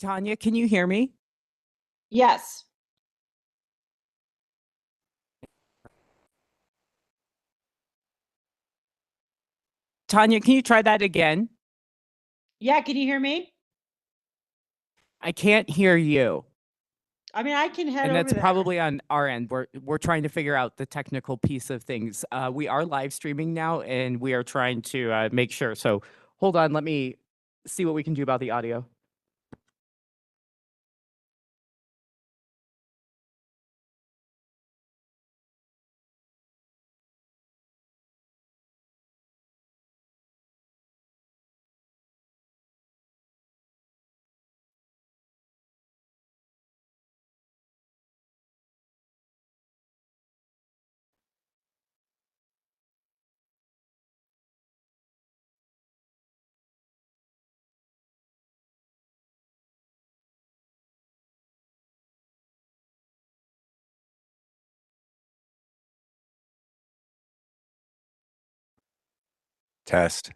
Tanya, can you hear me? Yes. Tanya, can you try that again? Yeah, can you hear me? I can't hear you. I mean, I can head And over that's there. probably on our end. We're trying to figure out the technical piece of things. We are live streaming now, and we are trying to make sure. So hold on, let me see what we can do about the audio. Test.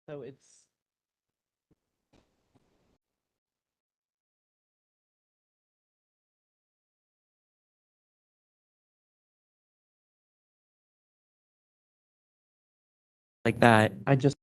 So it's. Like that. I just.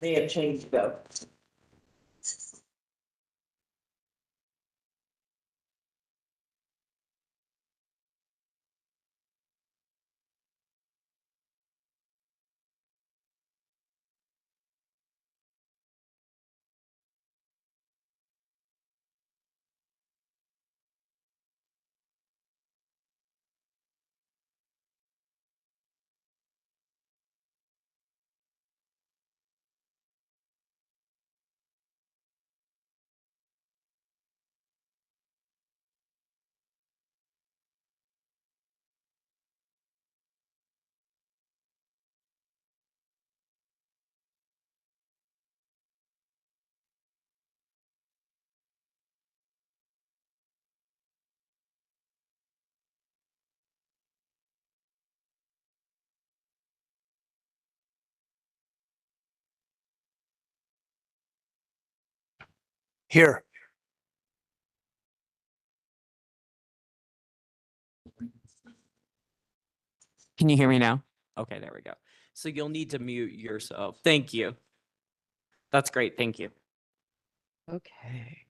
They have changed though. Here. Can you hear me now? Okay, there we go. So you'll need to mute yourself. Thank you. That's great. Thank you. Okay.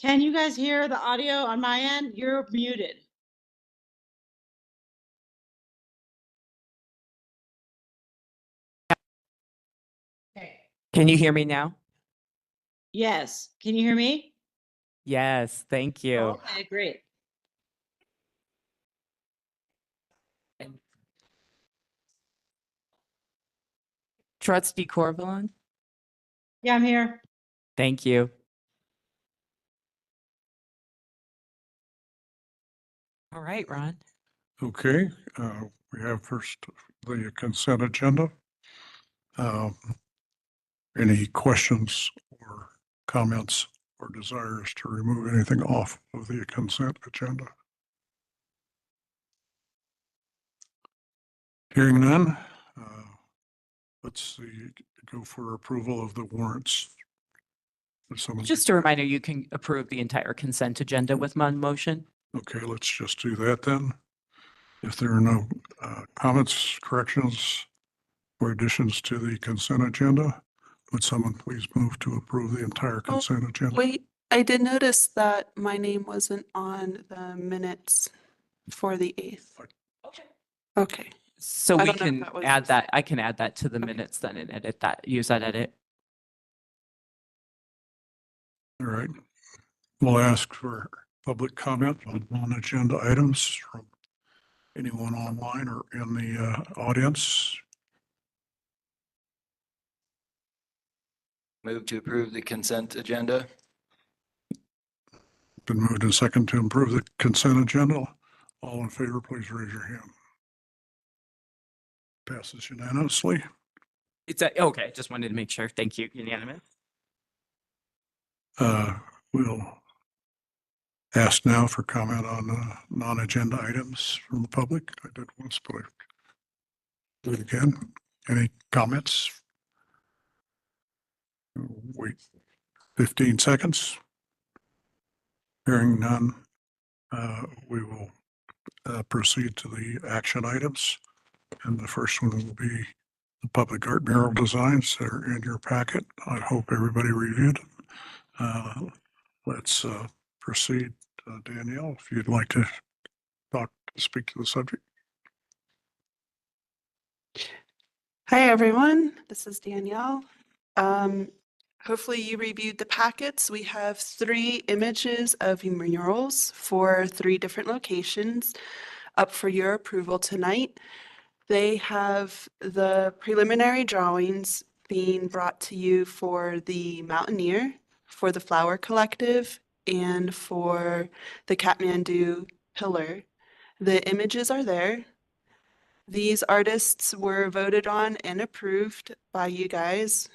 Can you guys hear the audio on my end? You're muted. Okay. Can you hear me now? Yes. Can you hear me? Yes, thank you. Okay, great. Trustee Corvalon? Yeah, I'm here. Thank you. All right, Ron. Okay, we have first the consent agenda. Um, Any questions or comments or desires to remove anything off of the consent agenda? Hearing none, let's see, go for approval of the warrants. If someone- Just a reminder, you can approve the entire consent agenda with one motion. Okay, let's just do that then. If there are no comments, corrections, or additions to the consent agenda, would someone please move to approve the entire consent agenda? Wait, I did notice that my name wasn't on the minutes for the 8th. Okay. So I we don't know if can that was- add that, I can add that to the Okay. minutes then and edit that, use that edit. All right. We'll ask for public comment on non-agenda items from anyone online or in the audience. Move to approve the consent agenda. Been moved and second to approve the consent agenda. All in favor, please raise your hand. Passes unanimously. It's okay. Just wanted to make sure. Thank you. Unanimous. We'll ask now for comment on non-agenda items from the public. I did once, but I do it again. Any comments? Wait 15 seconds. Hearing none, we will proceed to the action items. And the first one will be the public art mural designs that are in your packet. I hope everybody reviewed them. Let's proceed. Danielle, if you'd like to speak to the subject. Hi, everyone. This is Danielle. Hopefully you reviewed the packets. We have 3 images of murals for 3 different locations up for your approval tonight. They have the preliminary drawings being brought to you for the Mountaineer, for the Flower Collective, and for the Kathmandu Pillar. The images are there. These artists were voted on and approved by you guys.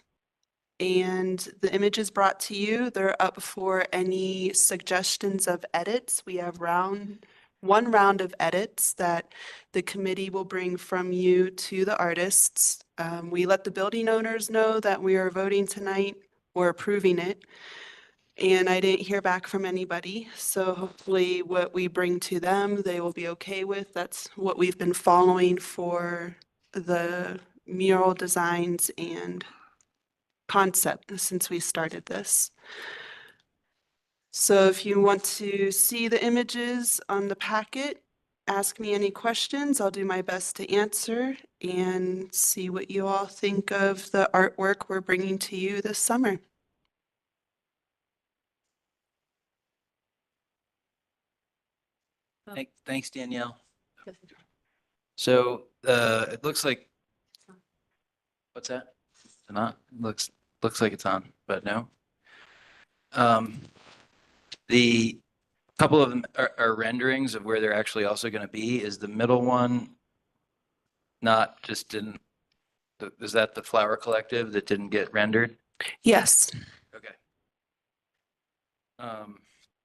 And the images brought to you, they're up for any suggestions of edits. We have one round of edits that the committee will bring from you to the artists. We let the building owners know that we are voting tonight or approving it. And I didn't hear back from anybody. So hopefully what we bring to them, they will be okay with. That's what we've been following for the mural designs and concept since we started this. So if you want to see the images on the packet, ask me any questions. I'll do my best to answer and see what you all think of the artwork we're bringing to you this summer. Thanks, Danielle. So it looks like, what's that? It's not, looks like it's on, but no. The couple of them are renderings of where they're actually also going to be. Is the middle one not just didn't, is that the Flower Collective that didn't get rendered? Yes. Okay.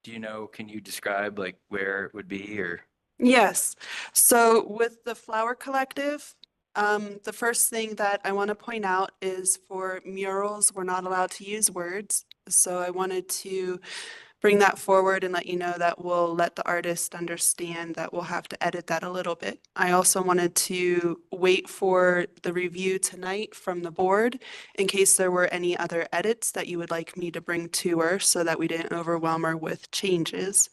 Do you know, can you describe like where it would be or? Yes. So with the Flower Collective, the first thing that I want to point out is for murals, we're not allowed to use words. So I wanted to bring that forward and let you know that we'll let the artist understand that we'll have to edit that a little bit. I also wanted to wait for the review tonight from the board in case there were any other edits that you would like me to bring to her so that we didn't overwhelm her with changes.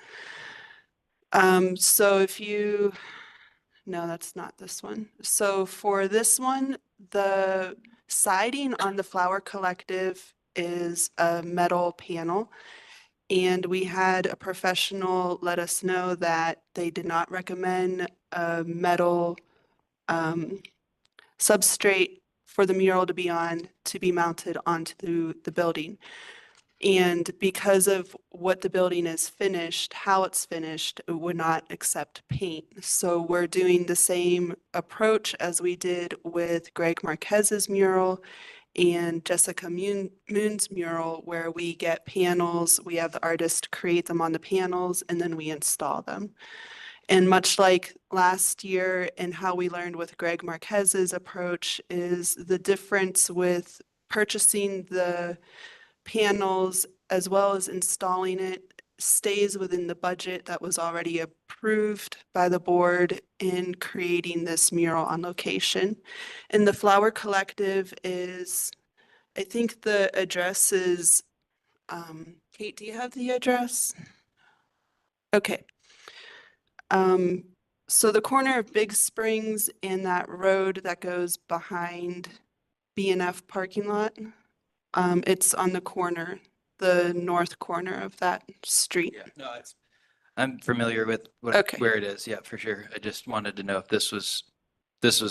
So if you, no, that's not this one. So for this one, the siding on the Flower Collective is a metal panel. And we had a professional let us know that they did not recommend a metal substrate for the mural to be on, to be mounted onto the building. And because of what the building is finished, how it's finished, it would not accept paint. So we're doing the same approach as we did with Greg Marquez's mural and Jessica Moon's mural, where we get panels, we have the artist create them on the panels, and then we install them. And much like last year and how we learned with Greg Marquez's approach is the difference with purchasing the panels as well as installing it stays within the budget that was already approved by the board in creating this mural on location. And the Flower Collective is, I think the address is, Kate, do you have the address? Okay. So the corner of Big Springs and that road that goes behind B&F parking lot, it's on the corner, the north corner of that street. Yeah, no, I'm familiar with Okay. where it is. Yeah, for sure. I just wanted to know if this was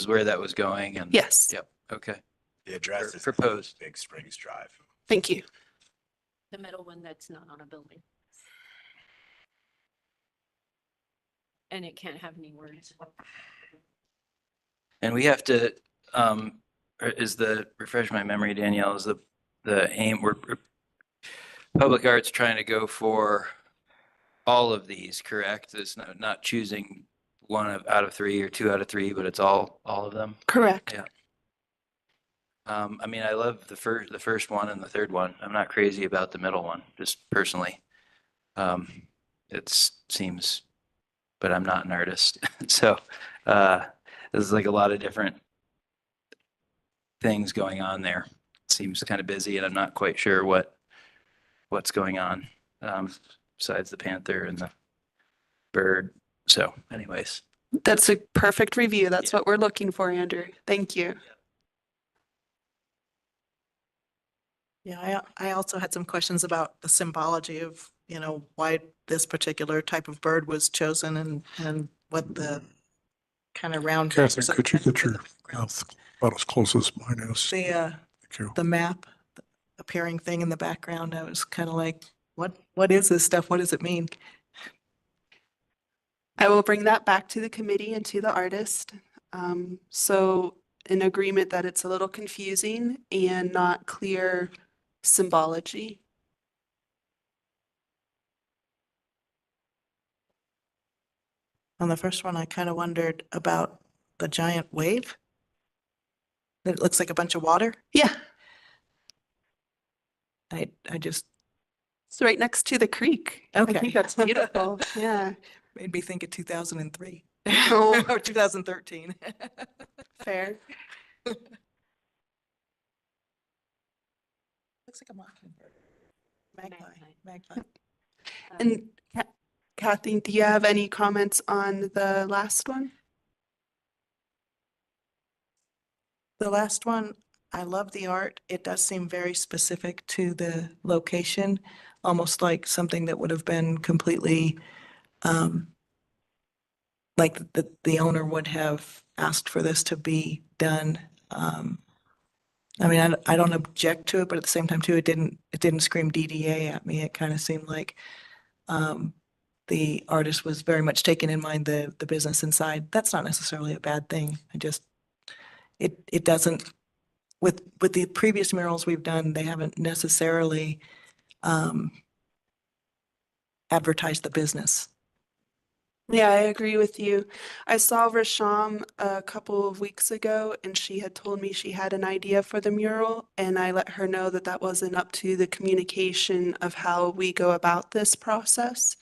where that was going and. Yes. Yep. Okay. The address is Proposed. Big Springs Drive. Thank you. The middle one that's not on a building. And it can't have any words. And we have to, refresh my memory, Danielle, is the aim, we're Public Art's trying to go for all of these, correct? It's not choosing one out of three or two out of three, but it's all of them. Correct. Yeah. I mean, I love the first one and the third one. I'm not crazy about the middle one, just personally. It seems, but I'm not an artist. So, there's like a lot of different things going on there. It seems kind of busy and I'm not quite sure what's going on, besides the panther and the bird. So anyways. That's a perfect review. That's what we're looking for, Andrew. Thank you. Yeah, I also had some questions about the symbology of, why this particular type of bird was chosen and what the kind of round. Kathy, could you get your mouth about as close as mine is? The, Thank you. the map, the appearing thing in the background, I was kind of like, what is this stuff? What does it mean? I will bring that back to the committee and to the artist. So in agreement that it's a little confusing and not clear symbology. On the first one, I kind of wondered about the giant wave. It looks like a bunch of water. Yeah, I just it's right next to the creek. I Okay. think that's beautiful. Yeah. made me think of 2003 Oh, or 2013. fair. Looks like a mockingbird. Magpie. And Kathy, do you have any comments on the last one? The last one, I love the art. It does seem very specific to the location, almost like something that would have been completely, like the owner would have asked for this to be done. I mean, I don't object to it, but at the same time too, it didn't scream DDA at me. It kind of seemed like, the artist was very much taking in mind the business inside. That's not necessarily a bad thing. It doesn't, with the previous murals we've done, they haven't necessarily advertised the business. Yeah, I agree with you. I saw Rasham a couple of weeks ago and she had told me she had an idea for the mural and I let her know that that wasn't up to the communication of how we go about this process.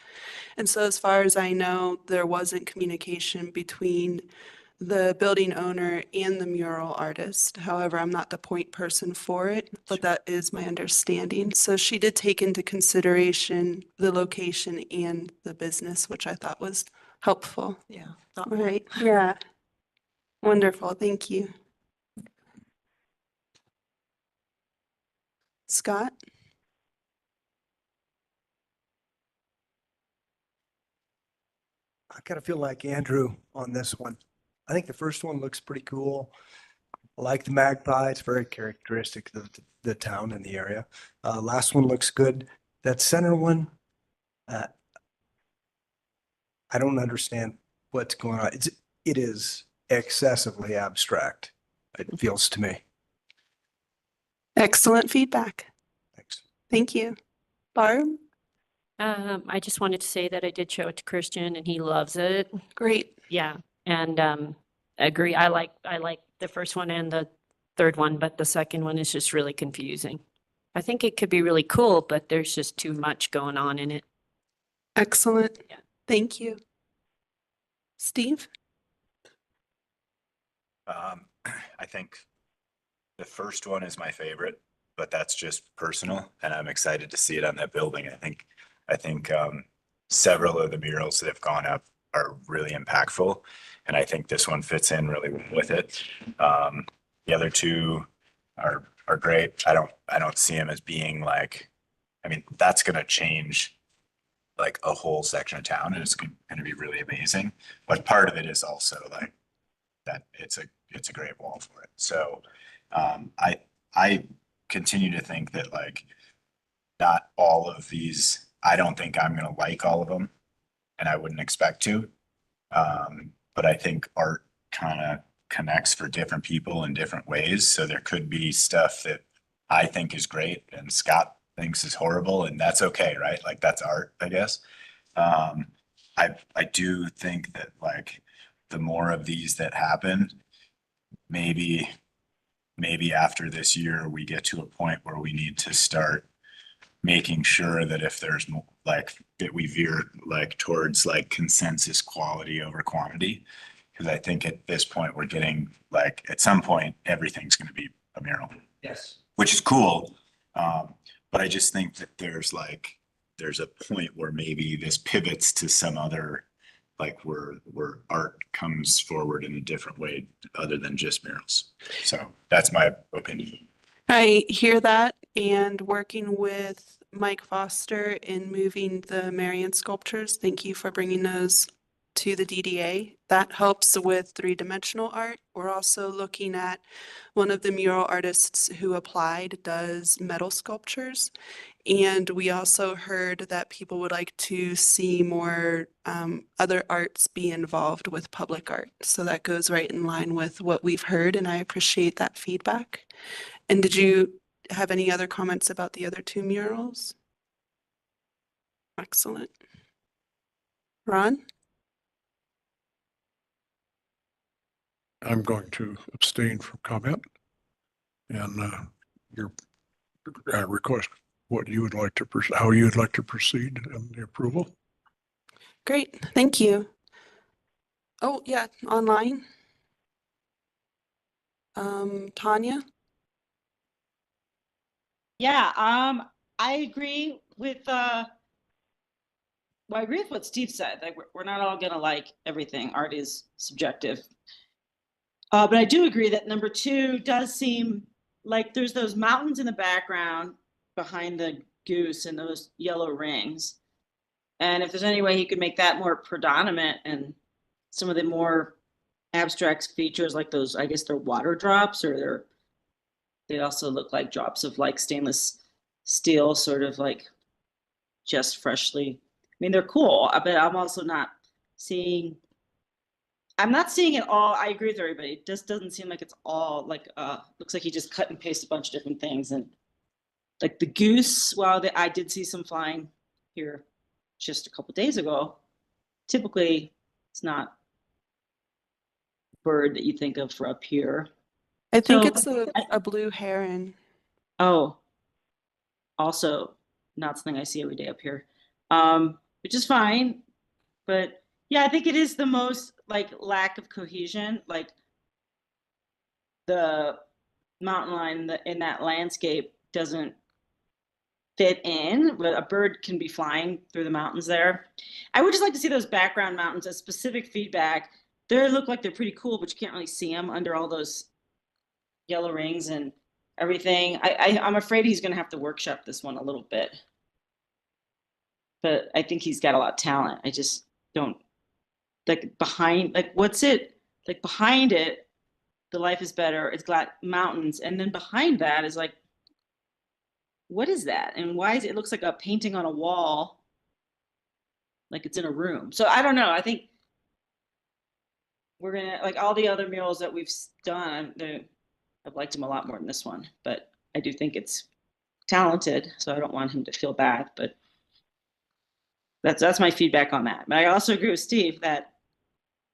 And so as far as I know, there wasn't communication between the building owner and the mural artist. However, I'm not the point person for it, but that is my understanding. So she did take into consideration the location and the business, which I thought was helpful. Yeah. All right, yeah. Wonderful, thank you. Scott? I kind of feel like Andrew on this one. I think the first one looks pretty cool. I like the magpie. It's very characteristic of the town and the area. Last one looks good. That center one, I don't understand what's going on. It is excessively abstract. It feels to me. Excellent feedback. Thanks. Thank you. Barb? I just wanted to say that I did show it to Christian and he loves it. Great. Yeah. And agree. I like the first one and the third one, but the second one is just really confusing. I think it could be really cool, but there's just too much going on in it. Excellent. Yeah. Thank you. Steve? I think the first one is my favorite, but that's just personal, and I'm excited to see it on that building. I think several of the murals that have gone up are really impactful, and I think this one fits in really well with it. The other two are great. I don't see them as being like, I mean, that's gonna change like a whole section of town, and it's gonna be really amazing. But part of it is also like that it's a great wall for it. So I continue to think that like not all of these, I don't think I'm gonna like all of them, and I wouldn't expect to. But I think art kind of connects for different people in different ways. So there could be stuff that I think is great and Scott thinks is horrible, and that's okay, right? Like that's art, I guess. I do think that like the more of these that happen, maybe after this year, we get to a point where we need to start making sure that if there's like that we veer like towards like consensus quality over quantity. Because I think at this point we're getting like at some point everything's going to be a mural. Yes. Which is cool. But I just think that there's a point where maybe this pivots to some other like where art comes forward in a different way other than just murals. So that's my opinion. I hear that, and working with Mike Foster in moving the Marion sculptures, thank you for bringing those to the DDA. That helps with three-dimensional art. We're also looking at one of the mural artists who applied does metal sculptures. And we also heard that people would like to see more other arts be involved with public art. So that goes right in line with what we've heard, and I appreciate that feedback. And did you have any other comments about the other two murals? Excellent. Ron? I'm going to abstain from comment. And your request, what you would like to, how you would like to proceed in the approval. Great, thank you. Oh, yeah, online. Tanya? Yeah, I agree with well, I agree with what Steve said. Like we're not all gonna like everything. Art is subjective. But I do agree that number 2 does seem like there's those mountains in the background behind the goose and those yellow rings. And if there's any way he could make that more predominant and some of the more abstract features like those, I guess they're water drops, or they also look like drops of like stainless steel, sort of like just freshly. I mean, they're cool, but I'm also not seeing. I'm not seeing it all. I agree with everybody. It just doesn't seem like it's all like. Looks like he just cut and pasted a bunch of different things, and like the goose. While I did see some flying here just a couple days ago. Typically, it's not a bird that you think of for up here. I think So, it's a blue heron. Oh, also not something I see every day up here, which is fine. But yeah, I think it is the most like lack of cohesion, like the mountain line in that landscape doesn't fit in, but a bird can be flying through the mountains there. I would just like to see those background mountains as specific feedback. They look like they're pretty cool, but you can't really see them under all those yellow rings and everything. I'm afraid he's going to have to workshop this one a little bit. But I think he's got a lot of talent. I just don't like behind, like what's it? Like behind it, the life is better. It's got mountains. And then behind that is like, what is that? And why is it looks like a painting on a wall? Like it's in a room. So I don't know. I think we're gonna like all the other murals that we've done. I've liked him a lot more than this one, but I do think it's talented. So I don't want him to feel bad. But that's my feedback on that. But I also agree with Steve that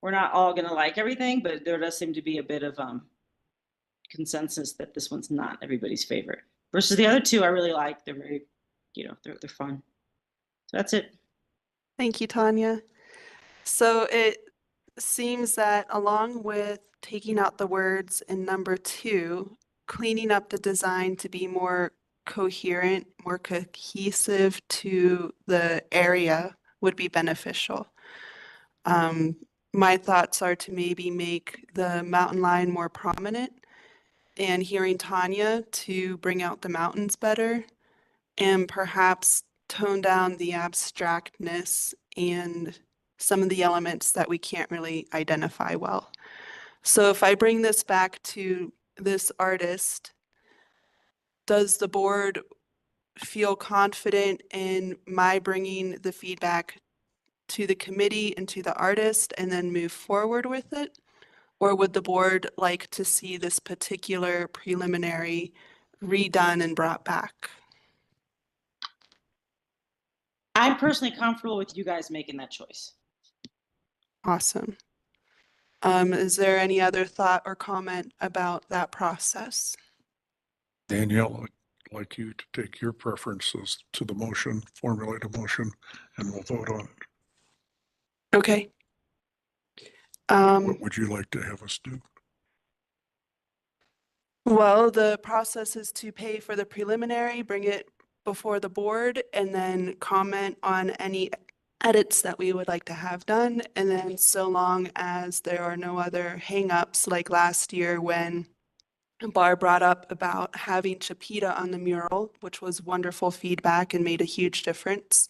we're not all gonna like everything, but there does seem to be a bit of consensus that this one's not everybody's favorite. Versus the other two, I really like. They're very, they're fun. So that's it. Thank you, Tanya. So it seems that along with taking out the words in number 2, cleaning up the design to be more coherent, more cohesive to the area would be beneficial. My thoughts are to maybe make the mountain line more prominent, and hearing Tanya to bring out the mountains better, and perhaps tone down the abstractness and some of the elements that we can't really identify well. So if I bring this back to this artist, does the board feel confident in my bringing the feedback to the committee and to the artist and then move forward with it? Or would the board like to see this particular preliminary redone and brought back? I'm personally comfortable with you guys making that choice. Awesome. Is there any other thought or comment about that process? Danielle, I'd like you to take your preferences to the motion, formulate a motion, and we'll vote on it. Okay. What would you like to have us do? Well, the process is to pay for the preliminary, bring it before the board, and then comment on any edits that we would like to have done. And then so long as there are no other hangups, like last year when Barb brought up about having Chipita on the mural, which was wonderful feedback and made a huge difference.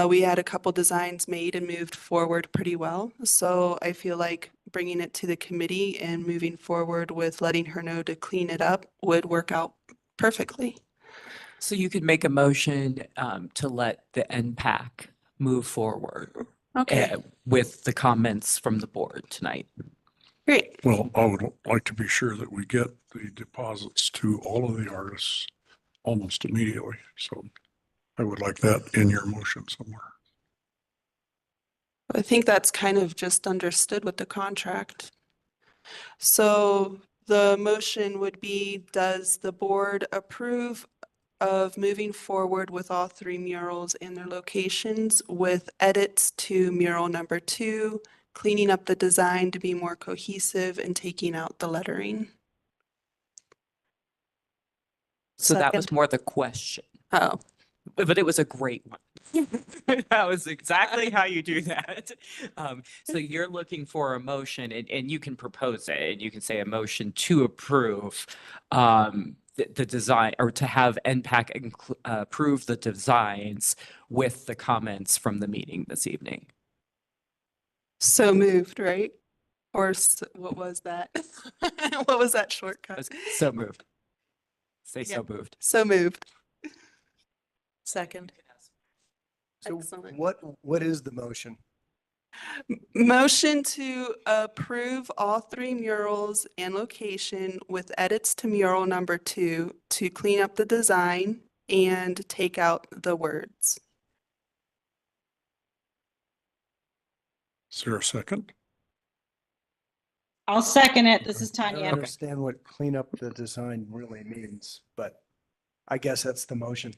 We had a couple designs made and moved forward pretty well. So I feel like bringing it to the committee and moving forward with letting her know to clean it up would work out perfectly. So you could make a motion to let the NPAC move forward Okay, with the comments from the board tonight. great. Well, I would like to be sure that we get the deposits to all of the artists almost immediately. So I would like that in your motion somewhere. I think that's kind of just understood with the contract. So the motion would be, does the board approve of moving forward with all three murals and their locations with edits to mural number 2, cleaning up the design to be more cohesive and taking out the lettering? So that was Second. more the question, Oh, but it was a great one. That was exactly how you do that. So you're looking for a motion and you can propose it and you can say a motion to approve the design or to have NPAC approve the designs with the comments from the meeting this evening. so moved, right? Or what was that? What was that shortcut? So moved. Say Yeah. so moved. So moved. Second. So Excellent. what is the motion? Motion to approve all three murals and location with edits to mural number 2 to clean up the design and take out the words. Is there a second? I'll second it. This is I don't Tanya. understand what clean up the design really means, but I guess that's the motion.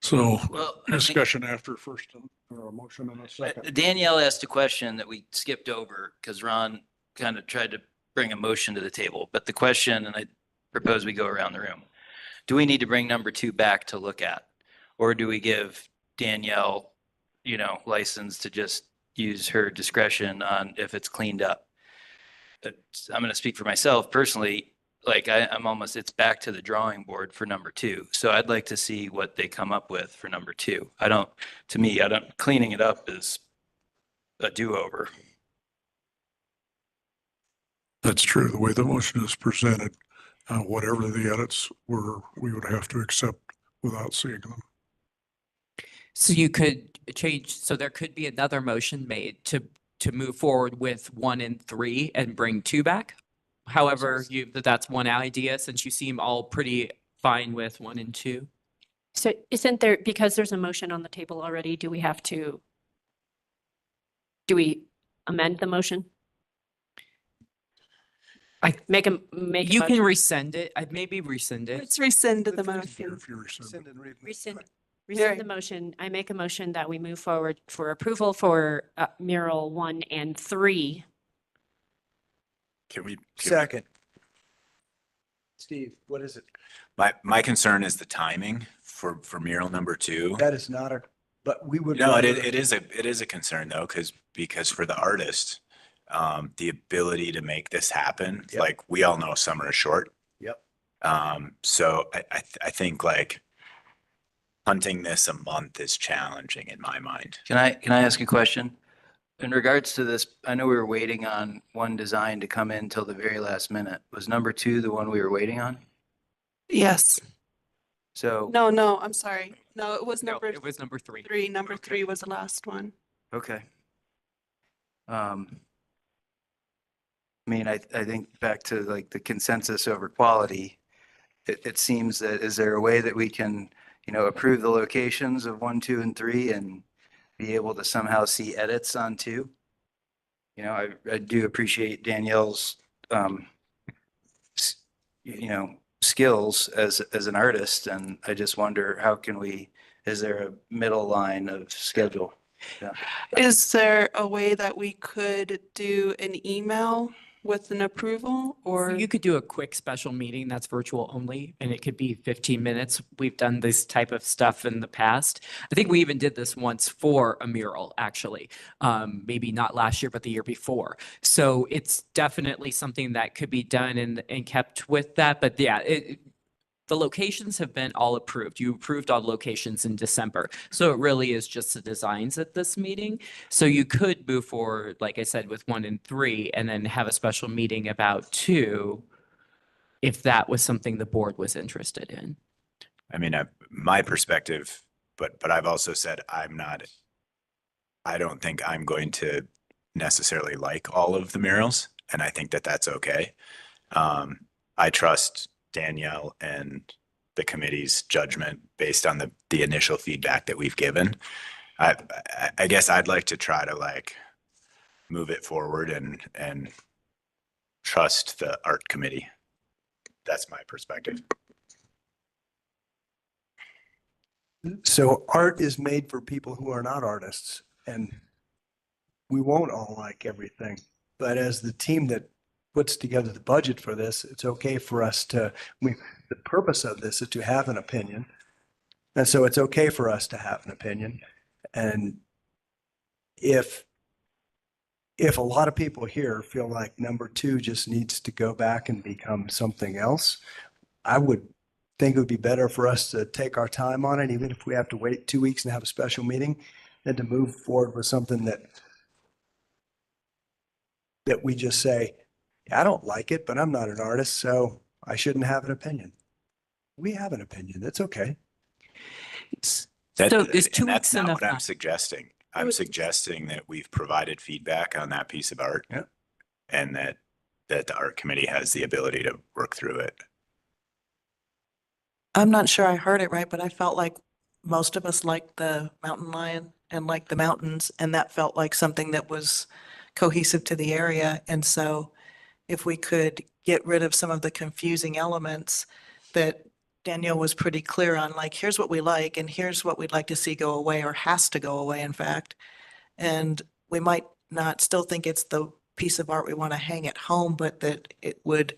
So Well, I think- discussion after first or a motion and a second. Danielle asked a question that we skipped over because Ron kind of tried to bring a motion to the table. But the question, and I propose we go around the room. Do we need to bring number 2 back to look at? Or do we give Danielle, license to just use her discretion on if it's cleaned up? But I'm going to speak for myself personally. Like I'm almost, it's back to the drawing board for number 2. So I'd like to see what they come up with for number 2. Cleaning it up is a do-over. That's true. The way the motion is presented, whatever the edits were, we would have to accept without seeing them. So you could change, so there could be another motion made to move forward with 1 and 3 and bring 2 back. However, that's one idea, since you seem all pretty fine with 1 and 2. So isn't there, because there's a motion on the table already, do we amend the motion? Make a You can motion. rescind it. I'd maybe rescind it. Let's rescind the If motion. you rescind it. Rescind Right. the motion. I make a motion that we move forward for approval for mural 1 and 3. Can we? Second. Steve, what is it? My concern is the timing for mural number 2. That is not but we would. No, rather- it is a concern though, because for the artist, the ability to make this happen, Yep. like we all know summer is short. Yep. So I think like hunting this a month is challenging in my mind. Can I ask a question? in regards to this, I know we were waiting on one design to come in till the very last minute. Was number 2 the one we were waiting on? Yes. So, No, I'm sorry. No, it was No, number it was number 3. 3. Number Okay. 3 was the last one. okay. I mean, I think back to like the consensus over quality, it seems that, is there a way that we can, approve the locations of 1, 2, and 3 and be able to somehow see edits on 2? I do appreciate Danielle's, s- skills as an artist, and I just wonder, is there a middle line of schedule? Yeah. Is there a way that we could do an email with an approval So or? you could do a quick special meeting that's virtual only, and it could be 15 minutes. We've done this type of stuff in the past. I think we even did this once for a mural, actually. Maybe not last year, but the year before. So it's definitely something that could be done and kept with that. But yeah, the locations have been all approved. You approved all locations in December. So it really is just the designs at this meeting. So you could move forward, like I said, with 1 and 3, and then have a special meeting about 2, if that was something the board was interested in. I mean, my perspective, but I've also said I don't think I'm going to necessarily like all of the murals, and I think that that's okay. I trust Danielle and the committee's judgment based on the initial feedback that we've given. I guess I'd like to try to like move it forward and trust the art committee. That's my perspective. So art is made for people who are not artists, and we won't all like everything. But as the team that puts together the budget for this, it's okay for us to, the purpose of this is to have an opinion. And so it's okay for us to have an opinion. And if a lot of people here feel like number 2 just needs to go back and become something else, I would think it would be better for us to take our time on it, even if we have to wait 2 weeks and have a special meeting, than to move forward with something that we just say, I don't like it, but I'm not an artist, so I shouldn't have an opinion. We have an opinion. That's okay. So is 2 And that's weeks not enough what I'm time? suggesting. I'm suggesting that we've provided feedback on that piece of art. Yeah. And that the art committee has the ability to work through it. I'm not sure I heard it right, but I felt like most of us liked the mountain lion and liked the mountains, and that felt like something that was cohesive to the area. And so if we could get rid of some of the confusing elements that Danielle was pretty clear on, like, here's what we like and here's what we'd like to see go away, or has to go away, in fact. And we might not still think it's the piece of art we want to hang at home, but that it would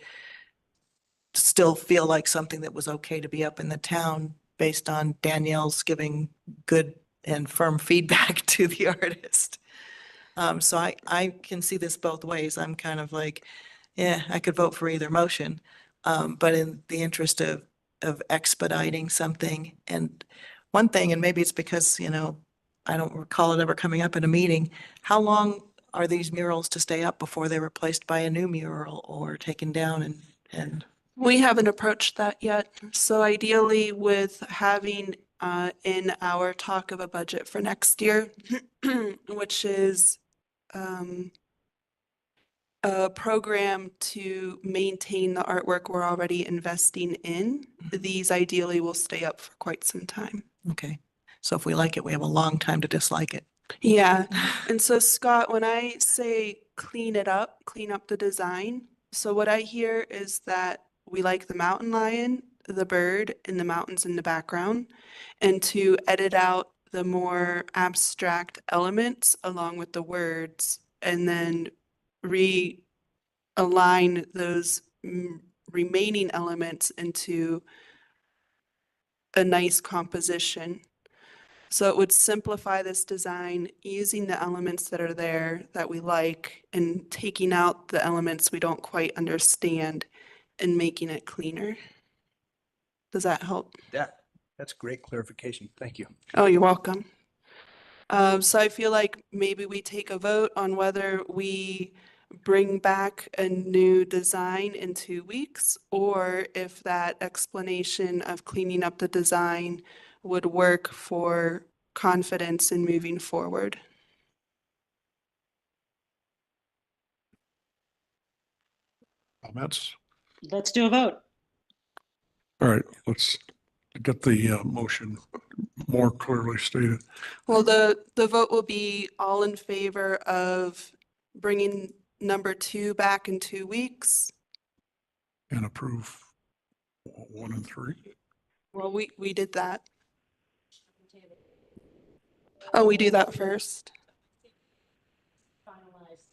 still feel like something that was okay to be up in the town based on Danielle's giving good and firm feedback to the artist. So I can see this both ways. I'm kind of like, yeah, I could vote for either motion. But in the interest of expediting something, and one thing, and maybe it's because, I don't recall it ever coming up in a meeting, how long are these murals to stay up before they're replaced by a new mural or taken down and We haven't approached that yet. So ideally with having in our talk of a budget for next year, which is a program to maintain the artwork we're already investing in, these ideally will stay up for quite some time. okay. So if we like it, we have a long time to dislike it. Yeah. And so Scott, when I say clean it up, clean up the design, so what I hear is that we like the mountain lion, the bird, and the mountains in the background, and to edit out the more abstract elements along with the words, and then realign those remaining elements into a nice composition. So it would simplify this design using the elements that are there that we like and taking out the elements we don't quite understand and making it cleaner. Does that help? That's great clarification. Thank you. Oh, you're welcome. So I feel like maybe we take a vote on whether we bring back a new design in 2 weeks, or if that explanation of cleaning up the design would work for confidence in moving forward. Comments? Let's do a vote. All right, let's get the motion more clearly stated. Well, the vote will be all in favor of bringing number 2 back in 2 weeks. And approve 1 and 3. Well, we did that. Oh, we do that first.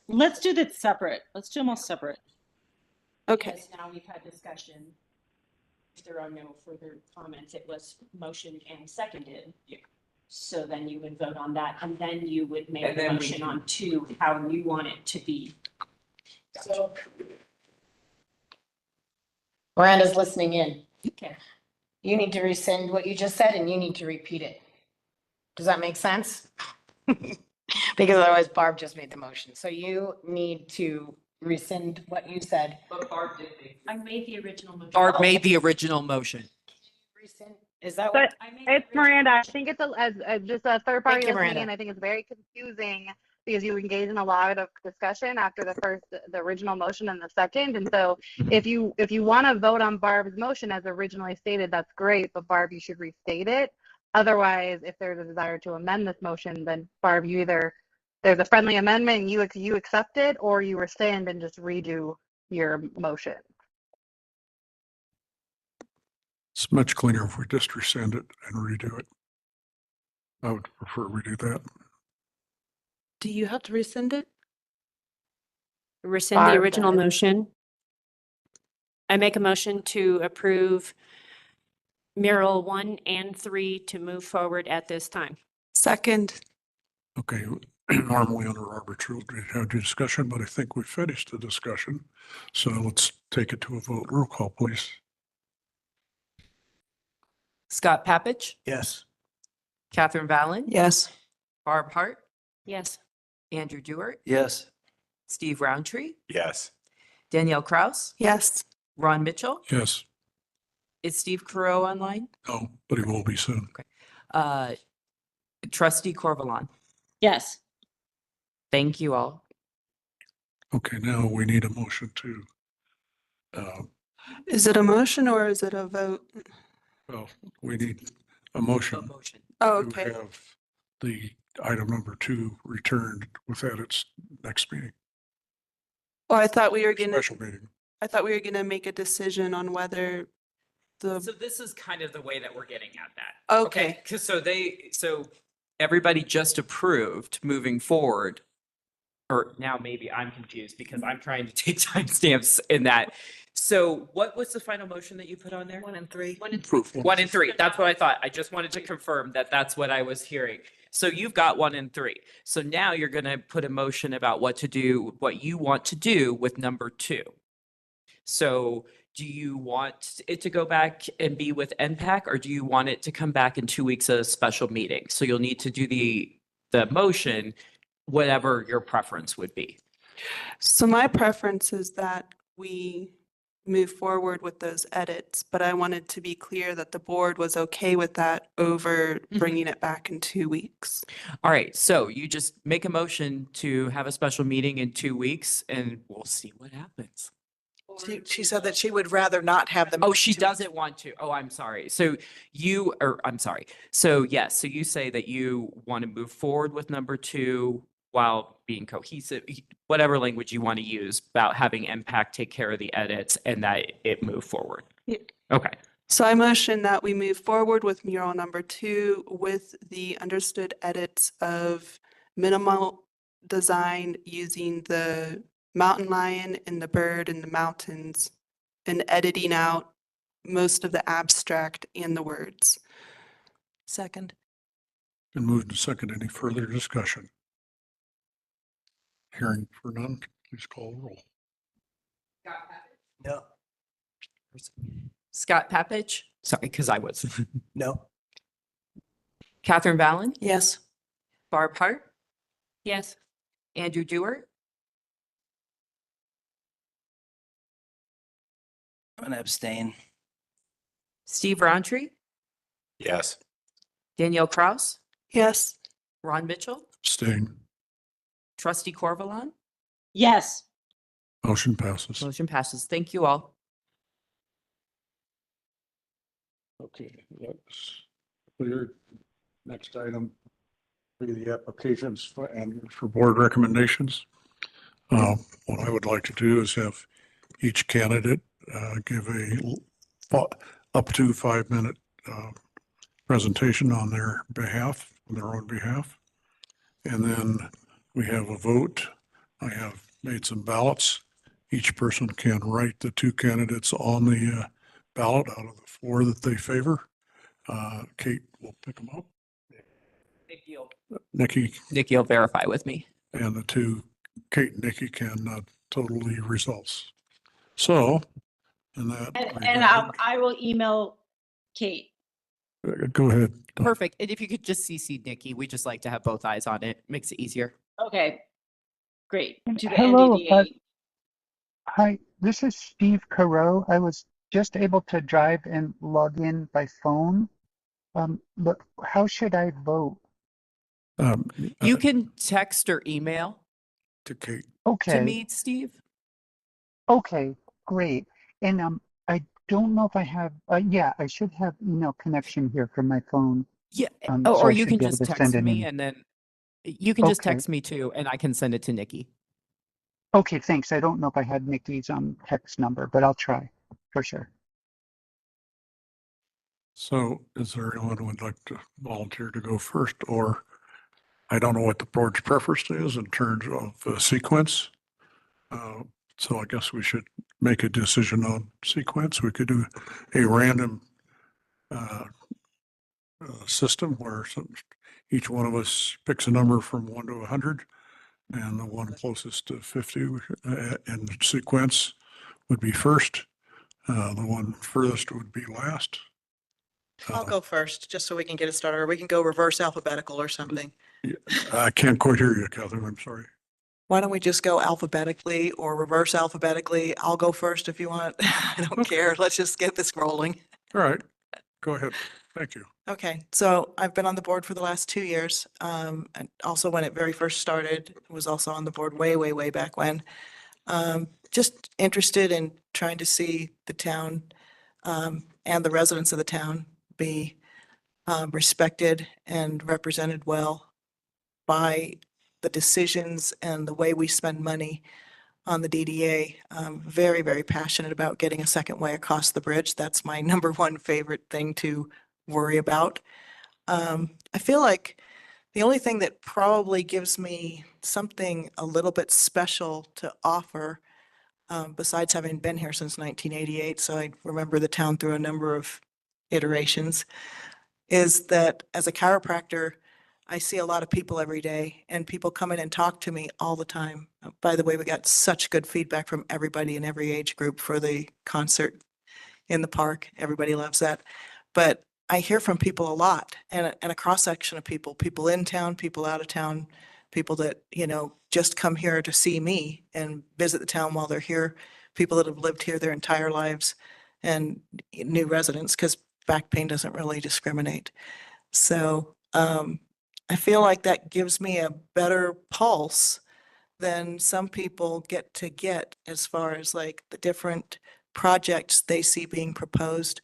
Let's do that separate. Let's do them all separate. Okay. Because now we've had discussion. If there are no further comments, it was motion and seconded. Yeah. So then you would vote on that, and then you would make And a then we motion can- on 2, how you want it to be. So, Miranda's listening in. okay. You need to rescind what you just said and you need to repeat it. Does that make sense? Because otherwise Barb just made the motion. So you need to rescind what you said. But Barb did. I made the original motion. Barb made the original motion. Rescind, is that what? But it's Miranda. I think it's just a third party Thank you, listening Miranda. in. I think it's very confusing because you engage in a lot of discussion after the original motion and the second. And so if you want to vote on Barb's motion as originally stated, that's great. But Barb, you should restate it. Otherwise, if there's a desire to amend this motion, then Barb, you either there's a friendly amendment and you accept it, or you rescind and just redo your motion. It's much cleaner if we just rescind it and redo it. I would prefer we do that. Do you have to rescind it? Rescind the Barb original does. motion. I make a motion to approve mural 1 and 3 to move forward at this time. Second. Okay, normally under Robert's rules, we have a discussion, but I think we finished the discussion. So let's take it to a vote. Roll call, please. Scott Papich, Yes. Catherine Valen, Yes. Barb Hart, Yes. Andrew Dewart, Yes. Steve Roundtree, Yes. Danielle Kraus, Yes. Ron Mitchell. Yes. Is Steve Carro online? No, but he will be soon. Uh, Trustee Corvalon. Yes. Thank you all. Okay, now we need a motion to, Is it a motion or is it a vote? well, we need a motion Motion. Oh, to okay. have the item number 2 returned with edits next meeting, Well, I thought we were gonna, special meeting. make a decision on whether So the, this is kind of the way that we're getting at that. okay. Because so everybody just approved moving forward. Or now maybe I'm confused because I'm trying to take timestamps in that. So what was the final motion that you put on there? 1 and 3. 1 and 3. That's what I thought. I just wanted to confirm that that's what I was hearing. So you've got 1 and 3. So now you're going to put a motion about what to do, what you want to do with number 2. So do you want it to go back and be with NPAC, or do you want it to come back in 2 weeks at a special meeting? So you'll need to do the motion, whatever your preference would be. So my preference is that we move forward with those edits, but I wanted to be clear that the board was okay with that over bringing it back in 2 weeks. All right, so you just make a motion to have a special meeting in 2 weeks and we'll see what happens. She said that she would rather not have them. Oh, she doesn't want to. Oh, I'm sorry. So I'm sorry. So yes, so you say that you want to move forward with number 2 while being cohesive, whatever language you want to use about having impact take care of the edits and that it move forward. Yeah. Okay. So I motion that we move forward with mural number 2 with the understood edits of minimal design using the mountain lion and the bird in the mountains and editing out most of the abstract and the words. Second. Been moved and second. Any further discussion? Hearing for none, please call the roll. No. Scott Papich, sorry, because I was. No. Catherine Valen, Yes. Barb Hart, Yes. Andrew Dewar, I'm going to abstain. Steve Roundtree, Yes. Danielle Kraus, Yes. Ron Mitchell, Staying. Trustee Corvalon. Yes. Motion passes. Motion passes. Thank you all. Okay, that's clear. Next item be the applications for board recommendations. What I would like to do is have each candidate give up to 5-minute presentation on their behalf, on their own behalf. And then we have a vote. I have made some ballots. Each person can write the 2 candidates on the ballot out of the 4 that they favor. Kate will pick them up. Nikki Nikki will verify with me. and the 2, Kate and Nikki, can total the results. So, in that And regard, I will email Kate. go ahead. Perfect. And if you could just CC Nikki, we just like to have both eyes on it. Makes it easier. Okay. Great. To the Hello, NDDA. hi, this is Steve Carew. I was just able to drive and log in by phone. But how should I vote? You can text or email To Kate. to Okay, me, Steve. okay, great. And I don't know if I have, yeah, I should have email connection here from my phone. Yeah. So Or I you should can be able just to text send it me in. and then you can just Okay. text me too, and I can send it to Nikki. Okay, thanks. I don't know if I had Nikki's text number, but I'll try for sure. So is there anyone who would like to volunteer to go first? Or I don't know what the board's preference is in terms of sequence. So I guess we should make a decision on sequence. We could do a random system where each one of us picks a number from 1 to 100, and the one closest to 50 in sequence would be first. The one furthest would be last. I'll go first, just so we can get it started, or we can go reverse alphabetical or something. I can't quite hear you, Catherine. I'm sorry. Why don't we just go alphabetically or reverse alphabetically? I'll go first if you want. I don't care. Let's just get this rolling. All right, go ahead. Thank you. Okay, so I've been on the board for the last 2 years. And also when it very first started, was also on the board way, way, way back when. Just interested in trying to see the town and the residents of the town be respected and represented well by the decisions and the way we spend money on the DDA. I'm very, very passionate about getting a second way across the bridge. That's my number one favorite thing to worry about. I feel like the only thing that probably gives me something a little bit special to offer, besides having been here since 1988, so I remember the town through a number of iterations, is that as a chiropractor, I see a lot of people every day, and people come in and talk to me all the time. By the way, we got such good feedback from everybody in every age group for the concert in the park. Everybody loves that. But I hear from people a lot, and a cross-section of people in town, people out of town, people that, just come here to see me and visit the town while they're here, people that have lived here their entire lives, and new residents, because back pain doesn't really discriminate. So I feel like that gives me a better pulse than some people get as far as like the different projects they see being proposed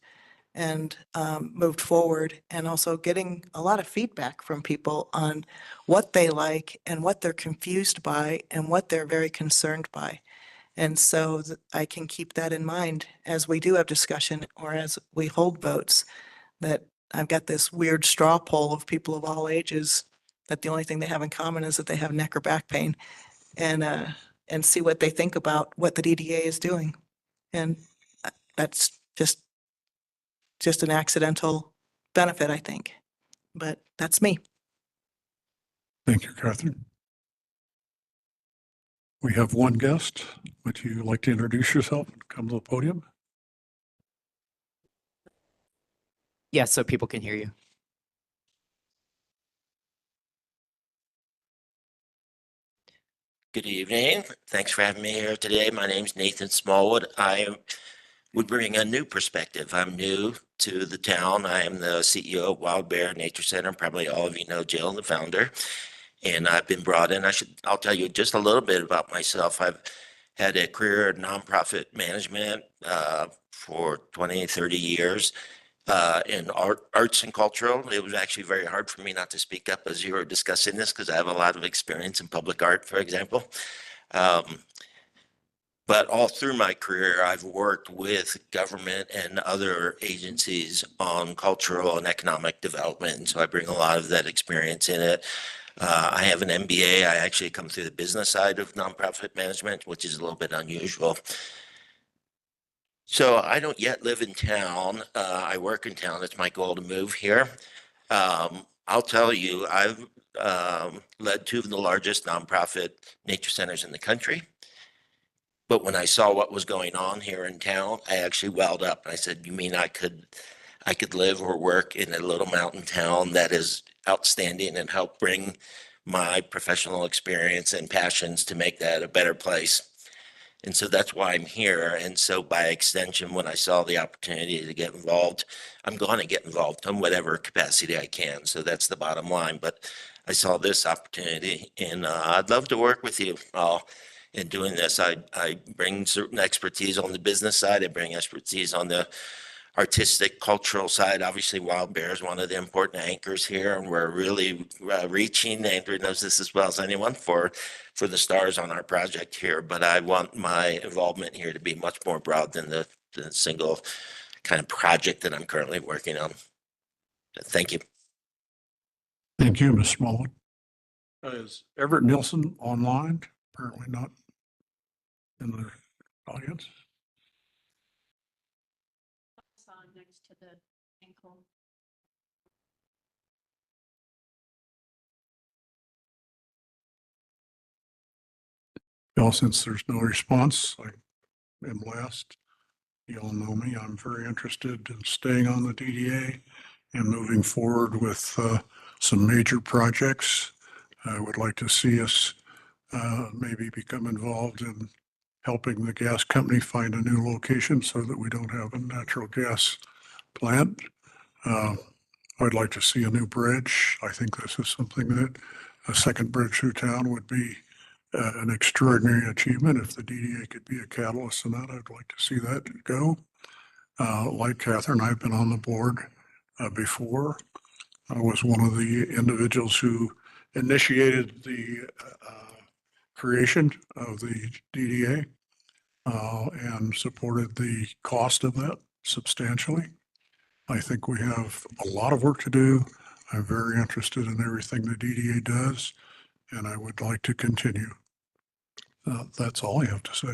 and moved forward, and also getting a lot of feedback from people on what they like and what they're confused by and what they're very concerned by. And so I can keep that in mind as we do have discussion or as we hold votes, that I've got this weird straw poll of people of all ages that the only thing they have in common is that they have neck or back pain, and see what they think about what the DDA is doing. And that's just an accidental benefit, I think. But that's me. Thank you, Catherine. We have one guest. Would you like to introduce yourself and come to the podium? Yes, so people can hear you. Good evening. Thanks for having me here today. My name's Nathan Smallwood. I would bring a new perspective. I'm new to the town. I am the CEO of Wild Bear Nature Center. Probably all of you know Jill, the founder. And I've been brought in. I'll tell you just a little bit about myself. I've had a career in nonprofit management for 20, 30 years. In arts and cultural. It was actually very hard for me not to speak up as you were discussing this because I have a lot of experience in public art, for example. But all through my career, I've worked with government and other agencies on cultural and economic development. And so I bring a lot of that experience in it. I have an MBA. I actually come through the business side of nonprofit management, which is a little bit unusual. So I don't yet live in town. I work in town. It's my goal to move here. I'll tell you, I've led two of the largest nonprofit nature centers in the country. But when I saw what was going on here in town, I actually welled up. I said, "You mean I could live or work in a little mountain town that is outstanding and help bring my professional experience and passions to make that a better place?" And so that's why I'm here. And so by extension, when I saw the opportunity to get involved, I'm going to get involved in whatever capacity I can. So that's the bottom line. But I saw this opportunity and I'd love to work with you all in doing this. I bring certain expertise on the business side. I bring expertise on the artistic, cultural side. Obviously, Wild Bear is one of the important anchors here, and we're really reaching. Andrew knows this as well as anyone for the stars on our project here. But I want my involvement here to be much more broad than the single kind of project that I'm currently working on. Thank you. Thank you, Ms. Smallwood. Is Everett Nielsen online? Apparently not in the audience. Next to the ankle. Well, since there's no response, I am last. You all know me. I'm very interested in staying on the DDA and moving forward with some major projects. I would like to see us maybe become involved in helping the gas company find a new location so that we don't have a natural gas plant. I'd like to see a new bridge. I think this is something that a second bridge through town would be an extraordinary achievement. If the DDA could be a catalyst in that, I'd like to see that go. Like Catherine, I've been on the board before. I was one of the individuals who initiated the creation of the DDA and supported the cost of that substantially. I think we have a lot of work to do. I'm very interested in everything the DDA does, and I would like to continue. That's all I have to say.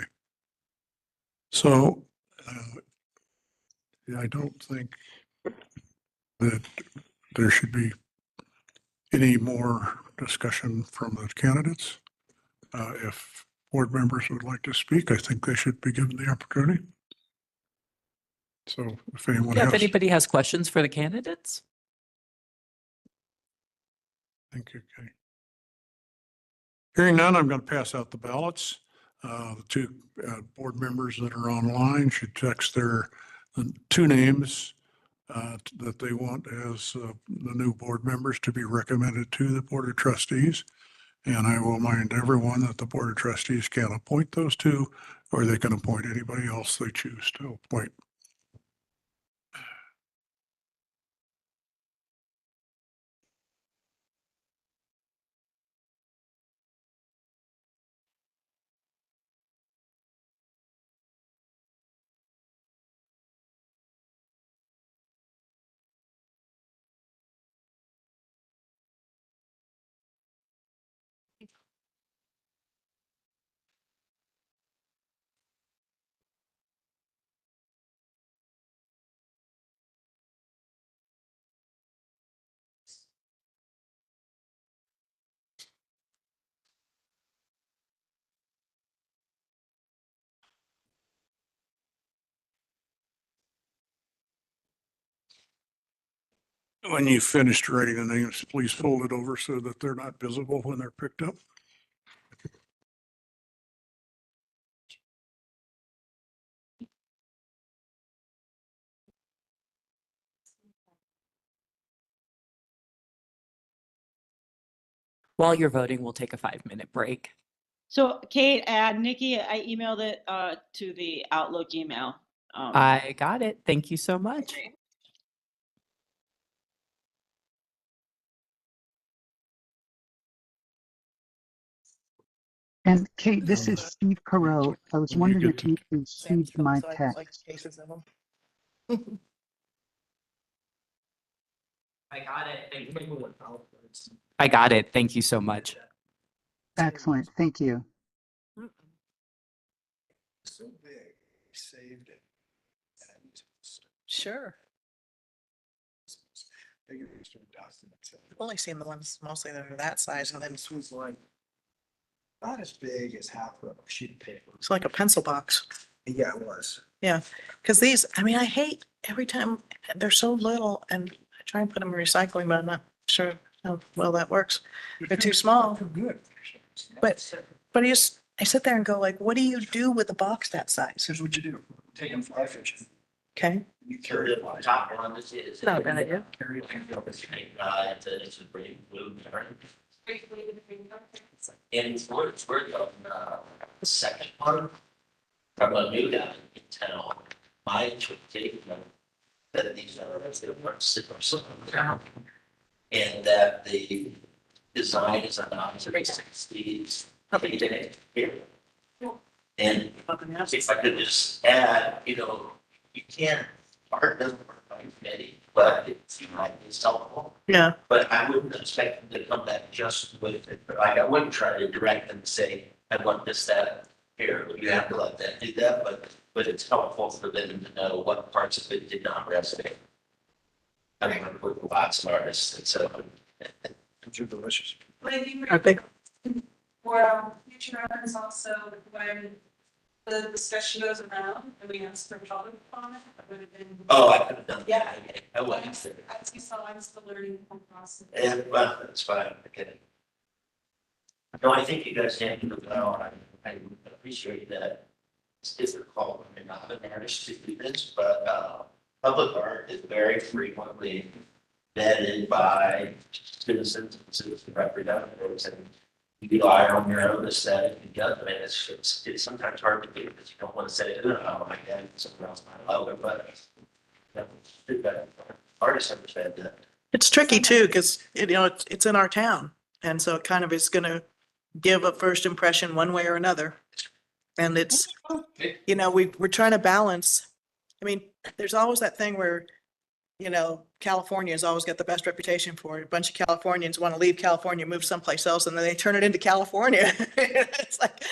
So I don't think that there should be any more discussion from the candidates. If board members would like to speak, I think they should be given the opportunity. So if anyone Yeah, if has, anybody has questions for the candidates. thank you, Kay. Hearing none, I'm going to pass out the ballots. The two board members that are online should text their two names that they want as the new board members to be recommended to the Board of Trustees. And I will remind everyone that the Board of Trustees can appoint those two, or they can appoint anybody else they choose to appoint. When you finished writing the names, please fold it over so that they're not visible when they're picked up. While you're voting, we'll take a 5-minute break. So Kate and Nikki, I emailed it to the Outlook email. I got it. Thank you so much. And Kate, this is Steve Carell. I was When you wondering get if to- you received my text. Cases of them. I got it. Thank you. I got it. Thank you so much. Excellent. Thank you. So big, saved it. Sure. Bigger than Mr. Dustin. I've only seen the ones mostly that are that size, and then This was like not as big as half a sheet of paper. it's like a pencil box. Yeah, it was. Yeah, because these, I mean, I hate every time, they're so little, and I try and put them in recycling, but I'm not sure how well that works. They're too small. They're good. But I sit there and go like, what do you do with a box that size? Here's what you do. Take them fly fishing. Okay, You carry it. Top one is. not a bad idea. Carry it. It's a brave blue turn. And we're the second one from a new guy in town. My expectation that these are the ones that are sitting down. And that the design is on 360s. Here. And if I could just add, you can't, art doesn't work on committee, but it's, it's helpful. Yeah, But I wouldn't expect them to come back just with it. Like, I wouldn't try to direct them to say, I want this, that, here, you have to let them do that, but it's helpful for them to know what parts of it did not resonate. I mean, with lots of artists, and so. They're delicious. are they? For future reference also, when the discussion goes around and we ask for public comment, it would have been. Oh, I could have done that. Yeah. I wasn't there. As you saw, I'm still learning from process. Yeah, well, that's fine, okay. No, I think you guys handled it well, I appreciate that. It's difficult when you're not an artist to do this, but, public art is very frequently vetted by citizens and citizen representatives, and you rely on your own aesthetic and judgment. It's sometimes hard to do because you don't want to say, oh my God, someone else might love it, but artists understand that. It's tricky too, because it's in our town, and so it kind of is gonna give a first impression one way or another. And it's, we're trying to balance, I mean, there's always that thing where, California's always got the best reputation for it. A bunch of Californians want to leave California, move someplace else, and then they turn it into California. It's like,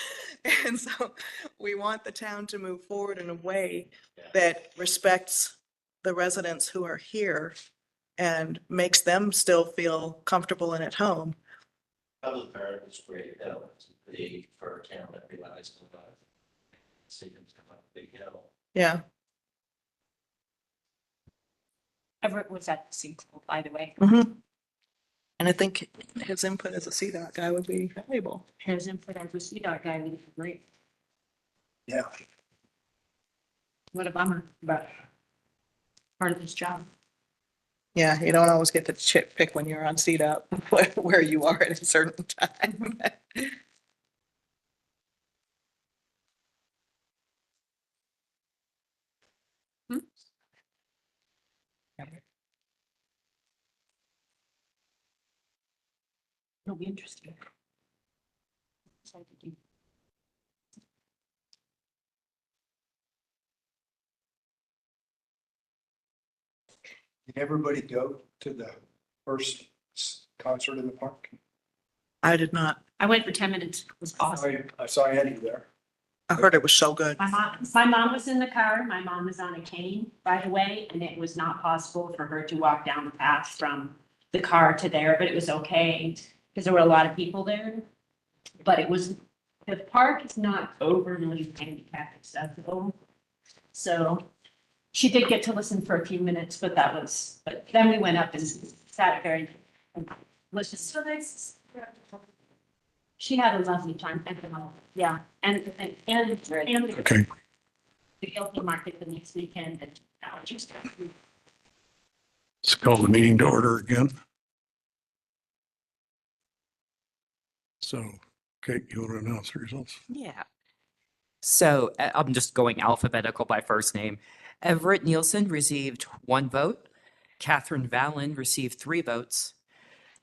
and so we want the town to move forward in a way that respects the residents who are here and makes them still feel comfortable and at home. Public art is great, though, it's big for a town that relies on that. Cities come up big hill. Yeah. Everett was at the sinkhole, by the way. Mhm. And I think his input as a CDOT guy would be valuable. His input as a CDOT guy would be great. Yeah. What a bummer, but part of his job. Yeah, you don't always get to pick when you're on CDOT where you are at a certain time. It'll be interesting. Did everybody go to the first concert in the park? I did not. I went for 10 minutes. It was awesome. I saw Eddie there. I heard it was so good. My mom was in the car. My mom is on a cane, by the way, and it was not possible for her to walk down the path from the car to there, but it was okay because there were a lot of people there. But the park is not overly handicap accessible. So she did get to listen for a few minutes, but then we went up and sat there and listened. So nice. She had a lovely time. Yeah, and Okay. the Guilty Market the next weekend and allergies. Let's call the meeting to order again. So, Kate, you want to announce the results? Yeah. So I'm just going alphabetical by first name. Everett Nielsen received 1 vote. Catherine Vallon received 3 votes.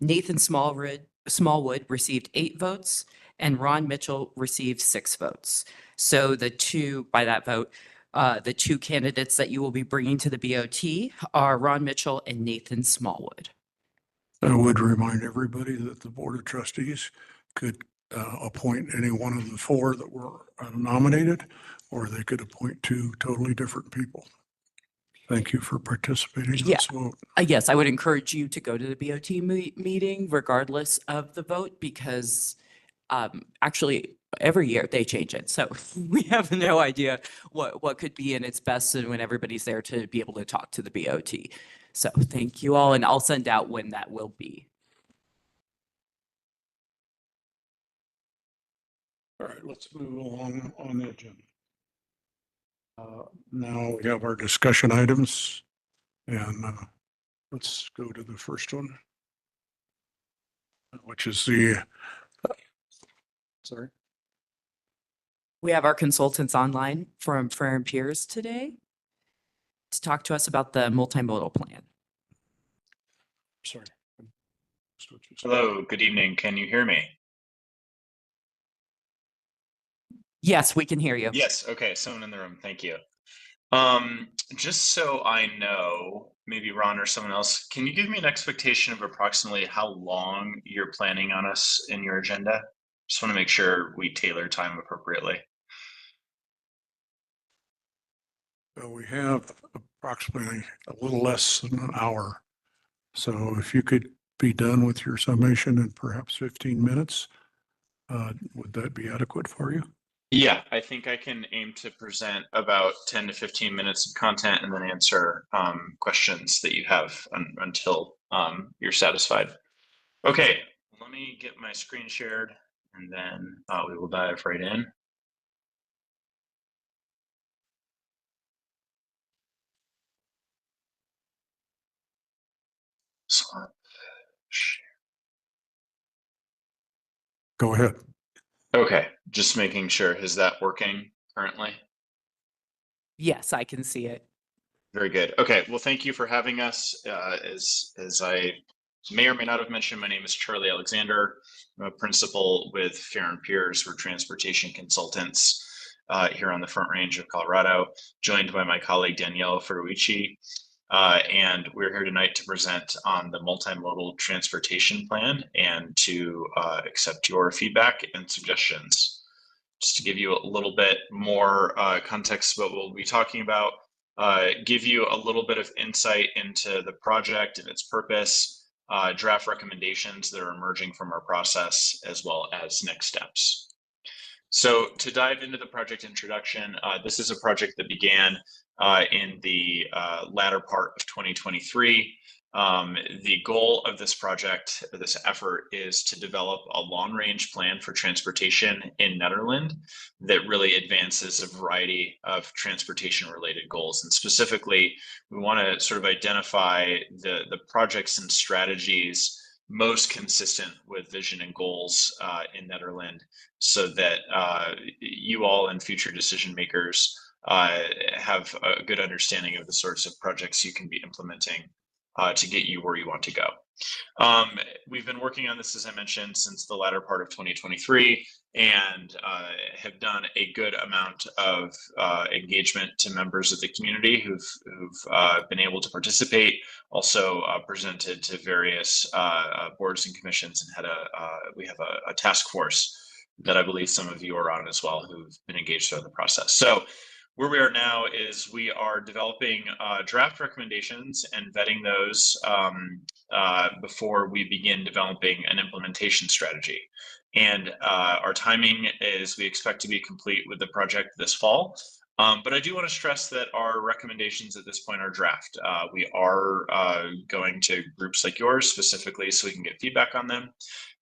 Nathan Smallwood received 8 votes, and Ron Mitchell received 6 votes. So by that vote, the 2 candidates that you will be bringing to the BOT are Ron Mitchell and Nathan Smallwood. I would remind everybody that the Board of Trustees could appoint any one of the 4 that were nominated, or they could appoint 2 totally different people. Thank you for participating in this vote. Yes, I would encourage you to go to the BOT meeting regardless of the vote, because actually every year they change it. So we have no idea what could be in its best and when everybody's there to be able to talk to the BOT. So thank you all, and I'll send out when that will be. All right, let's move along on the agenda. Now we have our discussion items, and let's go to the first one, which is sorry. We have our consultants online from Farron Piers today to talk to us about the multimodal plan. Sorry. Hello, good evening. Can you hear me? Yes, we can hear you. Yes, okay, someone in the room, thank you. Just so I know, maybe Ron or someone else, can you give me an expectation of approximately how long you're planning on us in your agenda? Just want to make sure we tailor time appropriately. We have approximately a little less than an hour. So if you could be done with your summation in perhaps 15 minutes, would that be adequate for you? Yeah, I think I can aim to present about 10 to 15 minutes of content and then answer questions that you have until you're satisfied. Okay, let me get my screen shared and then we will dive right in. Go ahead. Okay, just making sure. Is that working currently? Yes, I can see it. Very good. Okay, well, thank you for having us. As I may or may not have mentioned, my name is Charlie Alexander. I'm a principal with Farron Piers. We're transportation consultants here on the Front Range of Colorado, joined by my colleague Danielle Ferrucci. And we're here tonight to present on the multimodal transportation plan and to accept your feedback and suggestions. Just to give you a little bit more context about what we'll be talking about, give you a little bit of insight into the project and its purpose, draft recommendations that are emerging from our process, as well as next steps. So to dive into the project introduction, this is a project that began in the latter part of 2023. The goal of this project, this effort, is to develop a long-range plan for transportation in Nederland that really advances a variety of transportation-related goals. And specifically, we want to sort of identify the projects and strategies most consistent with vision and goals in Nederland, so that you all and future decision makers have a good understanding of the sorts of projects you can be implementing to get you where you want to go. We've been working on this, as I mentioned, since the latter part of 2023, and have done a good amount of engagement to members of the community who've been able to participate, also presented to various boards and commissions, and we have a task force that I believe some of you are on as well, who've been engaged throughout the process. So where we are now is we are developing draft recommendations and vetting those before we begin developing an implementation strategy. And our timing is we expect to be complete with the project this fall. But I do want to stress that our recommendations at this point are draft. We are going to groups like yours specifically so we can get feedback on them.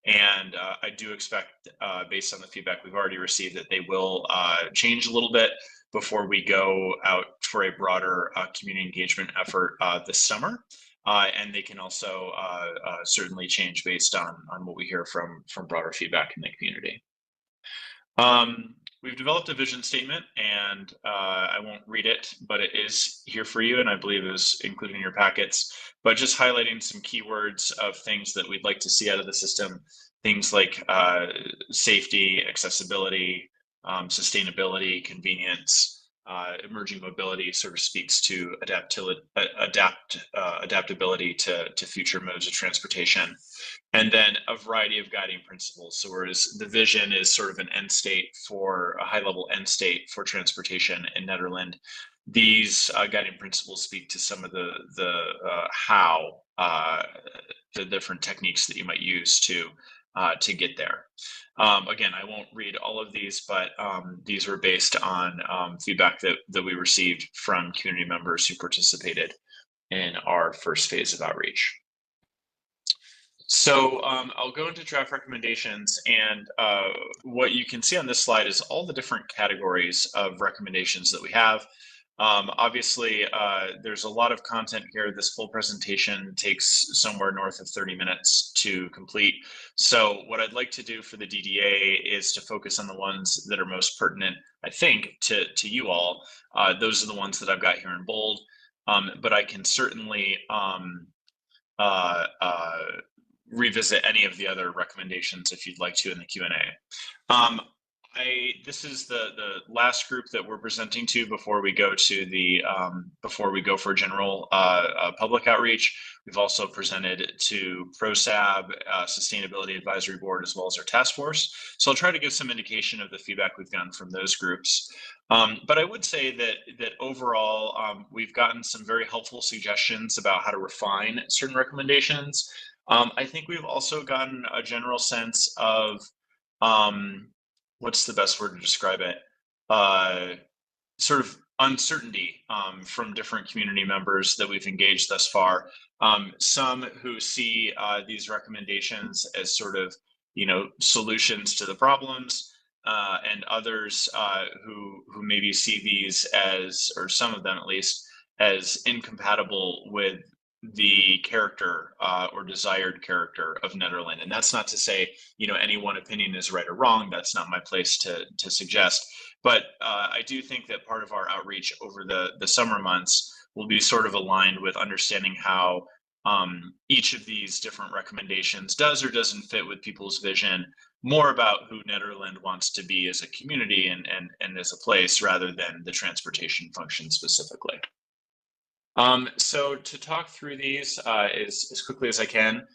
And I do expect, based on the feedback we've already received, that they will change a little bit before we go out for a broader community engagement effort this summer. And they can also certainly change based on what we hear from broader feedback in the community. We've developed a vision statement, and I won't read it, but it is here for you, and I believe it was included in your packets. But just highlighting some keywords of things that we'd like to see out of the system, things like safety, accessibility, sustainability, convenience. Emerging mobility sort of speaks to adaptability to future modes of transportation, and then a variety of guiding principles. So whereas the vision is sort of an end state for a high level end state for transportation in Nederland, these guiding principles speak to some of the how, the different techniques that you might use to get there. Again, I won't read all of these, but these were based on feedback that we received from community members who participated in our first phase of outreach. So I'll go into draft recommendations, and what you can see on this slide is all the different categories of recommendations that we have. Obviously, there's a lot of content here. This full presentation takes somewhere north of 30 minutes to complete. So what I'd like to do for the DDA is to focus on the ones that are most pertinent, I think, to you all. Those are the ones that I've got here in bold, but I can certainly revisit any of the other recommendations if you'd like to in the Q&A. This is the last group that we're presenting to before we go to the for general public outreach. We've also presented to ProSab, Sustainability Advisory Board, as well as our task force. So I'll try to give some indication of the feedback we've gotten from those groups. But I would say that overall, we've gotten some very helpful suggestions about how to refine certain recommendations. I think we've also gotten a general sense of what's the best word to describe it? Sort of uncertainty from different community members that we've engaged thus far. Some who see these recommendations as sort of, solutions to the problems, and others who maybe see these as, or some of them at least, as incompatible with the character or desired character of Nederland. And that's not to say, any one opinion is right or wrong. That's not my place to suggest. But I do think that part of our outreach over the summer months will be sort of aligned with understanding how each of these different recommendations does or doesn't fit with people's vision, more about who Nederland wants to be as a community and as a place, rather than the transportation function specifically. So to talk through these as quickly as I can,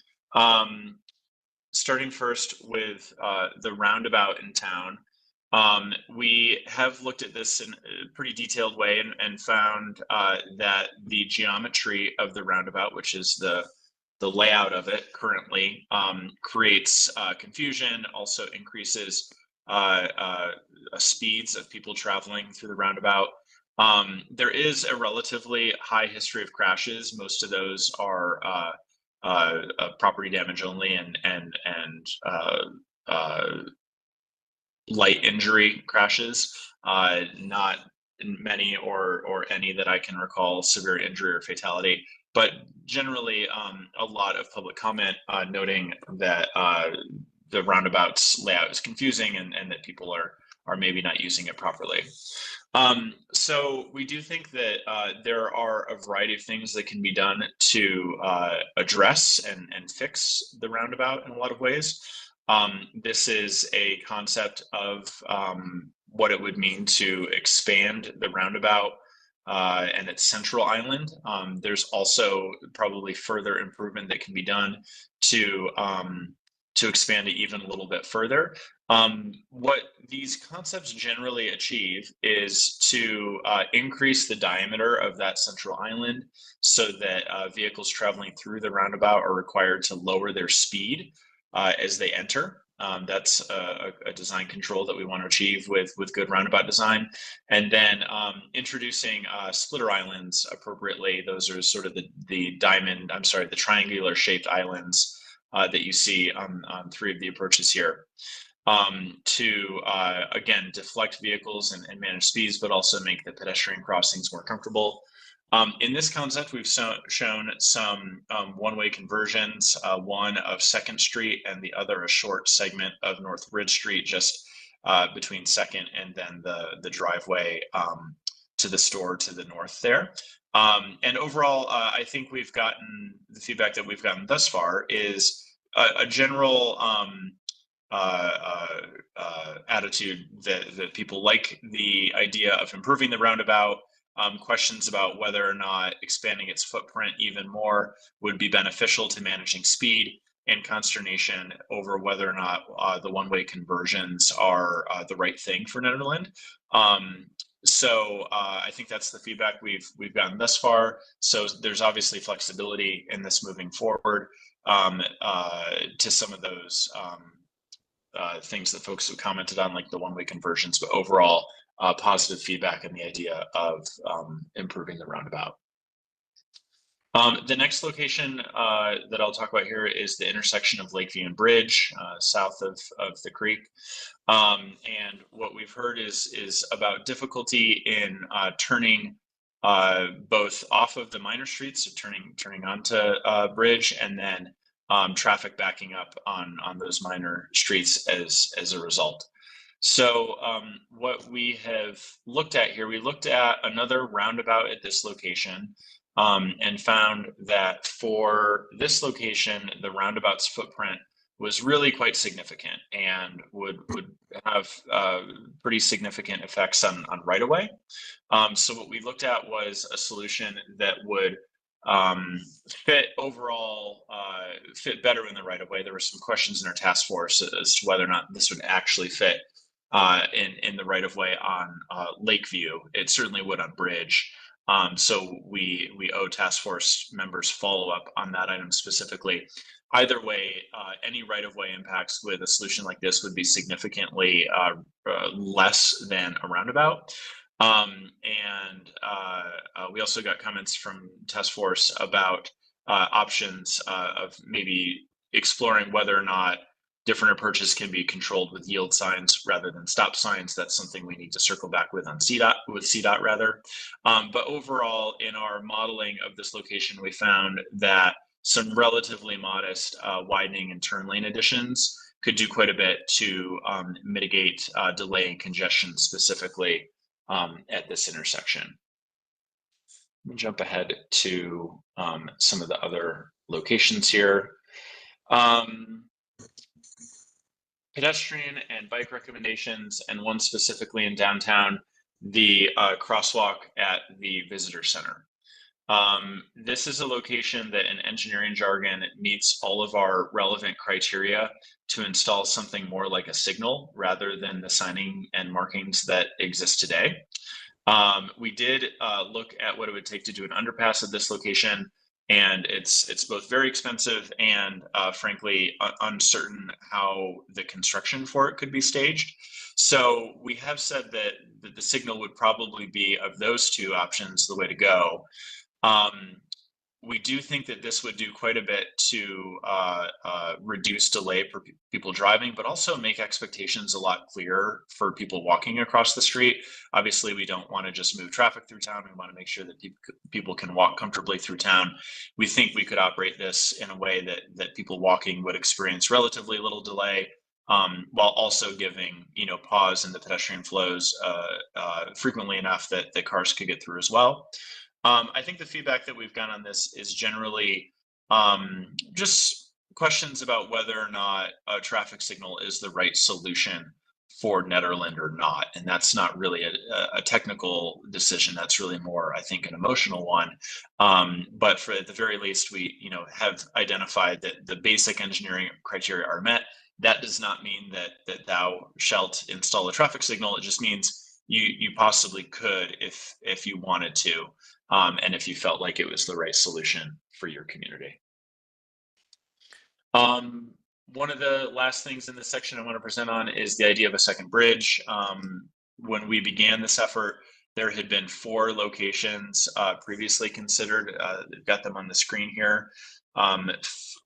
starting first with the roundabout in town. We have looked at this in a pretty detailed way and found that the geometry of the roundabout, which is the layout of it currently, creates confusion, also increases speeds of people traveling through the roundabout. There is a relatively high history of crashes. Most of those are property damage only and light injury crashes, not many or any that I can recall severe injury or fatality, but generally a lot of public comment noting that the roundabout's layout is confusing and that people are maybe not using it properly. So we do think that there are a variety of things that can be done to address and fix the roundabout in a lot of ways. This is a concept of what it would mean to expand the roundabout and its central island. There's also probably further improvement that can be done to expand it even a little bit further. What these concepts generally achieve is to increase the diameter of that central island so that vehicles traveling through the roundabout are required to lower their speed as they enter. That's a design control that we want to achieve with good roundabout design. And then introducing splitter islands appropriately. Those are sort of the triangular shaped islands that you see on three of the approaches here, to again deflect vehicles and manage speeds, but also make the pedestrian crossings more comfortable. In this concept, we've shown some one-way conversions, one of 2nd Street and the other a short segment of North Ridge Street, just between 2nd and then the driveway to the store to the north there. And overall, I think we've gotten the feedback that we've gotten thus far is a general attitude that people like the idea of improving the roundabout. Questions about whether or not expanding its footprint even more would be beneficial to managing speed, and consternation over whether or not the one-way conversions are the right thing for Nederland. So I think that's the feedback we've gotten thus far. So there's obviously flexibility in this moving forward to some of those things that folks have commented on, like the one-way conversions, but overall positive feedback and the idea of improving the roundabout. The next location that I'll talk about here is the intersection of Lakeview and Bridge, south of the creek. And what we've heard is about difficulty in turning both off of the minor streets, so turning onto Bridge, and then traffic backing up on those minor streets as a result. So what we have looked at here, we looked at another roundabout at this location and found that for this location, the roundabout's footprint was really quite significant and would have pretty significant effects on right-of-way. So what we looked at was a solution that would fit overall, fit better in the right-of-way. There were some questions in our task force as to whether or not this would actually fit in the right-of-way on Lakeview. It certainly would on Bridge. So we owe task force members follow-up on that item specifically. Either way, any right-of-way impacts with a solution like this would be significantly less than a roundabout. We also got comments from task force about options of maybe exploring whether or not different approaches can be controlled with yield signs rather than stop signs. That's something we need to circle back with on CDOT rather. But overall, in our modeling of this location, we found that some relatively modest widening and turn lane additions could do quite a bit to mitigate delay and congestion specifically at this intersection. Let me jump ahead to some of the other locations here. Pedestrian and bike recommendations, and one specifically in downtown, the crosswalk at the visitor center. This is a location that in engineering jargon meets all of our relevant criteria to install something more like a signal rather than the signing and markings that exist today. We did look at what it would take to do an underpass at this location, and it's both very expensive and frankly uncertain how the construction for it could be staged. So we have said that the signal would probably be, of those two options, the way to go. We do think that this would do quite a bit to reduce delay for people driving, but also make expectations a lot clearer for people walking across the street. Obviously, we don't want to just move traffic through town. We want to make sure that people can walk comfortably through town. We think we could operate this in a way that people walking would experience relatively little delay, while also giving pause in the pedestrian flows frequently enough that the cars could get through as well. I think the feedback that we've gotten on this is generally just questions about whether or not a traffic signal is the right solution for Nederland or not. And that's not really a technical decision. That's really more, I think, an emotional one. But for at the very least, we have identified that the basic engineering criteria are met. That does not mean that thou shalt install a traffic signal. It just means you possibly could if you wanted to. And if you felt like it was the right solution for your community. One of the last things in this section I want to present on is the idea of a second bridge. When we began this effort, there had been 4 locations previously considered. I've got them on the screen here.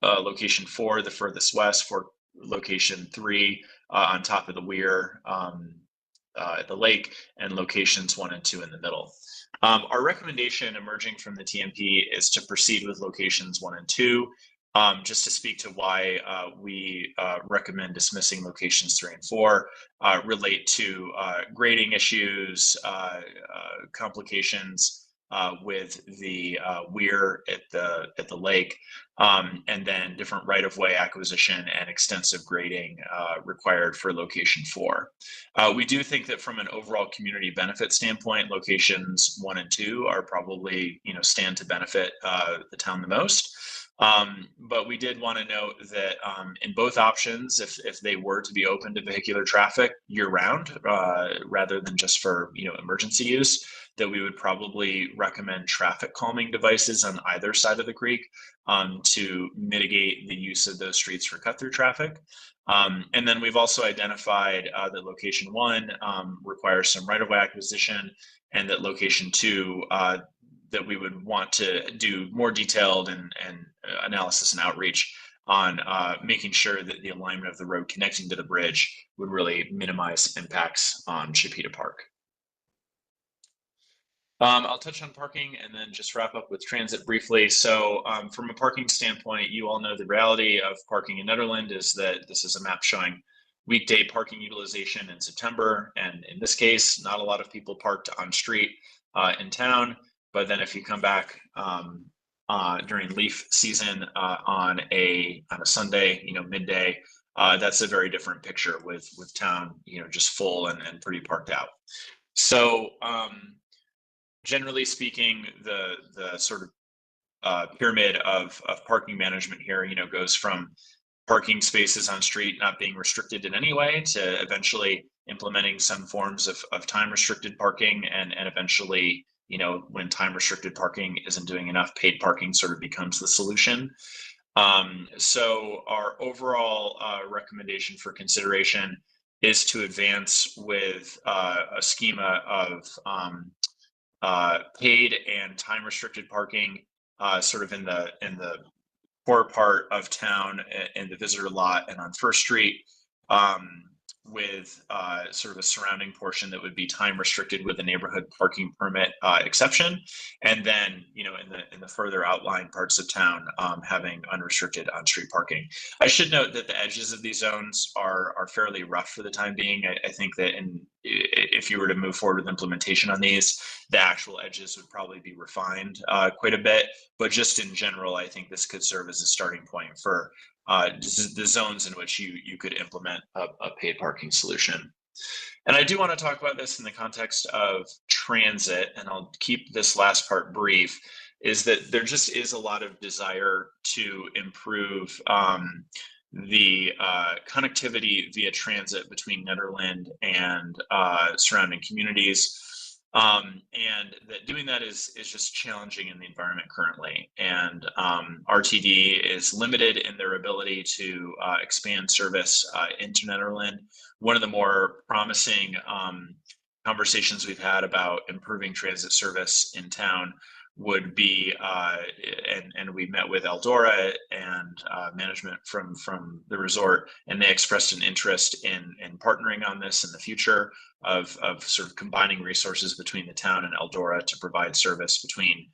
Location 4, the furthest west, for location 3 on top of the weir. at the lake, and locations 1 and 2 in the middle. Our recommendation emerging from the TMP is to proceed with locations 1 and 2. Just to speak to why we recommend dismissing locations 3 and 4, relate to grading issues, complications with the weir at the lake, and then different right-of-way acquisition and extensive grading required for location 4. We do think that from an overall community benefit standpoint, locations 1 and 2 are probably, stand to benefit the town the most. But we did want to note that in both options, if they were to be open to vehicular traffic year-round, rather than just for emergency use, that we would probably recommend traffic calming devices on either side of the creek to mitigate the use of those streets for cut-through traffic. And then we've also identified that location 1 requires some right-of-way acquisition, and that location 2 that we would want to do more detailed and analysis and outreach on making sure that the alignment of the road connecting to the bridge would really minimize impacts on Chipeta Park. I'll touch on parking and then just wrap up with transit briefly. So from a parking standpoint, you all know the reality of parking in Nederland is that this is a map showing weekday parking utilization in September. And in this case, not a lot of people parked on street in town. But then if you come back during leaf season on a Sunday, midday, that's a very different picture with town, just full and pretty parked out. So generally speaking, the sort of pyramid of parking management here, goes from parking spaces on street not being restricted in any way to eventually implementing some forms of time restricted parking, and eventually, when time restricted parking isn't doing enough, paid parking sort of becomes the solution. So our overall recommendation for consideration is to advance with a schema of paid and time restricted parking sort of in the core part of town in the visitor lot and on First Street, with sort of a surrounding portion that would be time restricted with a neighborhood parking permit exception, and then in the further outlying parts of town having unrestricted on-street parking. I should note that the edges of these zones are fairly rough for the time being. I think that if you were to move forward with implementation on these, the actual edges would probably be refined quite a bit. But just in general, I think this could serve as a starting point for the zones in which you could implement a paid parking solution. And I do want to talk about this in the context of transit, and I'll keep this last part brief, is that there just is a lot of desire to improve the connectivity via transit between Nederland and surrounding communities. And that doing that is just challenging in the environment currently. And RTD is limited in their ability to expand service into Nederland. One of the more promising conversations we've had about improving transit service in town would be, and we met with Eldora and management from the resort, and they expressed an interest in partnering on this in the future of sort of combining resources between the town and Eldora to provide service between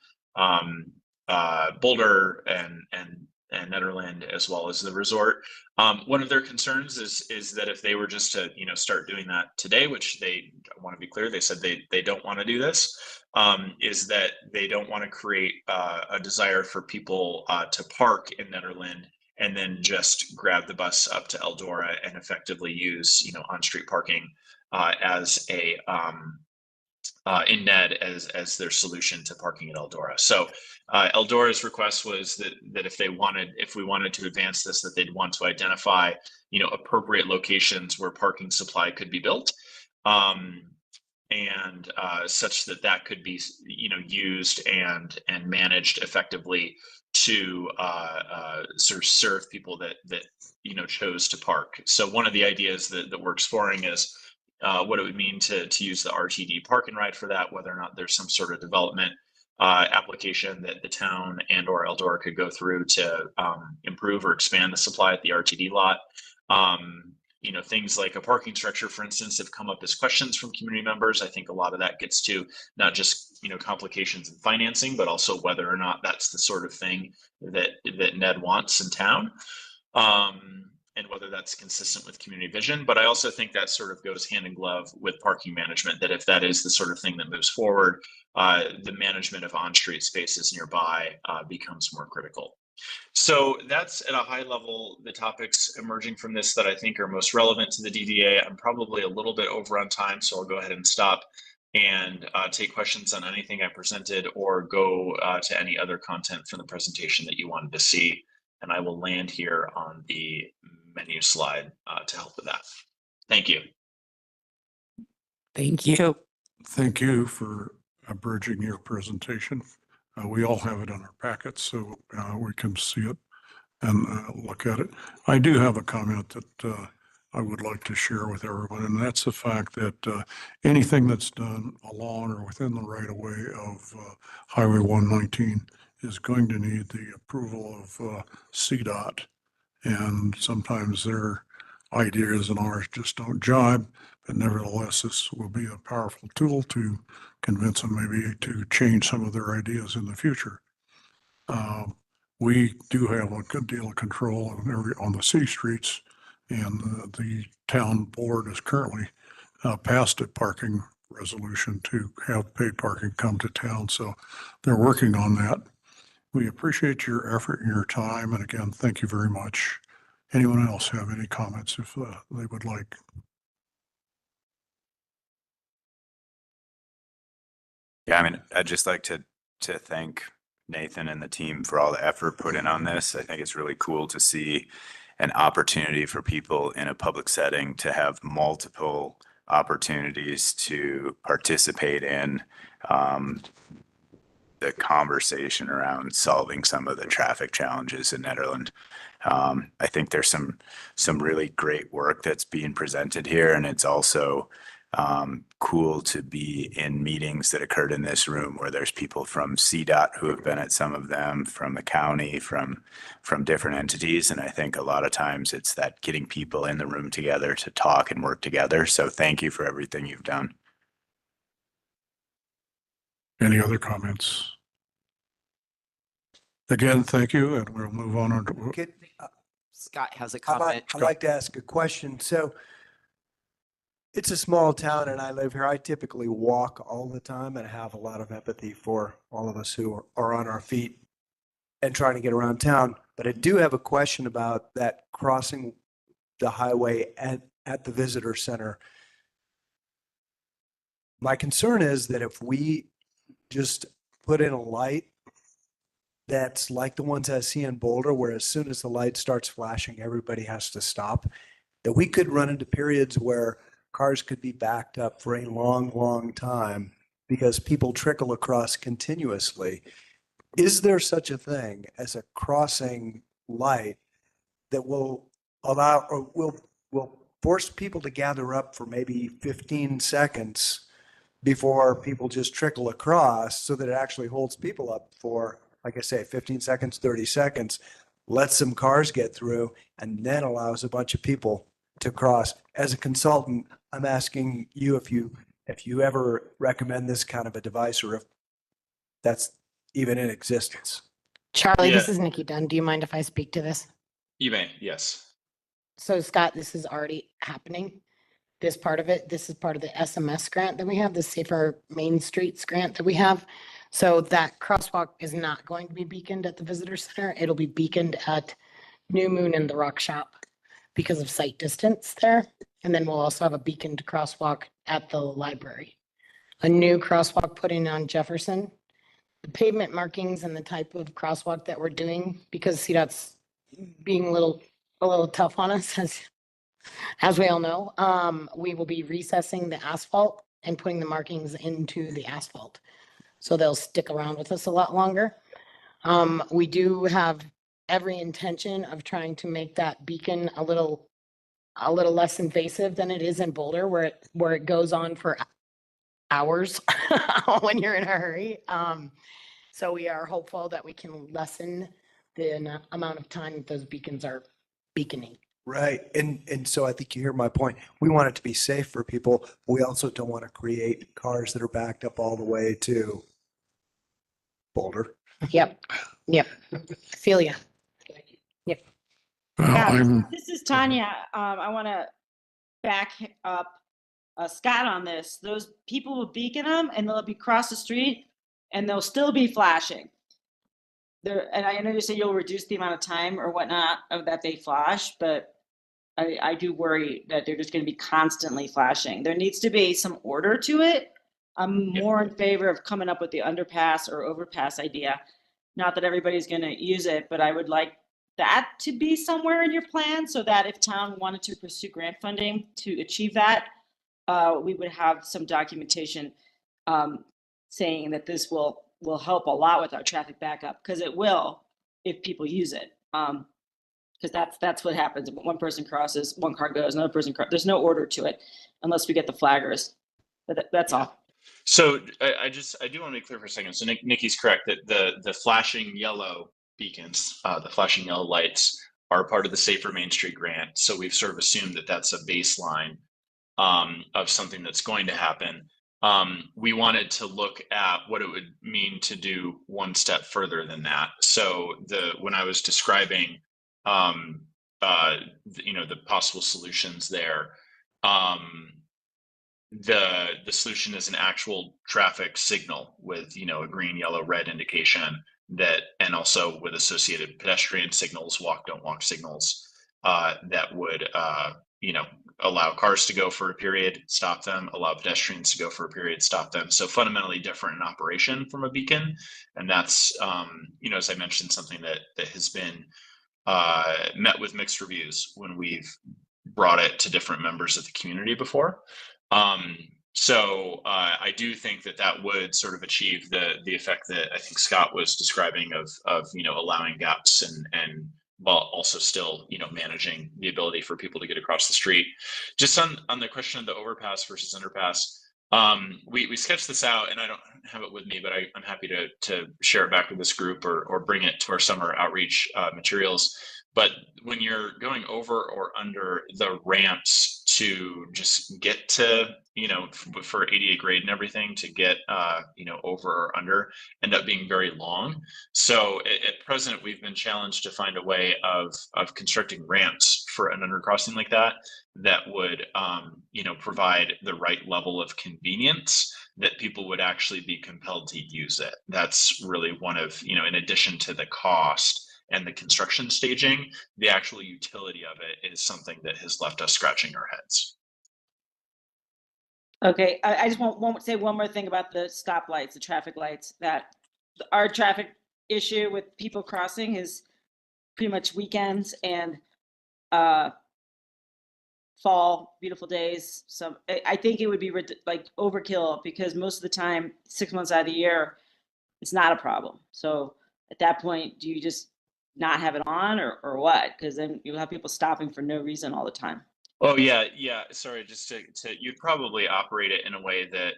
Boulder and Nederland as well as the resort. One of their concerns is that if they were just to start doing that today, which they want to be clear, they said they don't want to do this, is that they don't want to create a desire for people to park in Nederland and then just grab the bus up to Eldora and effectively use on-street parking as a in NED as their solution to parking at Eldora. So Eldora's request was that if we wanted to advance this, that they'd want to identify appropriate locations where parking supply could be built, and such that could be used and managed effectively to sort of serve people that chose to park. So one of the ideas that we're exploring is what it would mean to use the RTD park and ride for that, whether or not there's some sort of development application that the town and or Eldora could go through to improve or expand the supply at the RTD lot. things like a parking structure, for instance, have come up as questions from community members. I think a lot of that gets to not just, complications in financing, but also whether or not that's the sort of thing that Ned wants in town. And whether that's consistent with community vision. But I also think that sort of goes hand in glove with parking management, that if that is the sort of thing that moves forward, the management of on-street spaces nearby becomes more critical. So that's at a high level, the topics emerging from this that I think are most relevant to the DDA. I'm probably a little bit over on time, so I'll go ahead and stop and take questions on anything I presented, or go to any other content from the presentation that you wanted to see. And I will land here on the menu slide to help with that. Thank you. Thank you. Thank you for abridging your presentation. We all have it in our packets, so we can see it and look at it. I do have a comment that I would like to share with everyone, and that's the fact that anything that's done along or within the right of way of Highway 119 is going to need the approval of CDOT. And sometimes their ideas and ours just don't jibe, but nevertheless, this will be a powerful tool to convince them maybe to change some of their ideas in the future. We do have a good deal of control on the city streets, and the town board has currently passed a parking resolution to have paid parking come to town. So they're working on that. We appreciate your effort and your time. And again, thank you very much. Anyone else have any comments if they would like? Yeah, I mean, I'd just like to thank Nathan and the team for all the effort put in on this. I think it's really cool to see an opportunity for people in a public setting to have multiple opportunities to participate in the conversation around solving some of the traffic challenges in Nederland. I think there's some really great work that's being presented here, and it's also cool to be in meetings that occurred in this room where there's people from CDOT who have been at some of them, from the county, from different entities. And I think a lot of times it's that getting people in the room together to talk and work together. So thank you for everything you've done. Any other comments? Again, thank you, and we'll move on. Scott has a I'd comment. like to ask a question. So it's a small town and I live here. I typically walk all the time and have a lot of empathy for all of us who are on our feet and trying to get around town. But I do have a question about that crossing the highway at the visitor center. My concern is that if we just put in a light that's like the ones I see in Boulder, where as soon as the light starts flashing, everybody has to stop, that we could run into periods where cars could be backed up for a long, long time because people trickle across continuously. Is there such a thing as a crossing light that will allow or will force people to gather up for maybe 15 seconds before people just trickle across, so that it actually holds people up for, like I say, 15 seconds, 30 seconds, lets some cars get through, and then allows a bunch of people to cross? As a consultant, I'm asking you if you ever recommend this kind of a device, or if that's even in existence. Charlie, this Yeah. is Nikki Dunn. Do you mind if I speak to this? You may, yes. So Scott, this is already happening. This part of it, this is part of the SMS grant that we have, the Safer Main Streets grant that we have. So that crosswalk is not going to be beaconed at the visitor center. It'll be beaconed at New Moon and the Rock Shop because of sight distance there. And then we'll also have a beaconed crosswalk at the library. A new crosswalk put in on Jefferson. The pavement markings and the type of crosswalk that we're doing, because CDOT's being a little tough on us, as we all know, we will be recessing the asphalt and putting the markings into the asphalt. So they'll stick around with us a lot longer. We do have every intention of trying to make that beacon a little less invasive than it is in Boulder, where it goes on for hours when you're in a hurry. So we are hopeful that we can lessen the amount of time that those beacons are beaconing. Right. And so I think you hear my point. We want it to be safe for people. But we also don't want to create cars that are backed up all the way to Boulder. Yep, yep. Feel ya. Yep. Well, I'm, This is Tanya. I want to back up Scott on this. Those people will beacon them and they'll be across the street and they'll still be flashing. And I know you said you'll reduce the amount of time or whatnot of that they flash, but I do worry that they're just going to be constantly flashing. There needs to be some order to it. I'm more in favor of coming up with the underpass or overpass idea. Not that everybody's going to use it, but I would like that to be somewhere in your plan so that if town wanted to pursue grant funding to achieve that, we would have some documentation saying that this will help a lot with our traffic backup, because it will if people use it. Because that's what happens. One person crosses, one car goes, another person crosses. There's no order to it unless we get the flaggers. But that's all. So I do want to be clear for a second. So Nikki's correct that the flashing yellow beacons, the flashing yellow lights are part of the Safer Main Street grant. So we've sort of assumed that that's a baseline of something that's going to happen. We wanted to look at what it would mean to do one step further than that. So when I was describing, the possible solutions there, the solution is an actual traffic signal with, a green, yellow, red indication and also with associated pedestrian signals, walk, don't walk signals, that would, allow cars to go for a period, stop them, allow pedestrians to go for a period, stop them. So fundamentally different in operation from a beacon. And that's, as I mentioned, something that has been met with mixed reviews when we've brought it to different members of the community before. So I do think that would sort of achieve the effect that I think Scott was describing of allowing gaps and while also still managing the ability for people to get across the street. Just on the question of the overpass versus underpass, we sketched this out, and I don't have it with me, but I'm happy to share it back with this group or bring it to our summer outreach materials. But when you're going over or under the ramps to just get to, for ADA grade and everything, to get, over or under, end up being very long. So at present, we've been challenged to find a way of constructing ramps for an undercrossing like that would, provide the right level of convenience that people would actually be compelled to use it. That's really one of, in addition to the cost and the construction staging, the actual utility of it is something that has left us scratching our heads. Okay, I just want to say one more thing about the stoplights, the traffic lights, that our traffic issue with people crossing is pretty much weekends and fall, beautiful days. So I think it would be like overkill, because most of the time, 6 months out of the year, it's not a problem. So at that point, do you just not have it on or what? Because then you'll have people stopping for no reason all the time. Oh yeah. Sorry, just to you'd probably operate it in a way that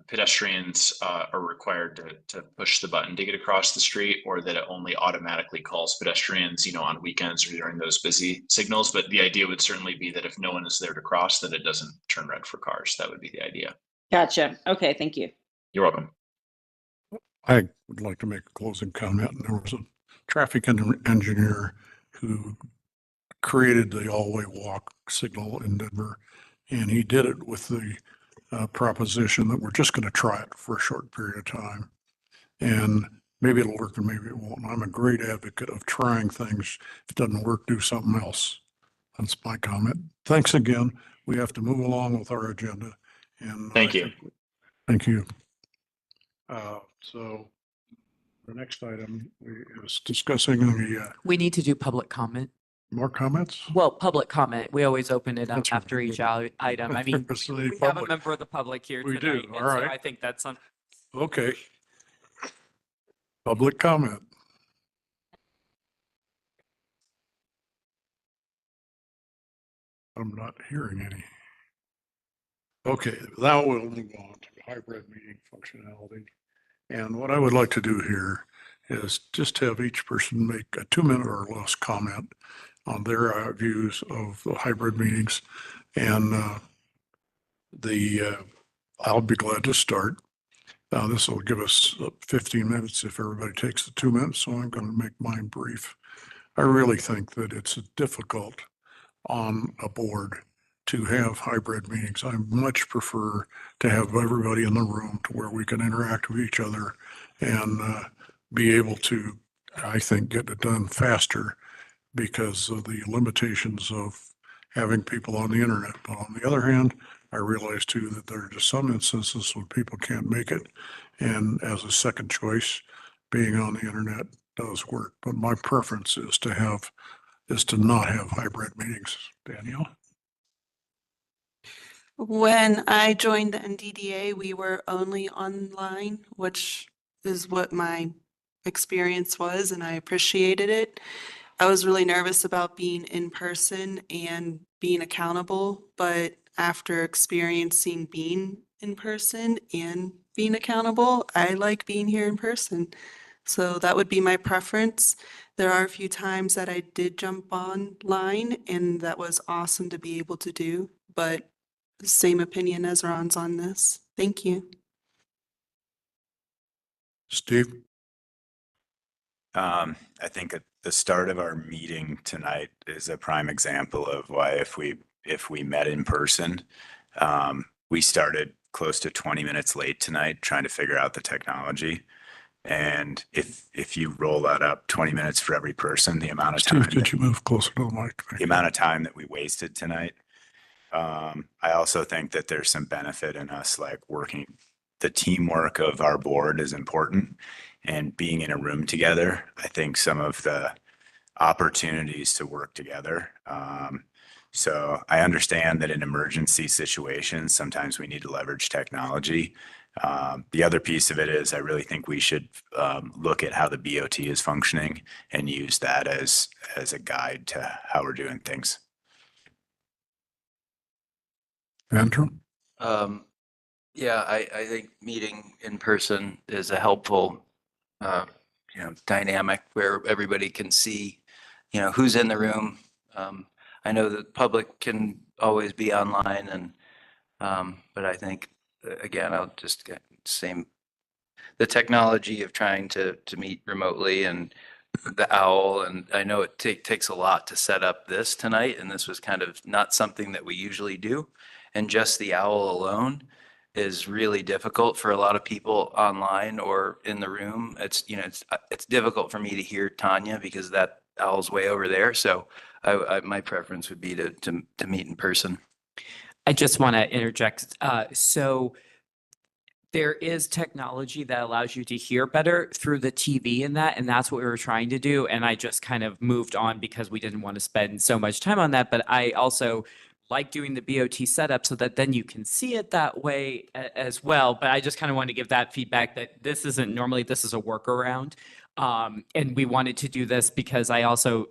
pedestrians are required to push the button to get across the street, or that it only automatically calls pedestrians, on weekends or during those busy signals. But the idea would certainly be that if no one is there to cross, that it doesn't turn red for cars. That would be the idea. Gotcha. Okay, thank you. You're welcome. I would like to make a closing comment. There was a traffic engineer who created the all-way walk signal in Denver, and he did it with the proposition that we're just going to try it for a short period of time. And maybe it'll work and maybe it won't. I'm a great advocate of trying things. If it doesn't work, do something else. That's my comment. Thanks again. We have to move along with our agenda. And Thank you. Thank you. So the next item is discussing the We need to do public comment. more comments. Well, public comment. We always open it up That's after right. each item. I mean, It's the we have a public. member of the public here We tonight. do. and All so right. I think that's on. Okay. Public comment. I'm not hearing any. Okay, now we'll move on to hybrid meeting functionality. And what I would like to do here is just have each person make a 2-minute or less comment on their views of the hybrid meetings. And I'll be glad to start. This will give us 15 minutes if everybody takes the 2 minutes, so I'm going to make mine brief. I really think that it's difficult on a board to have hybrid meetings. I much prefer to have everybody in the room to where we can interact with each other and be able to, I think, get it done faster because of the limitations of having people on the internet. But on the other hand, I realize too that there are just some instances when people can't make it. And as a second choice, being on the internet does work. But my preference is to not have hybrid meetings. Danielle? When I joined the NDDA, we were only online, which is what my experience was, and I appreciated it. I was really nervous about being in person and being accountable, but after experiencing being in person and being accountable, I like being here in person. So that would be my preference. There are a few times that I did jump online, and that was awesome to be able to do, but same opinion as Ron's on this. Thank you. Steve? I think at the start of our meeting tonight is a prime example of why if we met in person, we started close to 20 minutes late tonight trying to figure out the technology. And if you roll that up 20 minutes for every person, the amount of time. Steve, could you move closer to the mic? The amount of time that we wasted tonight. I also think that there's some benefit in us like working. The teamwork of our board is important, and being in a room together, I think some of the opportunities to work together. So I understand that in emergency situations, sometimes we need to leverage technology. The other piece of it is I really think we should look at how the BOT is functioning and use that as a guide to how we're doing things. Andrew? Yeah, I think meeting in person is a helpful, dynamic where everybody can see, who's in the room. I know the public can always be online and, but I think, again, I'll just get the technology of trying to meet remotely and the owl, and I know it takes a lot to set up this tonight, and this was kind of not something that we usually do. And just the owl alone is really difficult for a lot of people online or in the room. It's difficult for me to hear Tanya because that owl's way over there. So my preference would be to meet in person. I just want to interject. So there is technology that allows you to hear better through the TV and that's what we were trying to do. And I just kind of moved on because we didn't want to spend so much time on that. But I also like doing the BOT setup so that then you can see it that way as well. But I just kind of want to give that feedback that this is a workaround. And we wanted to do this because I also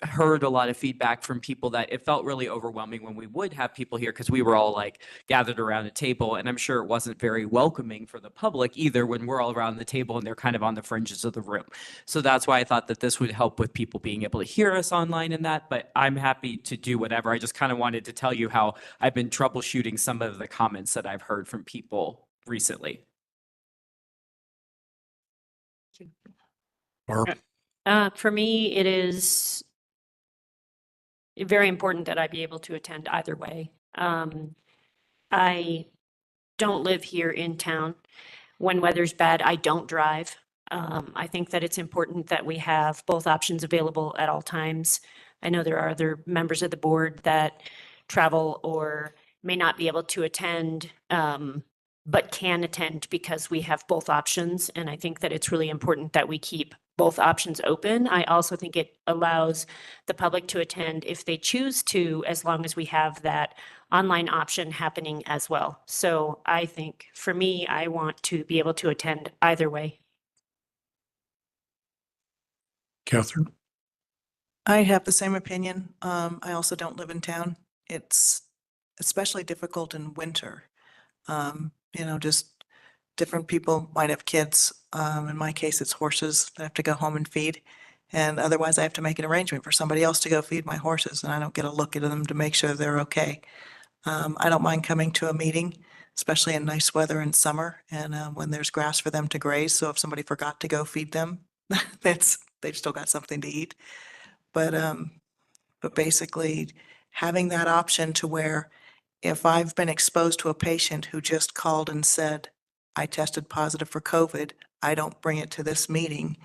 heard a lot of feedback from people that it felt really overwhelming when we would have people here because we were all like gathered around a table, and I'm sure it wasn't very welcoming for the public either when we're all around the table and they're kind of on the fringes of the room. So that's why I thought that this would help with people being able to hear us online and that, but I'm happy to do whatever. I just kind of wanted to tell you how I've been troubleshooting some of the comments that I've heard from people recently. Barb? For me, it is very important that I be able to attend either way. I don't live here in town. When weather's bad, I don't drive. I think that it's important that we have both options available at all times. I know there are other members of the board that travel or may not be able to attend, but can attend because we have both options. And I think that it's really important that we keep both options open. I also think it allows the public to attend if they choose to, as long as we have that online option happening as well. So I think for me, I want to be able to attend either way. Catherine? I have the same opinion. I also don't live in town. It's especially difficult in winter. Just different people might have kids. In my case, it's horses that I have to go home and feed. And otherwise I have to make an arrangement for somebody else to go feed my horses and I don't get a look at them to make sure they're okay. I don't mind coming to a meeting, especially in nice weather in summer and when there's grass for them to graze. So if somebody forgot to go feed them, they've still got something to eat. But basically having that option to where if I've been exposed to a patient who just called and said, I tested positive for COVID, I don't bring it to this meeting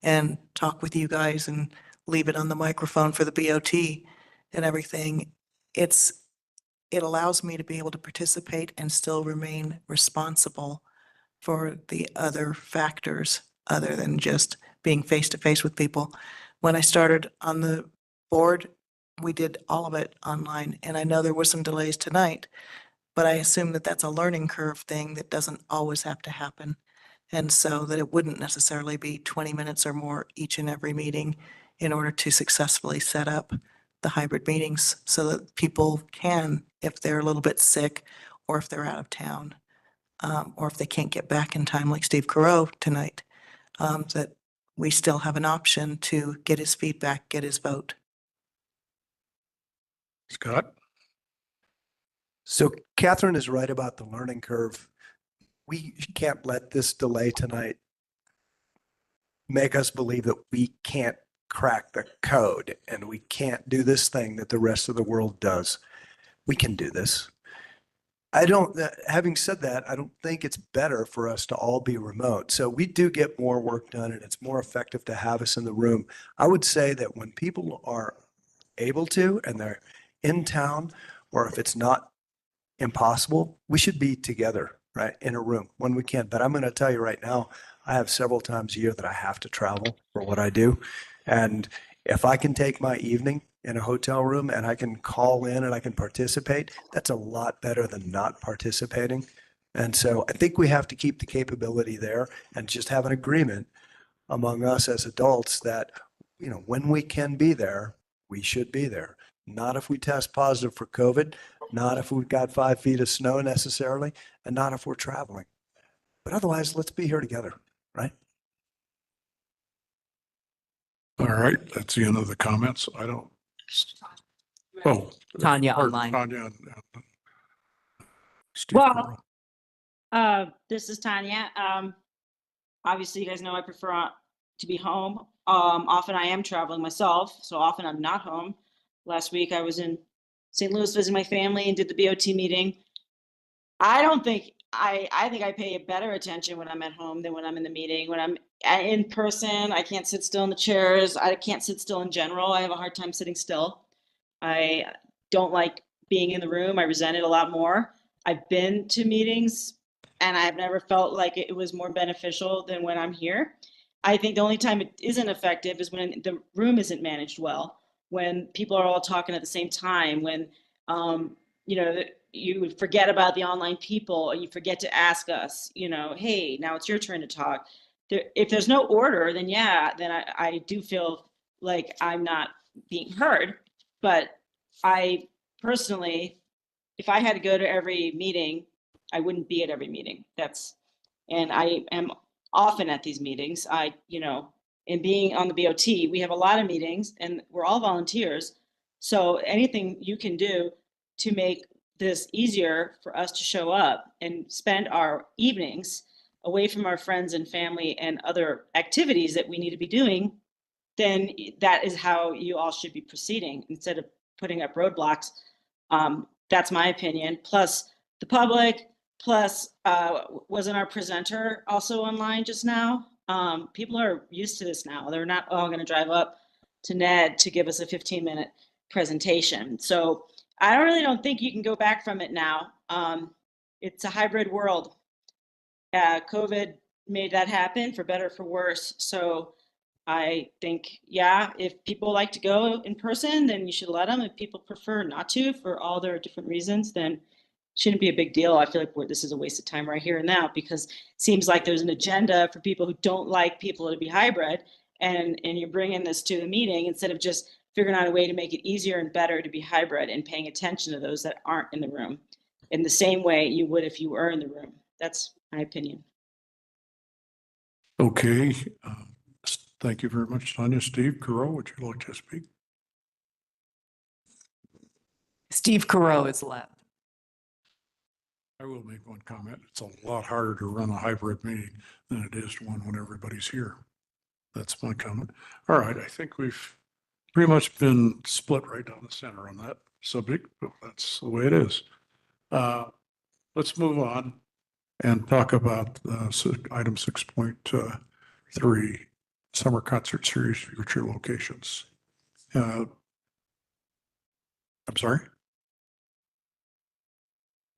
and talk with you guys and leave it on the microphone for the BOT and everything. It allows me to be able to participate and still remain responsible for the other factors other than just being face to face with people. When I started on the board, we did all of it online, and I know there were some delays tonight, but I assume that that's a learning curve thing that doesn't always have to happen. And so that it wouldn't necessarily be 20 minutes or more each and every meeting in order to successfully set up the hybrid meetings so that people can, if they're a little bit sick or if they're out of town, or if they can't get back in time, like Steve Carreau tonight, that we still have an option to get his feedback, get his vote. Scott? So Catherine is right about the learning curve. We can't let this delay tonight make us believe that we can't crack the code and we can't do this thing that the rest of the world does. We can do this. Having said that, I don't think it's better for us to all be remote. So we do get more work done and it's more effective to have us in the room. I would say that when people are able to and they're in town, or if it's not impossible, we should be together, right, in a room when we can. But I'm going to tell you right now, I have several times a year that I have to travel for what I do. And if I can take my evening in a hotel room and I can call in and I can participate, that's a lot better than not participating. And so I think we have to keep the capability there and just have an agreement among us as adults that, you know, when we can be there, we should be there. Not if we test positive for COVID, not if we've got 5 feet of snow necessarily, and not if we're traveling. But otherwise, let's be here together, right? All right, that's the end of the comments. I don't. Oh. Tanya pardon, online. Tanya and Steve Well, Carroll. this is Tanya. Obviously, you guys know I prefer to be home. Often I am traveling myself, so often I'm not home. Last week I was in St. Louis visiting my family and did the BOT meeting. I think I pay better attention when I'm at home than when I'm in the meeting. When I'm in person, I can't sit still in the chairs. I can't sit still in general. I have a hard time sitting still. I don't like being in the room. I resent it a lot more. I've been to meetings and I've never felt like it was more beneficial than when I'm here. I think the only time it isn't effective is when the room isn't managed well, when people are all talking at the same time, when you know, you forget about the online people and you forget to ask us, you know, hey, now it's your turn to talk. If there's no order, then yeah, then I do feel like I'm not being heard. But I personally, if I had to go to every meeting, I wouldn't be at every meeting. And I am often at these meetings. And being on the BOT, we have a lot of meetings and we're all volunteers. So anything you can do to make this easier for us to show up and spend our evenings away from our friends and family and other activities that we need to be doing, then that is how you all should be proceeding instead of putting up roadblocks. That's my opinion. Plus the public, plus wasn't our presenter also online just now? People are used to this now. They're not all going to drive up to Ned to give us a 15-minute presentation. So I really don't think you can go back from it now. It's a hybrid world. COVID made that happen for better or for worse. So I think, yeah, if people like to go in person, then you should let them. If people prefer not to for all their different reasons, then it shouldn't be a big deal. I feel like this is a waste of time right here and now because it seems like there's an agenda for people who don't like people to be hybrid, and you're bringing this to the meeting instead of just figuring out a way to make it easier and better to be hybrid and paying attention to those that aren't in the room in the same way you would if you were in the room. That's my opinion. Okay, Thank you very much, Tanya. Steve Carell, would you like to speak? Steve Carell is left. I will make one comment. It's a lot harder to run a hybrid meeting than it is to one when everybody's here. That's my comment. All right, I think we've pretty much been split right down the center on that subject, but that's the way it is. Let's move on and talk about item 6.3, summer concert series future locations. I'm sorry?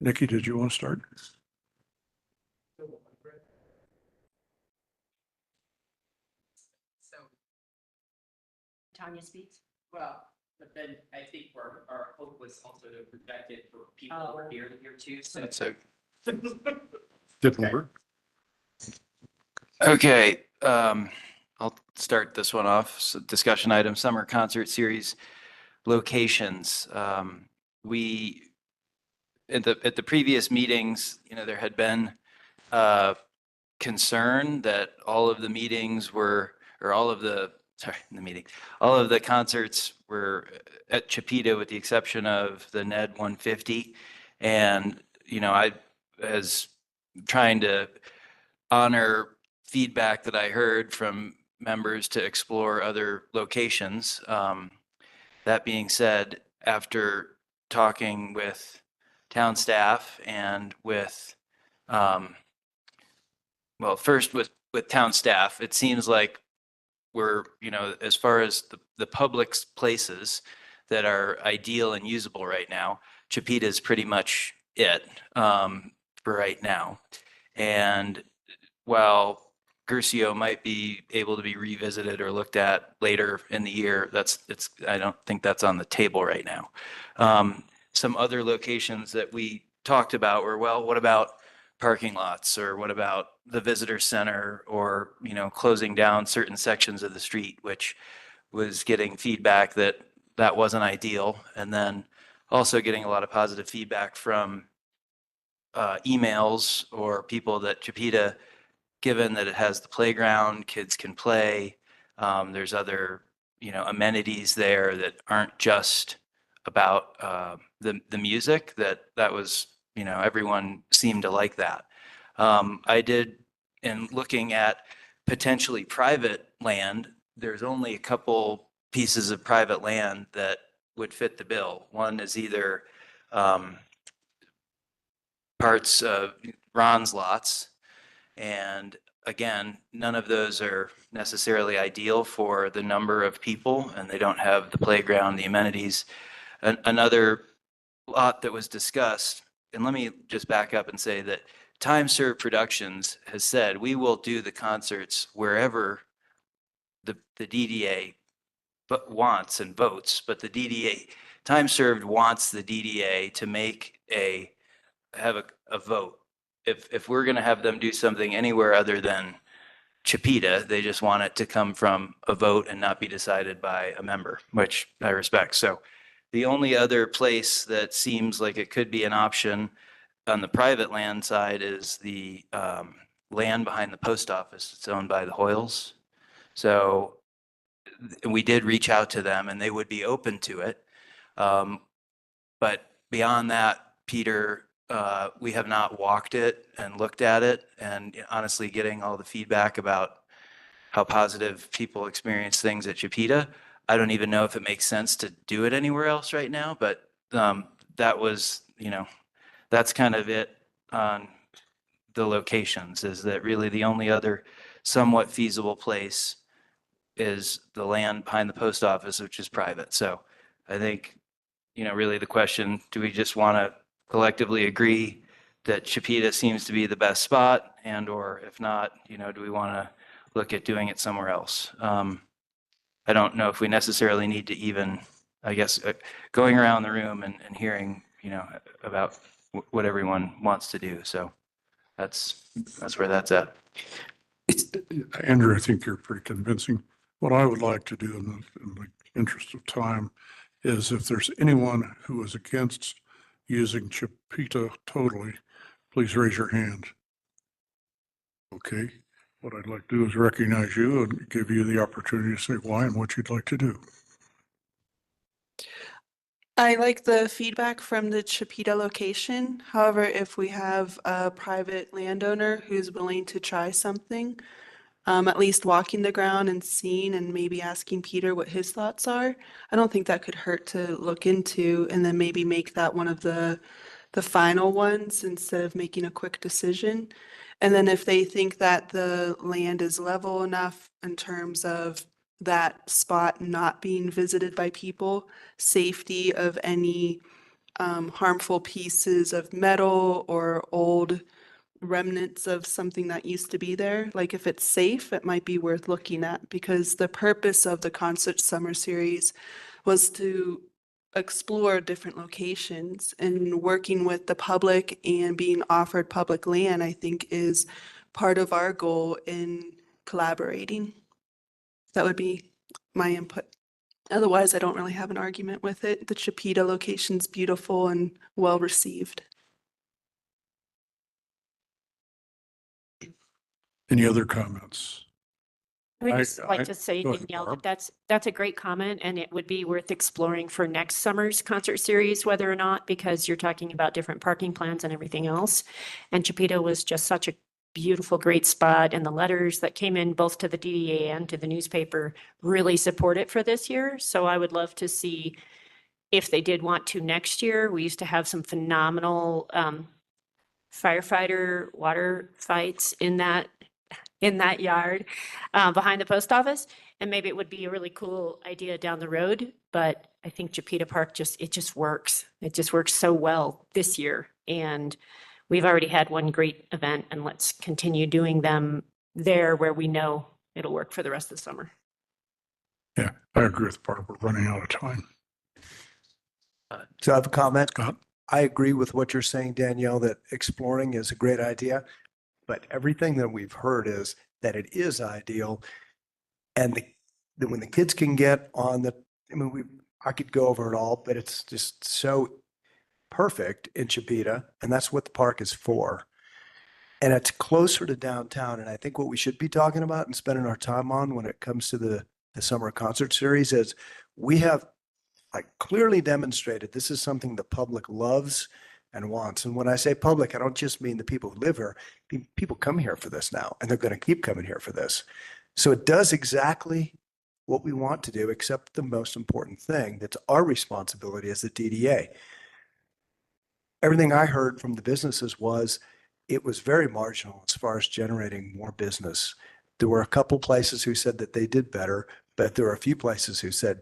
Nikki, did you want to start? Tanya speaks. Well, but then I think our hope was also to protect it for people who are here too. So That's a Didn't work. Okay, I'll start this one off. So discussion item, summer concert series locations. We, at the previous meetings, there had been concern that all of the meetings were, or all of the, all of the concerts were at Chipeta with the exception of the NED 150. And, I was trying to honor feedback that I heard from members to explore other locations. That being said, after talking with town staff and with, first with town staff, it seems like we're, as far as the public's places that are ideal and usable right now, Chipeta is pretty much it for right now. And while Gercio might be able to be revisited or looked at later in the year, I don't think that's on the table right now. Some other locations that we talked about were, well, what about parking lots, or what about the visitor center, or, closing down certain sections of the street, which was getting feedback that wasn't ideal. And then also getting a lot of positive feedback from emails or people that Chipeta, given that it has the playground, kids can play. There's other, amenities there that aren't just about the music. That was, everyone seemed to like that. I did, in looking at potentially private land, there's only a couple pieces of private land that would fit the bill. One is either parts of Ron's lots. And again, none of those are necessarily ideal for the number of people, and they don't have the playground, the amenities. Another lot that was discussed, and let me just back up and say that Time Served Productions has said, we will do the concerts wherever the DDA wants and votes, but the DDA, Time Served wants the DDA to have a vote. If we're going to have them do something anywhere other than Chipeta, they just want it to come from a vote and not be decided by a member, which I respect. So the only other place that seems like it could be an option on the private land side is the land behind the post office. It's owned by the Hoyles. So we did reach out to them and they would be open to it. But beyond that, Peter, we have not walked it and looked at it, and honestly getting all the feedback about how positive people experience things at Chipeta. I don't even know if it makes sense to do it anywhere else right now, but that was, that's kind of it on the locations, is that really the only other somewhat feasible place is the land behind the post office, which is private. So I think, really the question, do we just want to collectively agree that Chipeta seems to be the best spot, and or if not, do we want to look at doing it somewhere else? I don't know if we necessarily need to even, I guess, going around the room and hearing, about what everyone wants to do. So that's where that's at. Andrew, I think you're pretty convincing. What I would like to do in the interest of time is, if there's anyone who is against using Chipeta totally, please raise your hand. Okay, what I'd like to do is recognize you and give you the opportunity to say why and what you'd like to do. I like the feedback from the Chipeta location. However, if we have a private landowner who's willing to try something, at least walking the ground and seeing and maybe asking Peter what his thoughts are, I don't think that could hurt to look into and then maybe make that one of the final ones instead of making a quick decision. And then if they think that the land is level enough in terms of that spot not being visited by people, safety of any harmful pieces of metal or old remnants of something that used to be there. Like if it's safe, it might be worth looking at because the purpose of the concert summer series was to explore different locations, and working with the public and being offered public land, I think is part of our goal in collaborating. That would be my input. Otherwise, I don't really have an argument with it. The Chipeta location's beautiful and well received. Any other comments? I would I- just like I- to say, go ahead, Danielle, Barb. that's a great comment, and it would be worth exploring for next summer's concert series, whether or not, because you're talking about different parking plans and everything else. And Chipeta was just such a beautiful, great spot, and the letters that came in both to the DDA and to the newspaper really support it for this year. So I would love to see if they did want to next year. We used to have some phenomenal firefighter water fights in that yard behind the post office. And maybe it would be a really cool idea down the road, but I think Chipeta Park it just works. It just works so well this year. And we've already had one great event, and let's continue doing them there where we know it'll work for the rest of the summer. Yeah, I agree with Barb. We're running out of time. So I have a comment. Scott? I agree with what you're saying, Danielle, that exploring is a great idea. But everything that we've heard is that it is ideal. And that when the kids can get on I could go over it all, but it's just so perfect in Chipeta, and that's what the park is for. And it's closer to downtown. And I think what we should be talking about and spending our time on when it comes to the summer concert series is we have clearly demonstrated this is something the public loves and wants. And when I say public, I don't just mean the people who live here. People come here for this now, and they're going to keep coming here for this. So it does exactly what we want to do, except the most important thing that's our responsibility as the DDA. Everything I heard from the businesses was it was very marginal as far as generating more business. There were a couple places who said that they did better, but there were a few places who said,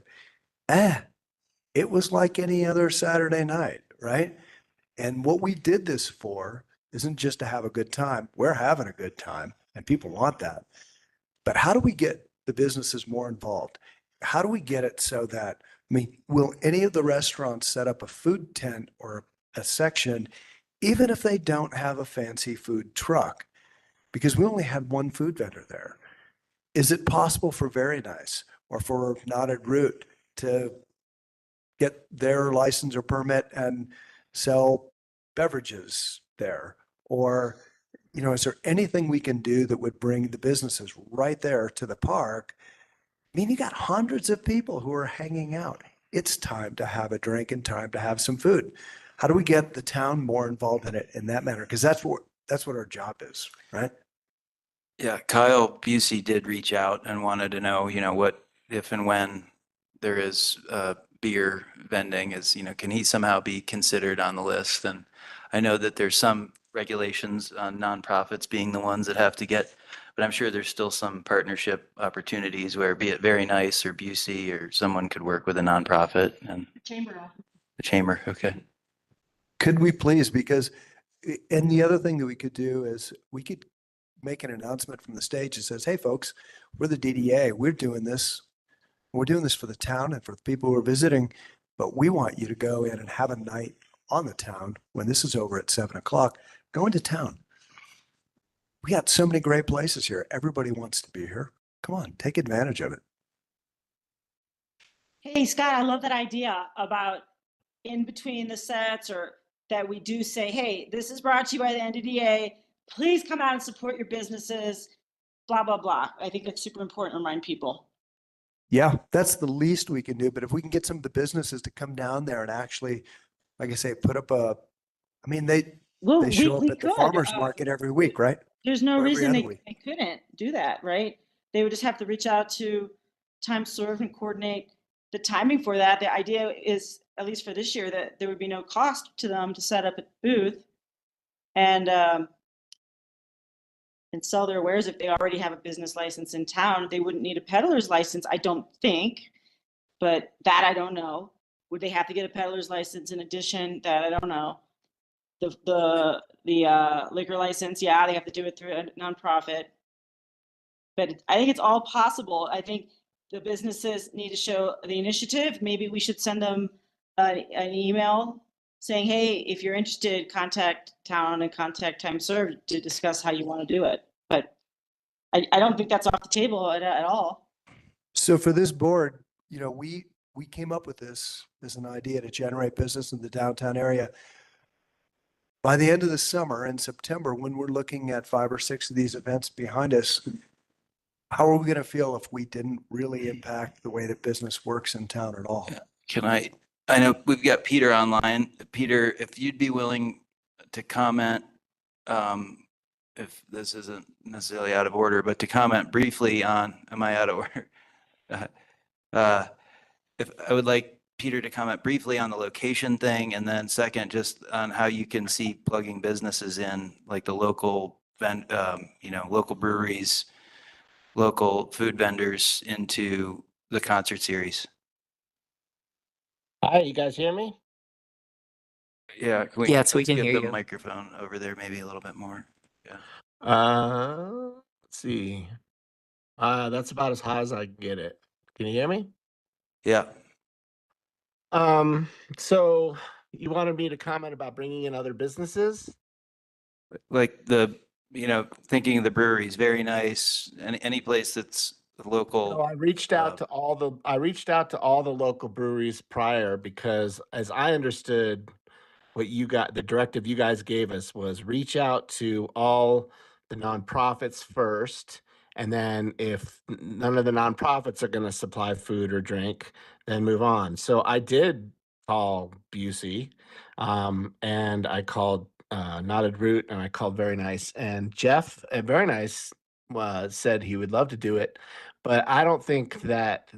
it was like any other Saturday night, right? And what we did this for isn't just to have a good time. We're having a good time, and people want that. But how do we get the businesses more involved? How do we get it so that, will any of the restaurants set up a food tent or a section, even if they don't have a fancy food truck? Because we only had one food vendor there. Is it possible for Very Nice or for Knotted Root to get their license or permit and sell beverages there? Or, is there anything we can do that would bring the businesses right there to the park? You got hundreds of people who are hanging out. It's time to have a drink and time to have some food. How do we get the town more involved in it in that manner? Because that's what our job is, right? Yeah, Kyle Busey did reach out and wanted to know, what if and when there is beer vending can he somehow be considered on the list? And I know that there's some regulations on nonprofits being the ones that have to get, but I'm sure there's still some partnership opportunities where, be it Very Nice or Busey or someone could work with a nonprofit and Chamber. the chamber. Okay. Could we please? Because, and the other thing that we could do is we could make an announcement from the stage that says, hey, folks, we're the DDA. We're doing this. We're doing this for the town and for the people who are visiting, but we want you to go in and have a night on the town when this is over at 7:00. Go into town. We got so many great places here. Everybody wants to be here. Come on, take advantage of it. Hey, Scott, I love that idea about in between the sets, or that we do say, hey, this is brought to you by the NDDA. Please come out and support your businesses. blah, blah, blah. I think it's super important to remind people. Yeah, that's the least we can do. But if we can get some of the businesses to come down there and actually, like I say, put up I mean, they Well, show up we at the could. farmer's market every week, right? There's no Or every reason other they, week. they couldn't do that, right? They would just have to reach out to Time Serve and coordinate the timing for that. The idea is, at least for this year, that there would be no cost to them to set up a booth and sell their wares. If they already have a business license in town, they wouldn't need a peddler's license, I don't think. But that I don't know. Would they have to get a peddler's license in addition? That I don't know. The liquor license, yeah, they have to do it through a nonprofit. But I think it's all possible. I think the businesses need to show the initiative. Maybe we should send them an email saying, hey, if you're interested, contact town and contact Time Serve to discuss how you want to do it. But I don't think that's off the table at all. So for this board, we came up with this as an idea to generate business in the downtown area. By the end of the summer in September, when we're looking at 5 or 6 of these events behind us, how are we going to feel if we didn't really impact the way that business works in town at all? I know we've got Peter online. Peter, if you'd be willing to comment, if this isn't necessarily out of order, but to comment briefly on, am I out of order? If I would like Peter to comment briefly on the location thing, and then second, just on how you can see plugging businesses in, like the local local breweries, local food vendors into the concert series. Hi, you guys hear me? Yeah. Yes, we let's can get hear the you. microphone over there maybe a little bit more. Yeah. Let's see. That's about as high as I can get it. Can you hear me? Yeah. So you wanted me to comment about bringing in other businesses? Like thinking of the breweries, very nice. Any place that's local. So I reached out to all the local breweries prior because as I understood what the directive you guys gave us was reach out to all the nonprofits first. And then if none of the nonprofits are going to supply food or drink, then move on. So I did call Busey, and I called Knotted Root, and I called Very Nice. And Jeff at Very Nice said he would love to do it, but I don't think that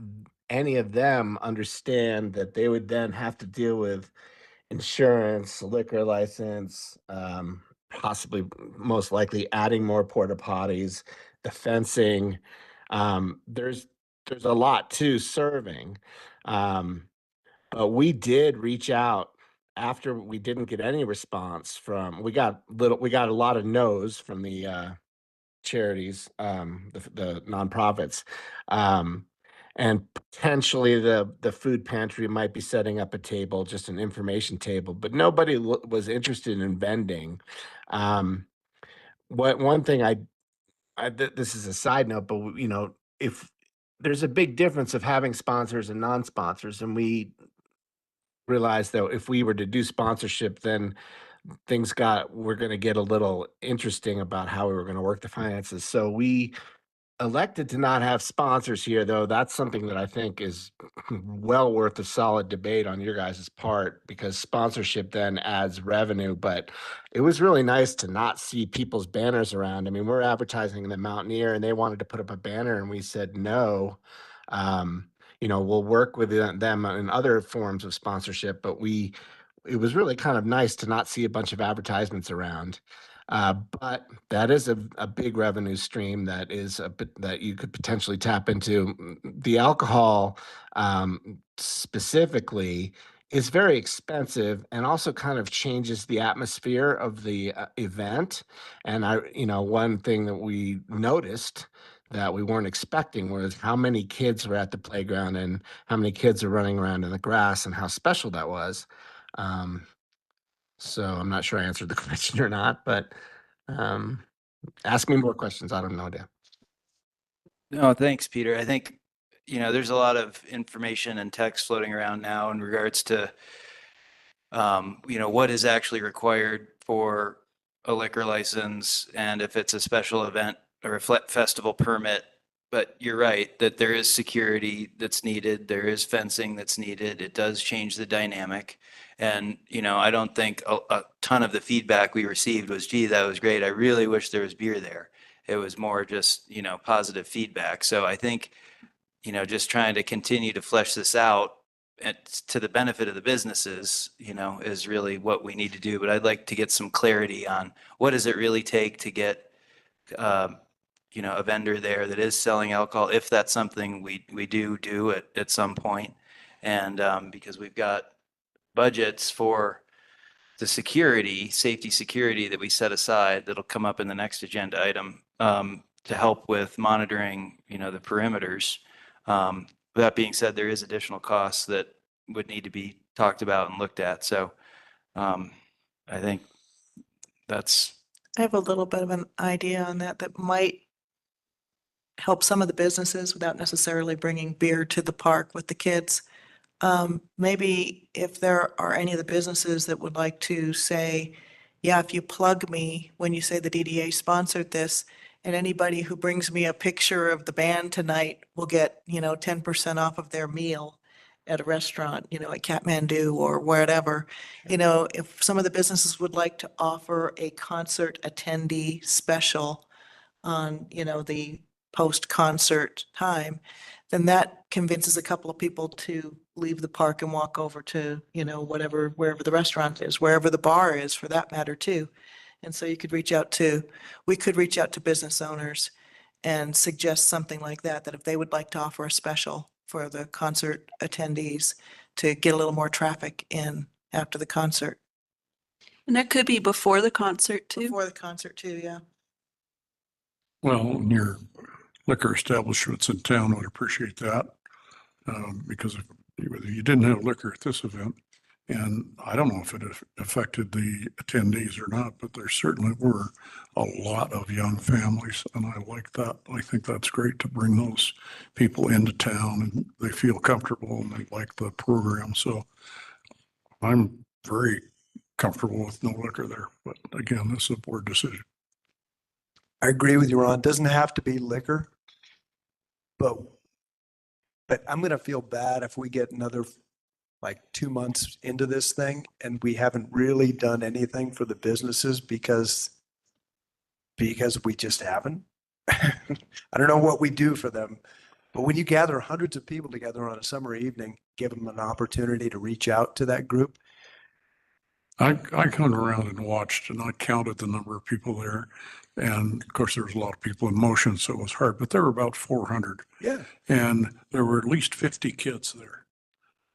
any of them understand that they would then have to deal with insurance, liquor license, possibly most likely adding more porta potties, the fencing. There's a lot to serving. But we did reach out after we didn't get any response we got a lot of no's from the charities, the nonprofits. And potentially the food pantry might be setting up a table, just an information table, but nobody was interested in vending. One thing this is a side note, but if there's a big difference of having sponsors and non-sponsors, and we realized that if we were to do sponsorship, then we're going to get a little interesting about how we were going to work the finances. So we elected to not have sponsors here, though. That's something that I think is well worth a solid debate on your guys' part, because sponsorship then adds revenue. But it was really nice to not see people's banners around. I mean, we're advertising in the Mountaineer and they wanted to put up a banner and we said no. We'll work with them in other forms of sponsorship, but it was really kind of nice to not see a bunch of advertisements around. But that is a big revenue stream that you could potentially tap into. The alcohol specifically is very expensive and also kind of changes the atmosphere of the event. And one thing that we noticed that we weren't expecting was how many kids were at the playground and how many kids are running around in the grass and how special that was. So I'm not sure I answered the question or not, but ask me more questions. I don't know, Dan. No, thanks, Peter. I think, there's a lot of information and text floating around now in regards to, what is actually required for a liquor license and if it's a special event festival permit. But you're right that there is security that's needed. There is fencing that's needed. It does change the dynamic. And, I don't think a ton of the feedback we received was, gee, that was great. I really wish there was beer there. It was more just, positive feedback. So I think, just trying to continue to flesh this out to the benefit of the businesses, is really what we need to do. But I'd like to get some clarity on what does it really take to get, a vendor there that is selling alcohol, if that's something we do at some point. And because we've got budgets for the safety security that we set aside, that'll come up in the next agenda item, to help with monitoring, the perimeters. That being said, there is additional costs that would need to be talked about and looked at. So I think that's, I have a little bit of an idea on that might help some of the businesses without necessarily bringing beer to the park with the kids. Maybe if there are any of the businesses that would like to say, yeah, if you plug me when you say the DDA sponsored this, and anybody who brings me a picture of the band tonight will get, 10% off of their meal at a restaurant, at Kathmandu or wherever. If some of the businesses would like to offer a concert attendee special on, the post-concert time, then that convinces a couple of people to leave the park and walk over to, wherever the restaurant is, wherever the bar is for that matter too. And so we could reach out to business owners and suggest something like that if they would like to offer a special for the concert attendees to get a little more traffic in after the concert. And that could be before the concert too. Before the concert too, yeah. Well, your liquor establishments in town would appreciate that, because if you didn't have liquor at this event, and I don't know if it affected the attendees or not, but there certainly were a lot of young families, and I like that. I think that's great to bring those people into town, and they feel comfortable and they like the program. So I'm very comfortable with no liquor there, but again, this is a board decision. I agree with you, Ron. It doesn't have to be liquor, but I'm going to feel bad if we get another like 2 months into this thing and we haven't really done anything for the businesses because we just haven't. I don't know what we do for them, but when you gather hundreds of people together on a summer evening, give them an opportunity to reach out to that group. I come around and watched, and I counted the number of people there. And of course, there was a lot of people in motion, so it was hard, but there were about 400. Yeah. And there were at least 50 kids there.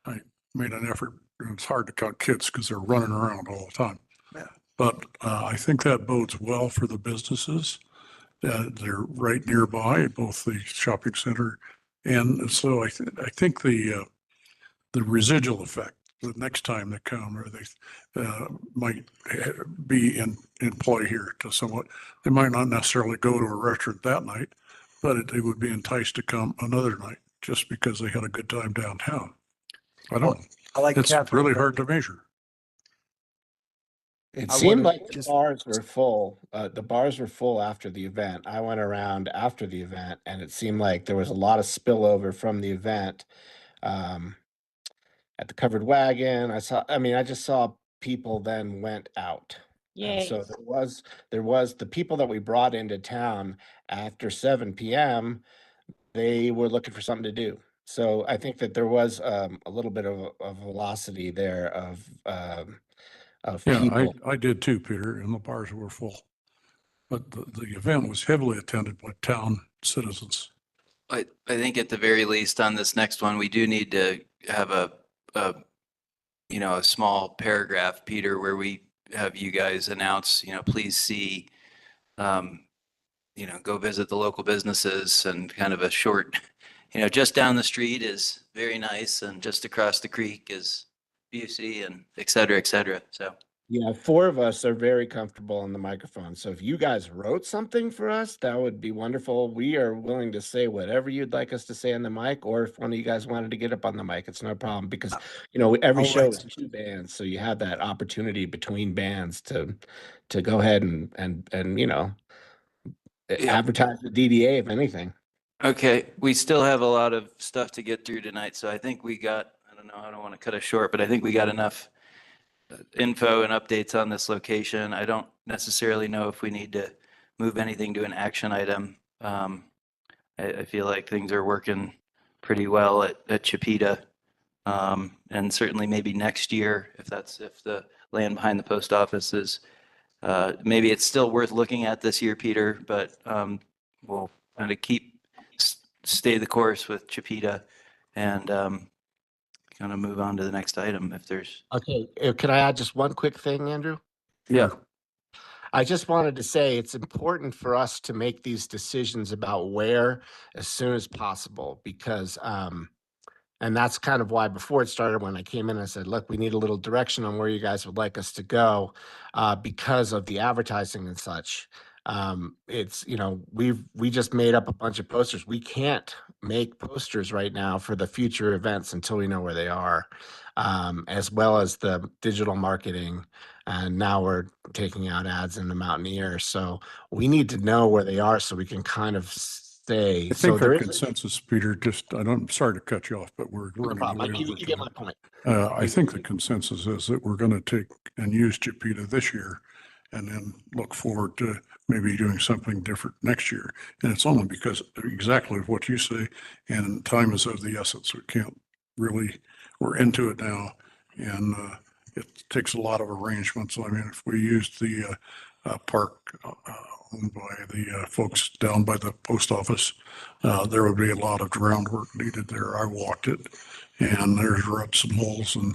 I made an effort. It's hard to count kids because they're running around all the time. Yeah. But I think that bodes well for the businesses. They're right nearby, both the shopping center. And so I think the residual effect, the next time they come, or they might be in play here to somewhat. They might not necessarily go to a restaurant that night, but they would be enticed to come another night just because they had a good time downtown. I don't know. I like It's Catherine. really hard to measure. It I seemed wanna like the just- bars were full. The bars were full after the event. I went around after the event and it seemed like there was a lot of spillover from the event. At the covered wagon, I just saw people then went out. And Yay. so there was the people that we brought into town after 7 PM, they were looking for something to do. So I think that there was a little bit of a velocity there of Yeah, people. I did too, Peter, and the bars were full. But the event was heavily attended by town citizens. I think at the very least on this next one, we do need to have a small paragraph, Peter, where we have you guys announce, please see, go visit the local businesses, and kind of a short, just down the street is very nice, and just across the creek is Busey, and et cetera, so. Yeah, 4 of us are very comfortable on the microphone. So if you guys wrote something for us, that would be wonderful. We are willing to say whatever you'd like us to say on the mic, or if one of you guys wanted to get up on the mic, it's no problem because, every I'll show write is 2 bands. So you have that opportunity between bands to go ahead and Yeah. advertise the DDA if anything. Okay, we still have a lot of stuff to get through tonight, so I think we got, I don't know, I don't want to cut us short, but I think we got enough info and updates on this location. I don't necessarily know if we need to move anything to an action item. I feel like things are working pretty well at Chipeta. And certainly maybe next year, if the land behind the post office is, maybe it's still worth looking at this year, Peter, but we'll kind of stay the course with Chipeta and kind of move on to the next item if there's. Okay, can I add just one quick thing, Andrew? Yeah. I just wanted to say it's important for us to make these decisions about where as soon as possible because and that's kind of why before it started, when I came in, I said, look, we need a little direction on where you guys would like us to go because of the advertising and such. It's, you know, we just made up a bunch of posters. We can't make posters right now for the future events until we know where they are, as well as the digital marketing. And now we're taking out ads in the Mountaineer. So we need to know where they are so we can kind of say. I So think there our is consensus, Peter, I'm sorry to cut you off, but we're no running problem. way You over get my time. point. I think the consensus is that we're going to take and use Chipeta this year and then look forward to maybe doing something different next year. And it's only because exactly what you say, and time is of the essence. We can't really, we're into it now. And it takes a lot of arrangements. I mean, if we used the park owned by the folks down by the post office, there would be a lot of groundwork needed there. I walked it, and there's ruts and holes and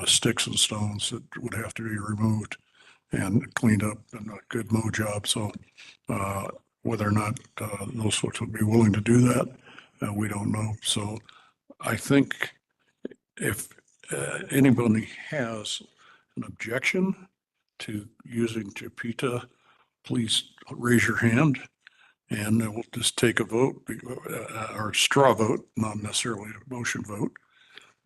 sticks and stones that would have to be removed and cleaned up and a good mow job. So whether or not those folks would be willing to do that, we don't know. So I think if anybody has an objection to using Chipeta, please raise your hand and we'll just take a vote or a straw vote, not necessarily a motion vote.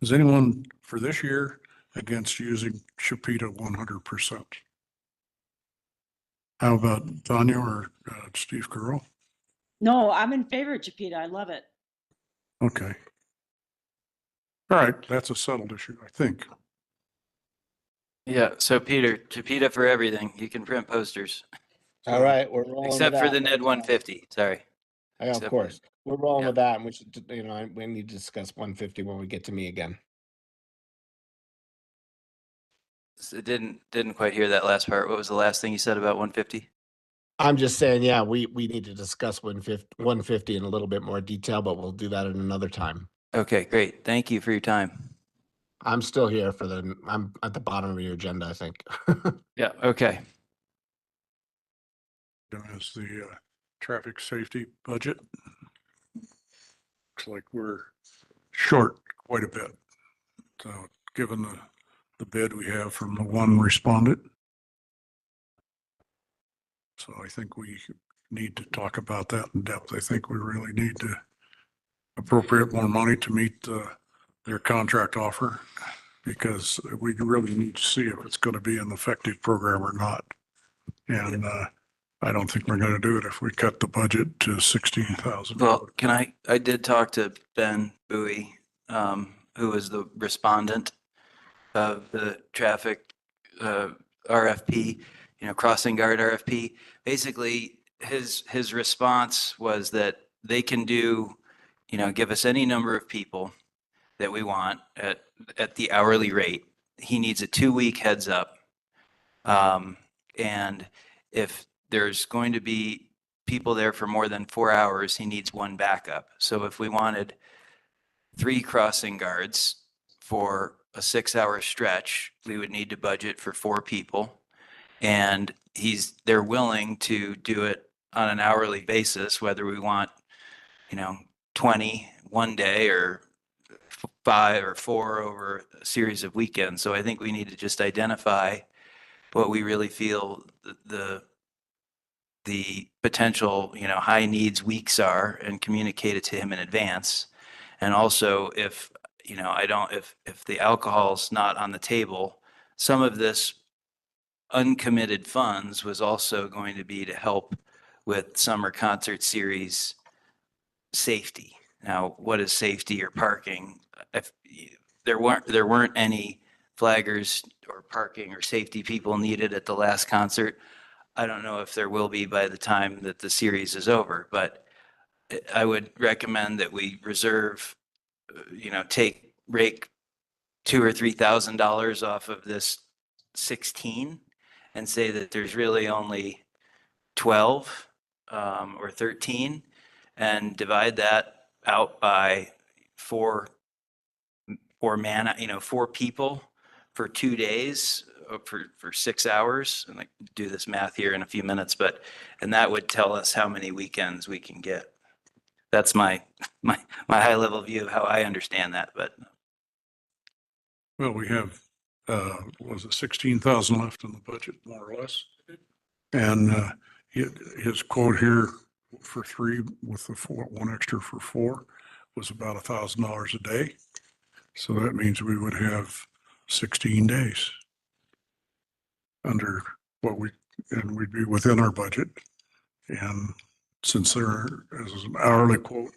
Is anyone for this year against using Chipeta 100%? How about Tanya or Steve Carroll? No, I'm in favor of Chipeta. I love it. Okay. All right, that's a settled issue, I think. Yeah, so Peter, Chipeta for everything. You can print posters. All right, we're rolling with Except for that. the Ned 150, sorry. Yeah, of Except- course. We're rolling yeah. with that, and we should, you know, we need to discuss 150 when we get to me again. It didn't quite hear that last part. What was the last thing you said about 150? I'm just saying, yeah, we need to discuss 150 in a little bit more detail, but we'll do that at another time. Okay, great. Thank you for your time. I'm still here I'm at the bottom of your agenda, I think. Yeah, okay. As the traffic safety budget. Looks like we're short quite a bit. So given the bid we have from the one respondent. So I think we need to talk about that in depth. I think we really need to appropriate more money to meet their contract offer because we really need to see if it's going to be an effective program or not. And I don't think we're going to do it if we cut the budget to 16,000. Well, I did talk to Ben Bowie, who was the respondent of the traffic RFP, crossing guard RFP. Basically, his response was that they can do, give us any number of people that we want at the hourly rate. He needs a 2-week heads up. And if there's going to be people there for more than 4 hours, he needs one backup. So if we wanted 3 crossing guards for a 6-hour stretch, we would need to budget for 4 people. And they're willing to do it on an hourly basis, whether we want, 20 one day or 5 or 4 over a series of weekends. So I think we need to just identify what we really feel the potential, high needs weeks are and communicate it to him in advance. And also if, if the alcohol's not on the table, some of this uncommitted funds was also going to be to help with summer concert series safety. Now, what is safety or parking? If there weren't any flaggers or parking or safety people needed at the last concert, I don't know if there will be by the time that the series is over, but I would recommend that we reserve, rake $2,000 or $3,000 off of this 16 and say that there's really only 12 or 13 and divide that out by four people for 2 days for 6 hours. And I can do this math here in a few minutes, and that would tell us how many weekends we can get. That's my high level view of how I understand that, but. Well, we have, was it 16,000 left in the budget, more or less? And his quote here for 3 with the 1 extra for 4 was about $1,000 a day. So that means we would have 16 days under and we'd be within our budget. And since there is an hourly quote,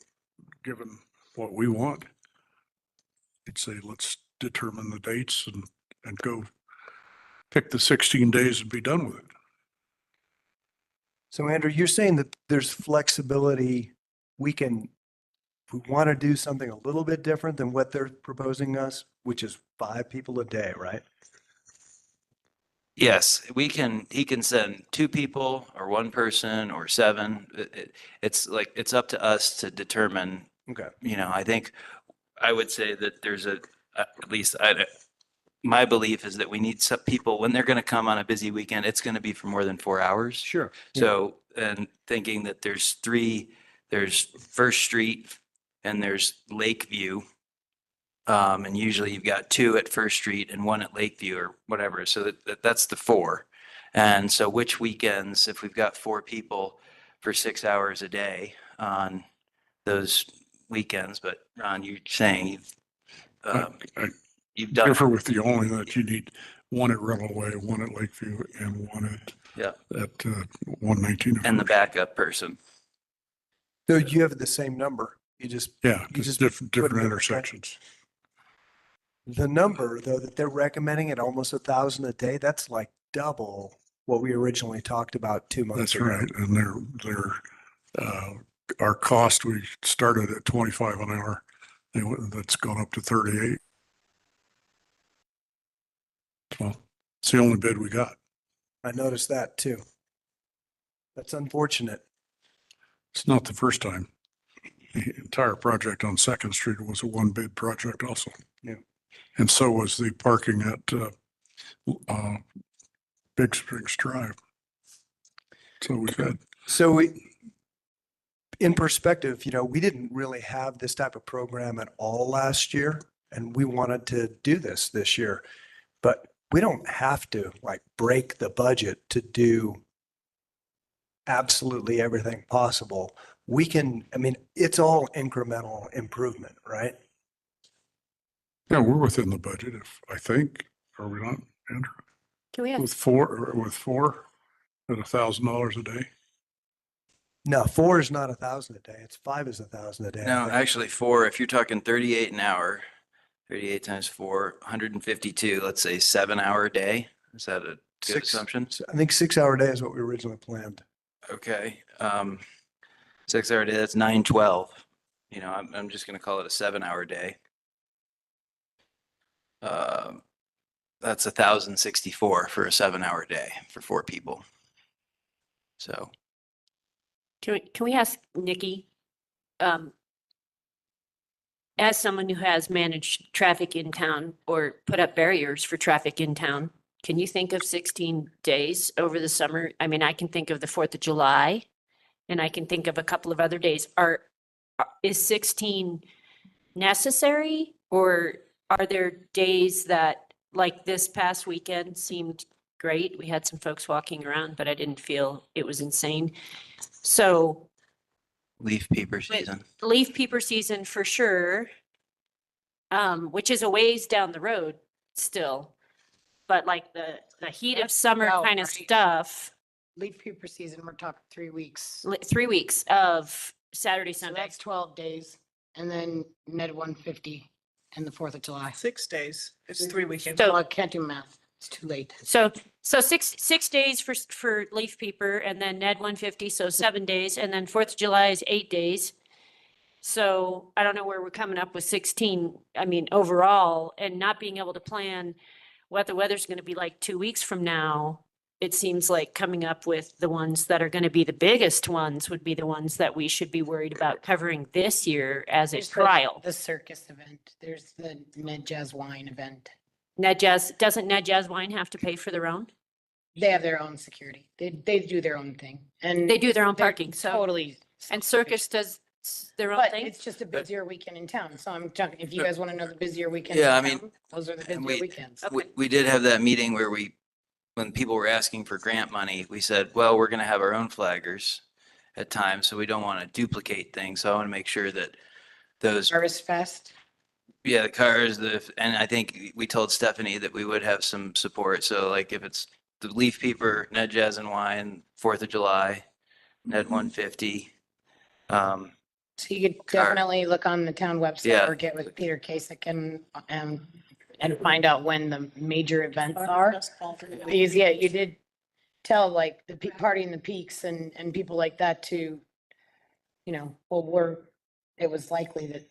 given what we want, I'd say let's determine the dates and go pick the 16 days and be done with it. So Andrew, you're saying that there's flexibility. If we want to do something a little bit different than what they're proposing us, which is 5 people a day, right? Yes, he can send 2 people or 1 person or 7. It's up to us to determine, Okay. I think I would say that there's my belief is that we need some people when they're going to come on a busy weekend, it's going to be for more than 4 hours. Sure. So, and thinking that there's First Street and there's Lakeview. And usually you've got 2 at First Street and 1 at Lakeview or whatever. So that's the 4. And so which weekends, if we've got 4 people for 6 hours a day on those weekends, but Ron, you're saying you've done. Differ with the only that you need 1 at Revelway, 1 at Lakeview, and 1 at 119. And the backup person. So you have the same number. You just different intersections. The number though that they're recommending at almost 1,000 a day, that's like double what we originally talked about 2 months ago. That's right. And our cost, we started at 25 an hour. That's gone up to 38. Well, it's the only bid we got. I noticed that too. That's unfortunate. It's not the first time. The entire project on 2nd Street was a 1 bid project also. Yeah. And so was the parking at Big Springs Drive. So we've had. So in perspective, we didn't really have this type of program at all last year, and we wanted to do this year, but we don't have to break the budget to do absolutely everything possible. We can, it's all incremental improvement, right? Yeah, we're within the budget, I think. Are we not, Andrew? Can we have? With 4 at $1,000 a day? No, 4 is not 1,000 a day. It's 5 is 1,000 a day. No, actually 4, if you're talking 38 an hour, 38 times 4, 152, let's say 7-hour day. Is that a good assumption? I think 6-hour day is what we originally planned. Okay. 6-hour day, that's 912. I'm just going to call it a 7-hour day. That's 1,064 for a 7-hour day for 4 people. So. Can we ask Nikki, as someone who has managed traffic in town or put up barriers for traffic in town, can you think of 16 days over the summer? I mean, I can think of the 4th of July and I can think of a couple of other days. Is 16 necessary, or are there days that, like this past weekend, seemed great? We had some folks walking around, but I didn't feel it was insane. So Leaf peeper season. Leaf peeper season for sure, which is a ways down the road still. But like the heat of summer kind of stuff, leaf peeper season, we're talking 3 weeks. 3 weeks of Saturday, So Sunday. that's 12 days. And then Ned 150 and the 4th of July. 6 days. It's 3 weekends. So I can't do math. It's too late. So six days for leaf peeper and then Ned 150, so 7 days, and then 4th of July is 8 days. So I don't know where we're coming up with 16, I mean, overall, and not being able to plan what the weather's gonna be like 2 weeks from now. It seems like coming up with the ones that are gonna be the biggest ones would be the ones that we should be worried about covering this year as a There's trial. The circus event. There's the Ned Jazz Wine event. Doesn't Ned Jazz Wine have to pay for their own? They have their own security. They do their own thing. And They do their own they're parking, so, Totally. and Circus does their own But thing? it's just a busier weekend in town. So I'm talking, if you guys want to know the busier weekends. Yeah, in I mean, town, those are the and busier weekends. We did have that meeting where when people were asking for grant money, we said, well, we're going to have our own flaggers at times, so we don't want to duplicate things. So I want to make sure that those, Harvest Fest. yeah, the cars, and I think we told Stephanie that we would have some support. So like if it's the Leaf Peeper, Ned Jazz and Wine, 4th of July, Ned 150. So you could Car. definitely look on the town website Yeah. or get with Peter Kasich and find out when the major events are. Because yeah, you did tell like the Party in the Peaks and people like that to, it was likely that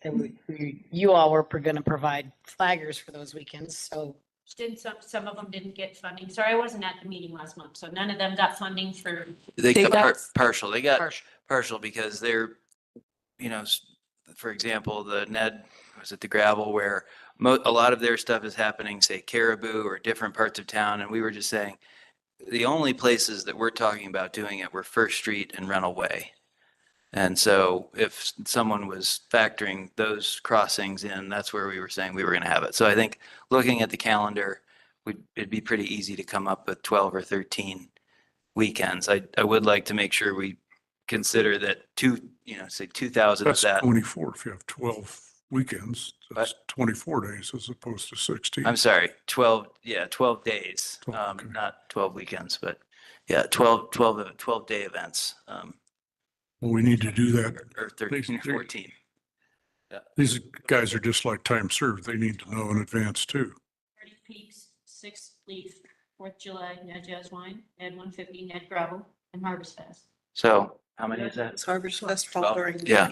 you all were gonna provide flaggers for those weekends, so. Didn't some of them didn't get funding? Sorry, I wasn't at the meeting last month, so none of them got funding for. They They got got- partial. They got Partial. partial because they're, for example, the Ned, was it the gravel where a lot of their stuff is happening, say Caribou or different parts of town. And we were just saying, the only places that we're talking about doing it were First Street and Rental Way. And so if someone was factoring those crossings in, that's where we were saying we were going to have it. So I think looking at the calendar, it'd be pretty easy to come up with 12 or 13 weekends. I would like to make sure we consider that say 2,000 of That's that. 24. If you have 12 weekends, that's 24 days as opposed to 16. I'm sorry, 12 days, 12, okay. not 12 weekends, but yeah, 12 day events, Well, we need to do that. or 13 or 14. These guys are just like time served. They need to know in advance too. Party Peaks, 6th Leaf, 4th July, Ned Jazz Wine, Ned 150, Ned Gravel, and Harvest Fest. So how many is that? It's Harvest Fest fall 12? during. Yeah,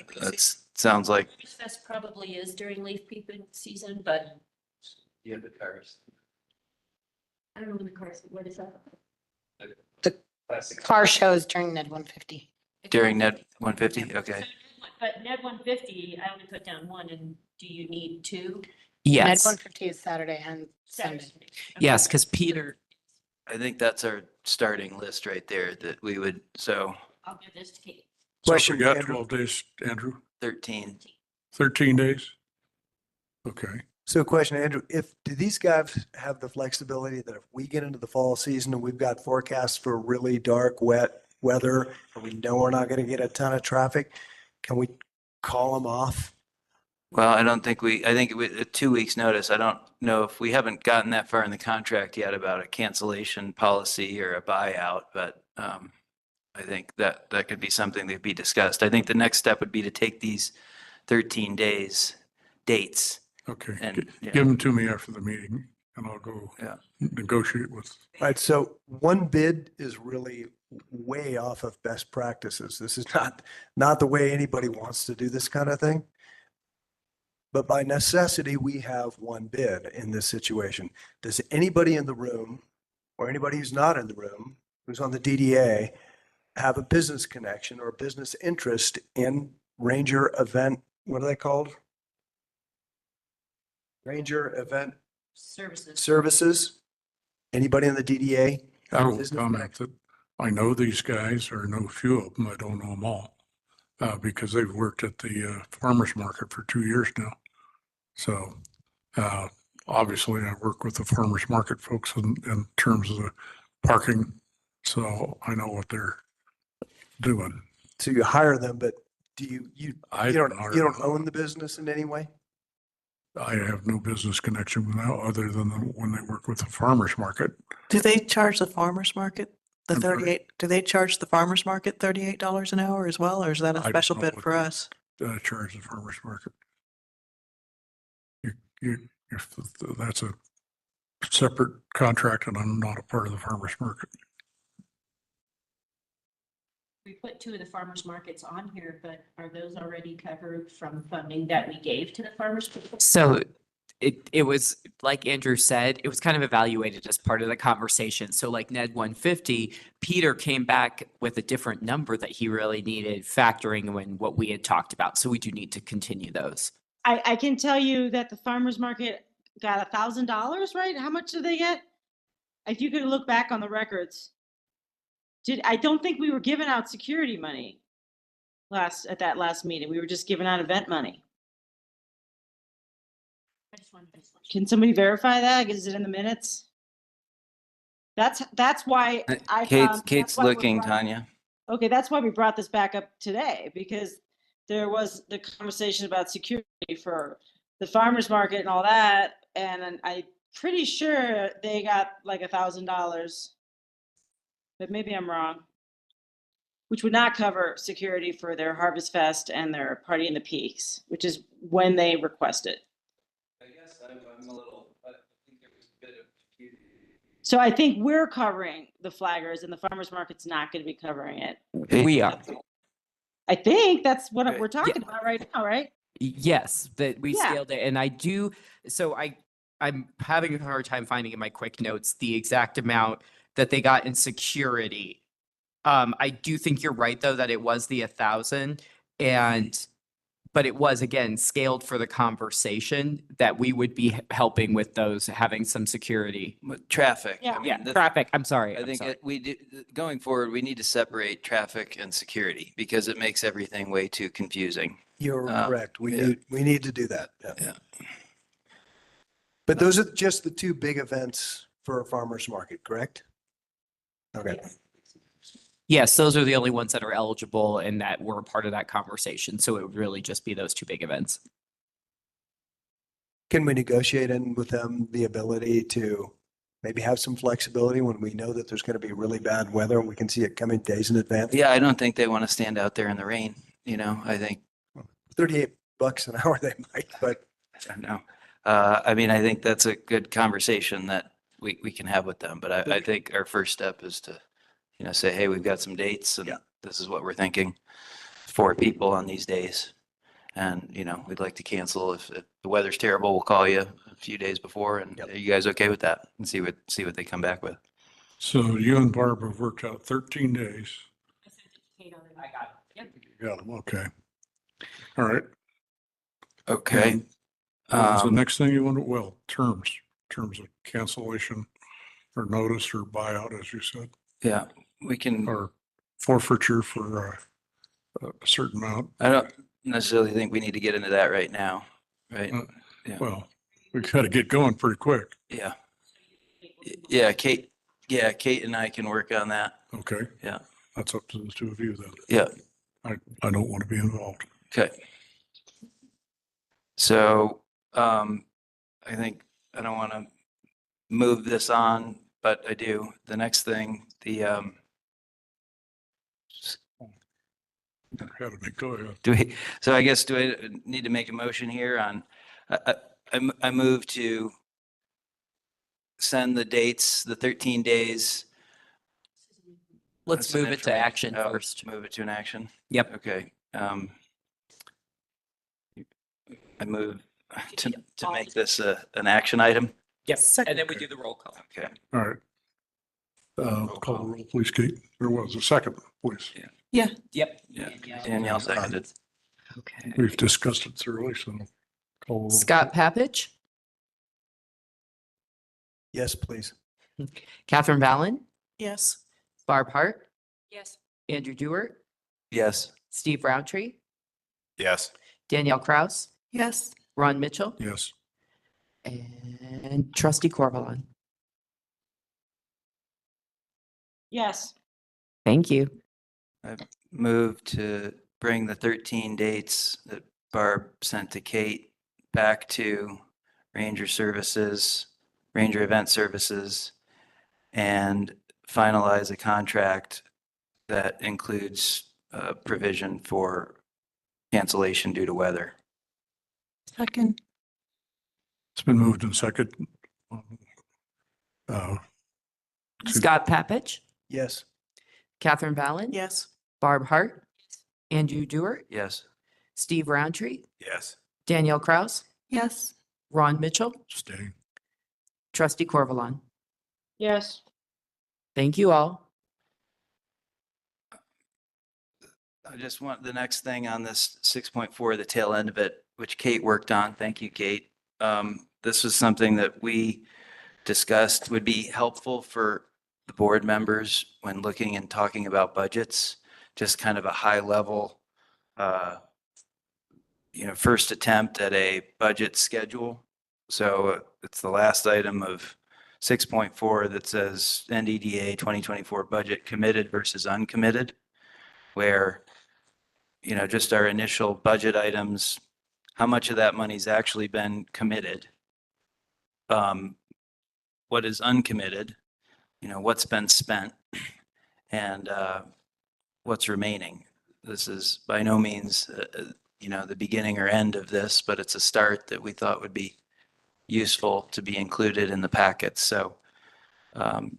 sounds like. Harvest Fest probably is during leaf peeping season, but You have the cars. I don't know when the cars, what is that? Car shows during Ned 150. During Ned 150, okay. But Ned 150, I only put down one, and do you need two? Ned Yes, 150 is Saturday and Sunday. Saturday. yes, because Peter, I think that's our starting list right there that we would, so I'll give this to Kate. So we Question, got Andrew. 12 days, Andrew, 13. 13 days? Okay. So question, Andrew, do these guys have the flexibility that if we get into the fall season and we've got forecasts for really dark, wet weather, and we know we're not going to get a ton of traffic, can we call them off? Well, I think with 2 weeks notice, I don't know if we haven't gotten that far in the contract yet about a cancellation policy or a buyout, but I think that could be something that'd be discussed. I think the next step would be to take these 13 dates Okay. and. Give them to me after the meeting and I'll go Yeah. negotiate with. All right, so one bid is really way off of best practices. This is not the way anybody wants to do this kind of thing. But by necessity, we have one bid in this situation. Does anybody in the room or anybody who's not in the room, who's on the DDA, have a business connection or business interest in Ranger Event, what are they called? Ranger Event Services. Services? Anybody in the DDA? I will Business comment connection? that I know these guys or know a few of them. I don't know them all. Because they've worked at the farmer's market for 2 years now. So obviously I work with the farmer's market folks in terms of the parking. So I know what they're doing. So you hire them, but you I don't hire you don't them. own the business in any way? I have no business connection with them other than when they work with the farmer's market. Do they charge the farmer's market The I'm sorry. 38, do they charge the farmer's market $38 an hour as well, or is that I a don't special know bid what for they- us? Charge the farmer's market. You, if that's a separate contract and I'm not a part of the farmer's market. We put two of the farmers markets on here, but are those already covered from funding that we gave to the farmers? So it was, like Andrew said, it was kind of evaluated as part of the conversation. So like Ned 150, Peter came back with a different number that he really needed, factoring in what we had talked about. So we do need to continue those. I can tell you that the farmer's market got $1,000, right? How much did they get? If you could look back on the records. I don't think we were giving out security money at that last meeting. We were just giving out event money. Can somebody verify that? Is it in the minutes? That's why Kate's looking, Tanya. Okay, that's why we brought this back up today, because there was the conversation about security for the farmer's market and all that, and I'm pretty sure they got like $1,000, but maybe I'm wrong. Which would not cover security for their Harvest Fest and their Party in the Peaks, which is when they request it. I guess I'm a little, I think there was a bit of confusion. So I think we're covering the flaggers and the farmer's market's not going to be covering it. We are. I think that's what we're talking about right now, right? Yes, that we Yeah. scaled it. And I do, so I'm having a hard time finding in my quick notes the exact amount that they got in security. I do think you're right, though, that it was the 1,000 but it was, again, scaled for the conversation that we would be helping with those, having some security. With traffic. Yeah. I mean, Yeah, the- traffic. I'm sorry. I I'm think sorry. we do, going forward, we need to separate traffic and security because it makes everything way too confusing. You're correct. yeah. We need to do that. Yeah. But those are just the two big events for a farmer's market, correct? Okay. Yes, those are the only ones that are eligible and that were part of that conversation. So it would really just be those two big events. Can we negotiate in with them the ability to maybe have some flexibility when we know that there's going to be really bad weather and we can see it coming days in advance? Yeah, I don't think they want to stand out there in the rain. I think, $38 an hour they might, but I don't know. I mean, I think that's a good conversation that we can have with them, but I think our first step is to, say, hey, we've got some dates and this is what we're thinking. 4 people on these days. And, we'd like to cancel. If the weather's terrible, we'll call you a few days before and are you guys okay with that? And see what they come back with. So you and Barb have worked out 13 days. I got it. You got them, okay. All right. Okay. And what was the Um, next thing you wanted? Well, terms of cancellation or notice or buyout, as you said, Yeah, we can, or forfeiture for a certain amount. I don't necessarily think we need to get into that right now, right? Uh, Yeah. Well, we got to get going pretty quick. Yeah. Yeah, Kate and I can work on that. Okay. Yeah. That's up to the two of you then. Yeah. I don't want to be involved. Okay. So, I think I don't want to move this on, but I do. The next thing, Go ahead. so I guess, do I need to make a motion here on, I move to send the dates, the 13 days. Let's some move it to information. action Oh, first. Move it to an action? Yep. Okay. I move to make this an action item. Yes. And then we do the roll call. Okay. All right. Call the roll, please, Kate. There was a second, please. Yeah. Yep. Yeah. Danielle seconded. Okay. We've discussed it thoroughly, so. Call the roll. Scott Papich, yes, please. Catherine Vallon, Yes. Barb Hart, Yes. Andrew Dewart, Yes. Steve Roundtree, Yes. Danielle Kraus, Yes. Ron Mitchell, Yes. and Trustee Corvalon. Yes. Thank you. Move to bring the 13 dates that Barb sent to Kate back to Ranger Services, Ranger Event Services, and finalize a contract that includes provision for cancellation due to weather. Second. It's been moved and second. Scott Papich, Yes. Catherine Valen. Yes. Barb Hart, Andrew Dewar, Yes. Steve Roundtree, Yes. Danielle Kraus, Yes. Ron Mitchell, Stay. Trustee Corvalon. Yes. Thank you all. I just want the next thing on this 6.4, the tail end of it, which Kate worked on. Thank you, Kate. This was something that we discussed would be helpful for the board members when looking and talking about budgets, just kind of a high level, first attempt at a budget schedule. So it's the last item of 6.4 that says NDDA 2024 budget committed versus uncommitted, where, just our initial budget items, how much of that money's actually been committed? What is uncommitted? What's been spent and what's remaining. This is by no means, the beginning or end of this, but it's a start that we thought would be useful to be included in the packet. So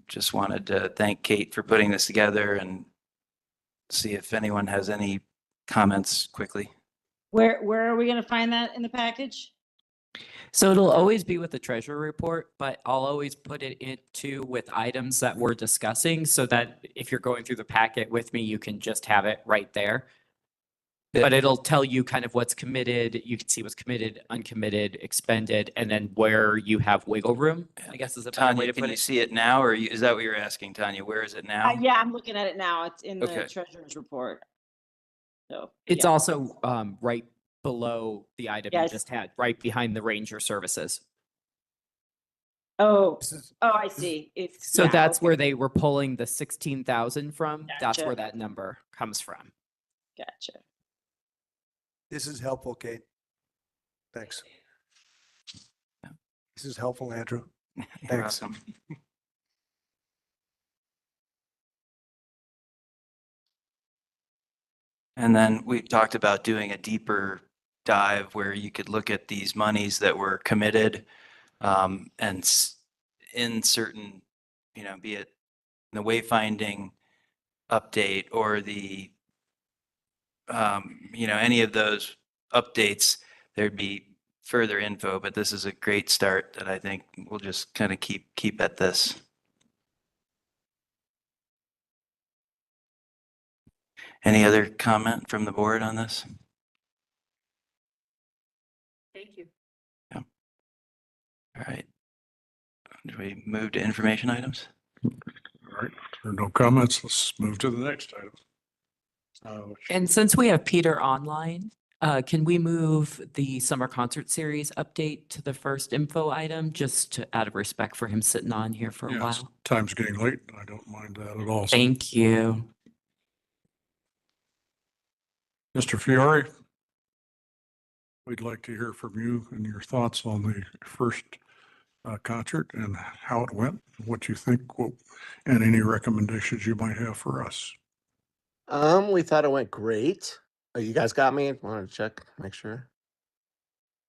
just wanted to thank Kate for putting this together and see if anyone has any comments quickly. Where are we gonna find that in the package? So it'll always be with the treasurer report, but I'll always put it into with items that we're discussing so that if you're going through the packet with me, you can just have it right there. But it'll tell you kind of what's committed. You can see what's committed, uncommitted, expended, and then where you have wiggle room, I guess is a better way Tanya, to can put you it. see it now, or is that what you're asking, Tanya? Where is it now? Yeah, I'm looking at it now. It's in the Okay. treasurer's report. So. It's yeah. also right below the item you Yes. just had, right behind the ranger services. Oh, I see. It's. So yeah, that's okay. where they were pulling the 16,000 from. That's Gotcha. where that number comes from. Gotcha. This is helpful, Kate. Thanks. This is helpful, Andrew. You're Thanks. welcome. And then we talked about doing a deeper dive where you could look at these monies that were committed in certain, be it the wayfinding update or the, any of those updates, there'd be further info, but this is a great start that I think we'll just kind of keep at this. Any other comment from the board on this? Thank you. All right. Do we move to information items? All right, if there are no comments, let's move to the next item. And since we have Peter online, can we move the summer concert series update to the first info item, just out of respect for him sitting on here for a Yes, while? time's getting late. I don't mind that at all. So, Thank you. Mr. Fiore, we'd like to hear from you and your thoughts on the first concert and how it went, what you think, and any recommendations you might have for us. We thought it went great. Oh, you guys got me? Want to check, make sure.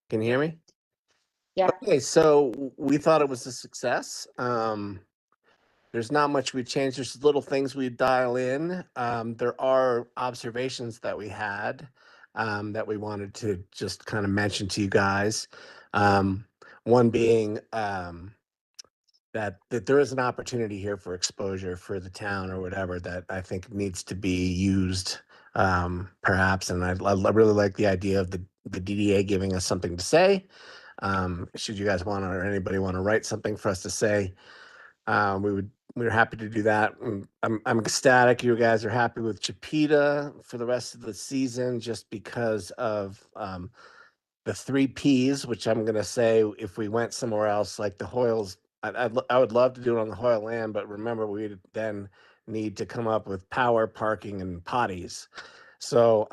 Can you hear me? Yeah. Okay, so we thought it was a success. There's not much we changed. There's little things we dial in. There are observations that we had that we wanted to just kind of mention to you guys. One being that there is an opportunity here for exposure for the town or whatever that I think needs to be used perhaps. And I really like the idea of the DDA giving us something to say. Should you guys want to, or anybody want to write something for us to say, we're happy to do that. I'm ecstatic you guys are happy with Chipeta for the rest of the season, just because of the 3 Ps, which I'm gonna say if we went somewhere else like the Hoyles, I would love to do it on the Hoyle land, but remember we'd then need to come up with power, parking, and potties. So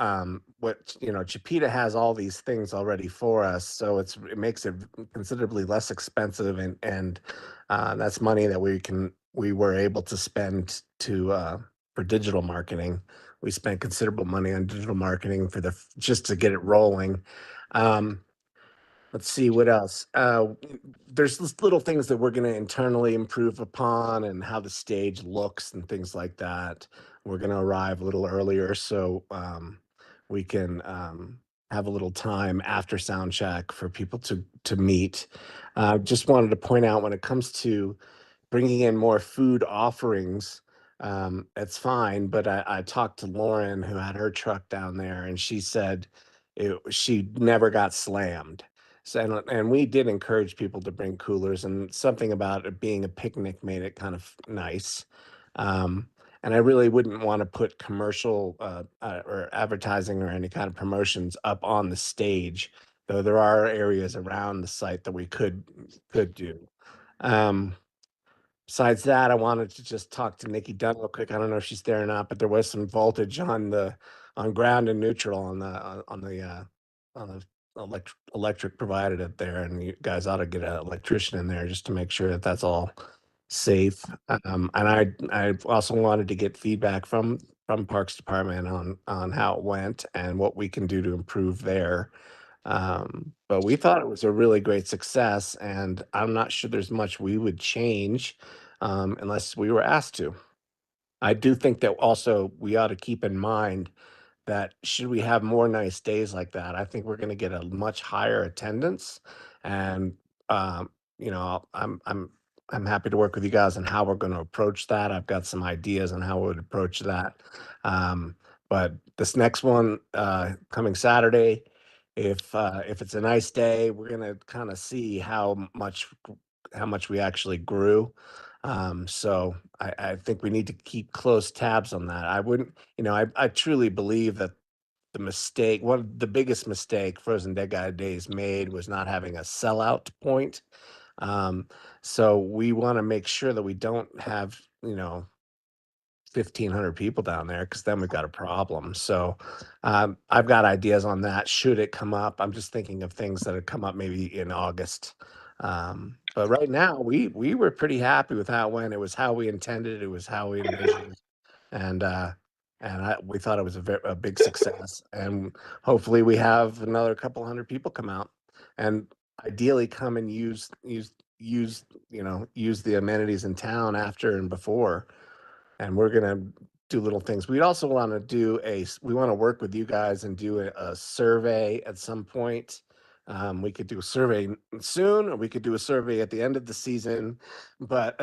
Chipeta has all these things already for us, so it makes it considerably less expensive, and that's money that we can we were able to spend for digital marketing. We spent considerable money on digital marketing just to get it rolling. Let's see what else. There's just little things that we're going to internally improve upon, and how the stage looks and things like that. We're going to arrive a little earlier so we can have a little time after sound check for people to meet. Just wanted to point out, when it comes to bringing in more food offerings, it's fine. But I talked to Lauren, who had her truck down there, and she said she never got slammed. So, and we did encourage people to bring coolers, and something about it being a picnic made it kind of nice. And I really wouldn't want to put commercial or advertising or any kind of promotions up on the stage, though there are areas around the site that we could do. Besides that, I wanted to just talk to Nikki Dunn real quick. I don't know if she's there or not, but there was some voltage on ground and neutral on the electric provided it there, and you guys ought to get an electrician in there just to make sure that that's all safe. And I also wanted to get feedback from Parks Department on how it went and what we can do to improve there. But we thought it was a really great success, and I'm not sure there's much we would change unless we were asked to. I do think that also we ought to keep in mind that should we have more nice days like that, I think we're going to get a much higher attendance. And you know, I'm happy to work with you guys on how we're going to approach that. I've got some ideas on how we would approach that. But this next one coming Saturday, if it's a nice day, we're going to kind of see how much we actually grew. So I think we need to keep close tabs on that. I wouldn't, you know, I truly believe that one of the biggest mistake Frozen Dead Guy Days made was not having a sellout point. So we want to make sure that we don't have, 1,500 people down there, because then we've got a problem. So I've got ideas on that should it come up. I'm just thinking of things that have come up maybe in August. But right now we were pretty happy with how it went. It was how we intended. It was how we envisioned. And we thought it was a big success. And hopefully we have another couple hundred people come out, and ideally come and use the amenities in town after and before. And we're gonna do little things. We also want to work with you guys and do a survey at some point. We could do a survey soon, or we could do a survey at the end of the season, but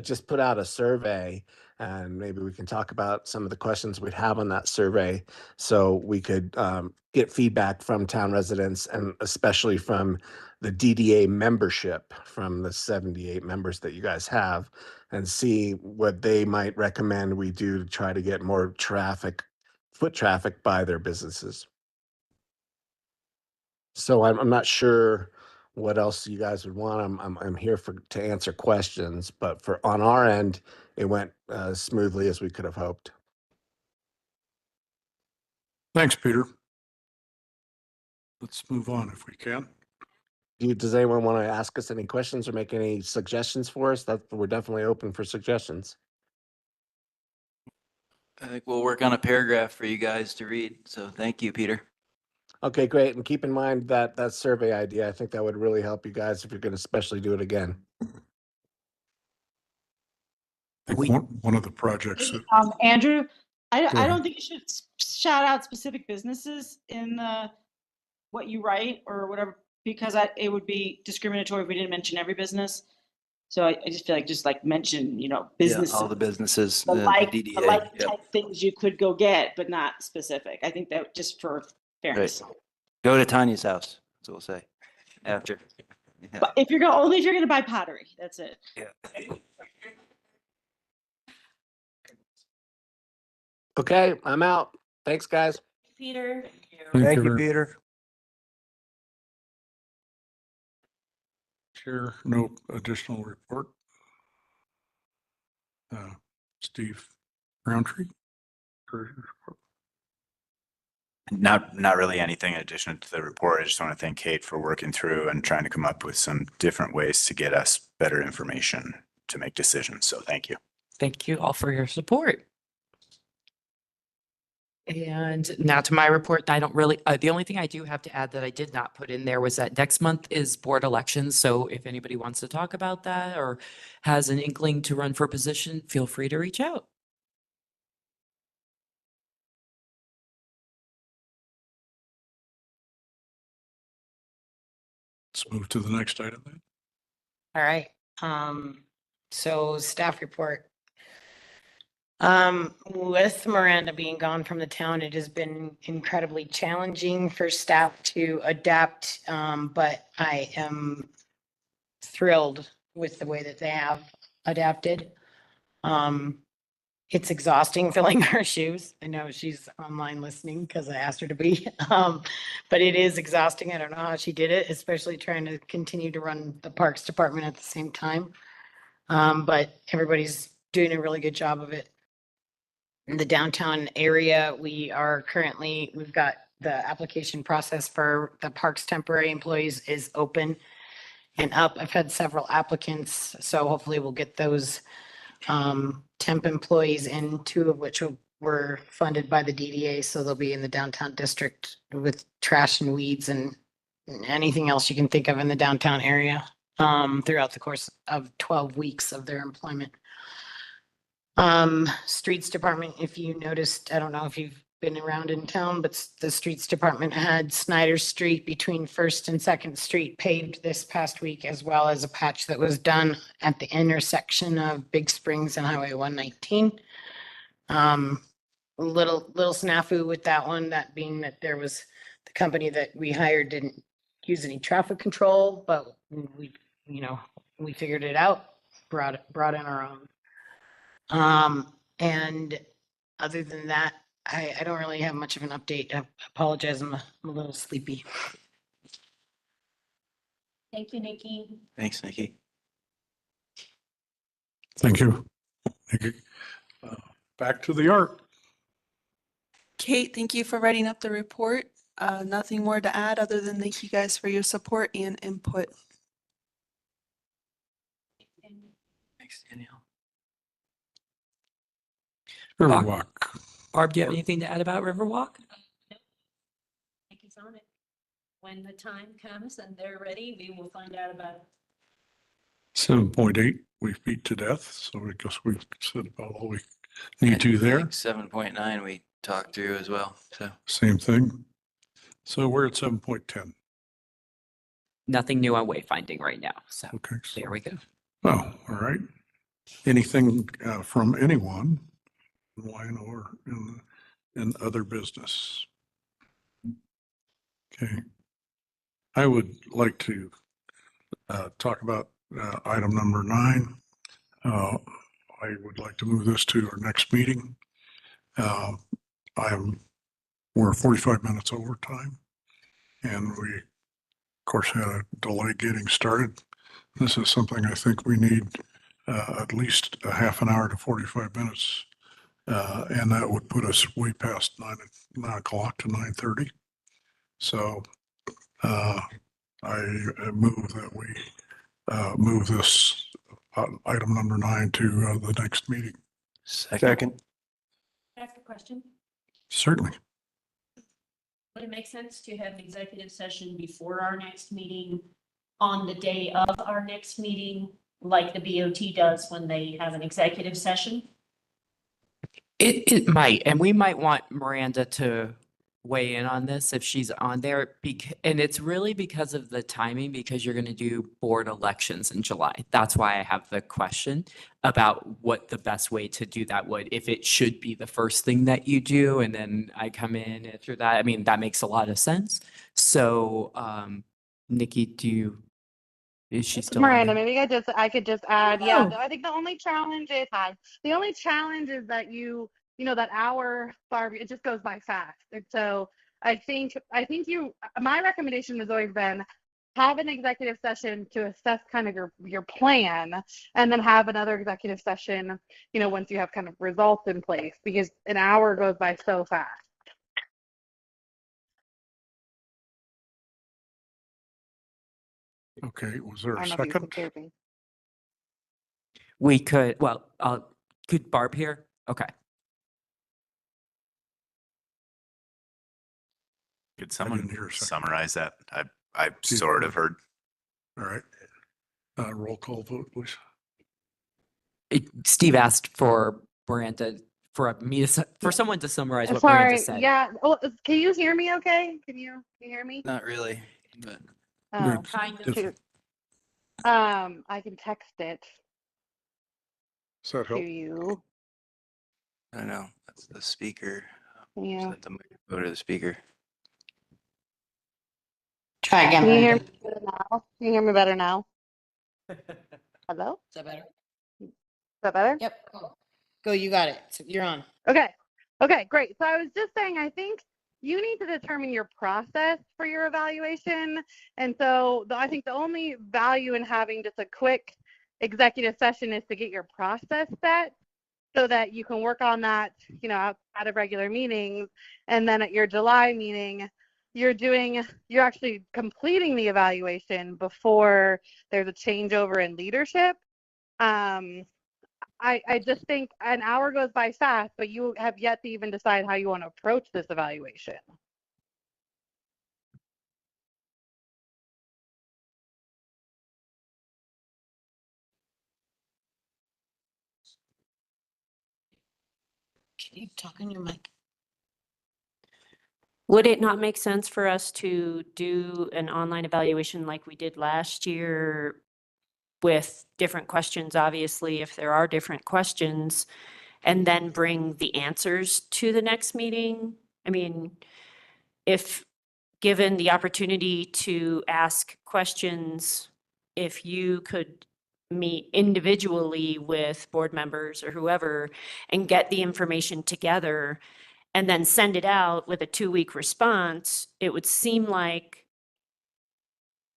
just put out a survey, and maybe we can talk about some of the questions we'd have on that survey, so we could get feedback from town residents, and especially from the DDA membership, from the 78 members that you guys have, and see what they might recommend we do to try to get more foot traffic by their businesses. So I'm not sure what else you guys would want. I'm here to answer questions, but on our end, it went smoothly as we could have hoped. Thanks, Peter. Let's move on if we can. Does anyone want to ask us any questions or make any suggestions for us? We're definitely open for suggestions. I think we'll work on a paragraph for you guys to read. So thank you, Peter. Okay, great. And keep in mind that survey idea. I think that would really help you guys if you're going to especially do it again. I think one of the projects that Andrew, I ahead. don't think you should shout out specific businesses in what you write or whatever, because it would be discriminatory if we didn't mention every business. So I just feel like mention, businesses. Yeah, all the businesses, the DDA. like Yep. type things you could go get, but not specific. I think that just for fairness. Right. Go to Tanya's house. That's what we'll say after. Yeah. But only if you're going to buy pottery, that's it. Yeah. Okay, I'm out. Thanks, guys. Peter. Thank you, Peter. Chair, no additional report. Steve Roundtree. Not really anything in addition to the report. I just want to thank Kate for working through and trying to come up with some different ways to get us better information to make decisions. So thank you. Thank you all for your support. And now to my report, I don't really, the only thing I do have to add that I did not put in there was that next month is board elections. So if anybody wants to talk about that or has an inkling to run for a position, feel free to reach out. Let's move to the next item then. All right, so staff report. With Miranda being gone from the town, it has been incredibly challenging for staff to adapt, but I am thrilled with the way that they have adapted. It's exhausting filling her shoes. I know she's online listening because I asked her to be. But it is exhausting. I don't know how she did it, especially trying to continue to run the Parks Department at the same time. But everybody's doing a really good job of it. In the downtown area, we've got the application process for the parks temporary employees is open and up. I've had several applicants, so hopefully we'll get those temp employees in, two of which were funded by the DDA, so they'll be in the downtown district with trash and weeds and anything else you can think of in the downtown area throughout the course of 12 weeks of their employment. Streets department, if you noticed, I don't know if you've been around in town, but the streets department had Snyder Street between First and Second Street paved this past week, as well as a patch that was done at the intersection of Big Springs and Highway 119. Little snafu with that one, that being that there was the company that we hired didn't use any traffic control, but we figured it out, brought in our own. And other than that, I don't really have much of an update. I apologize, I'm a little sleepy. Thank you, Nikki. Thanks, Nikki. Thank you. Nikki. Back to the art. Kate, thank you for writing up the report. Nothing more to add other than thank you guys for your support and input. Thanks, Danielle. Riverwalk. Barb, do you have anything to add about Riverwalk? Nikki's on it. When the time comes and they're ready, we will find out about it. 7.8, we've beat to death, so I guess we've said about all we need to there. 7.9 we talked through as well, so. Same thing. So we're at 7.10. Nothing new on wayfinding right now. So Okay. there we go. Oh, all right. Anything from anyone, online or in other business? Okay. I would like to talk about item number 9. I would like to move this to our next meeting. We're 45 minutes over time, and we, of course, had a delay getting started. This is something I think we need at least a half an hour to 45 minutes, and that would put us way past 9 o'clock to 9:30. So I move that we move this item number 9 to the next meeting. Second. Ask a question. Certainly. Would it make sense to have an executive session before our next meeting, on the day of our next meeting, like the BOT does when they have an executive session? It might, and we might want Miranda to weigh in on this if she's on there. And it's really because of the timing, because you're going to do board elections in July. That's why I have the question about what the best way to do that would, if it should be the first thing that you do, and then I come in after that. I mean, that makes a lot of sense. So, Nikki, is she still on Miranda, there? maybe I could just add, yeah, Oh. I think the only challenge is that that hour, Barb, it just goes by fast. And so I think my recommendation has always been have an executive session to assess kind of your plan, and then have another executive session, once you have kind of results in place, because an hour goes by so fast. Okay, was there I a don't know if you can second? hear me. We could, well, could Barb hear? Okay. Could I someone didn't hear a second. summarize that? I Steve, sort of heard. All right. Roll call vote, please. Steve asked for Miranda, for someone to summarize what Miranda Sorry, said. yeah. Oh, can you hear me okay? Can you hear me? Not really, but Oh, It's- Kind of. it's- I can text it Does that to help? you. I don't know. That's the speaker. Yeah. Set the microphone to the speaker. Try again, Can you hear Brenda. me better now? Can you hear me better now? Hello? Is that better? Is that better? Yep. Go, you got it. So you're on. Okay. Okay, great. So I was just saying, I think you need to determine your process for your evaluation. And so I think the only value in having just a quick executive session is to get your process set so that you can work on that, outside of regular meetings. And then at your July meeting, you're actually completing the evaluation before there's a changeover in leadership. I just think an hour goes by fast, but you have yet to even decide how you want to approach this evaluation. Can you talk on your mic? Would it not make sense for us to do an online evaluation like we did last year with different questions, obviously, if there are different questions, and then bring the answers to the next meeting? I mean, if given the opportunity to ask questions, if you could meet individually with board members or whoever and get the information together and then send it out with a 2-week response, it would seem like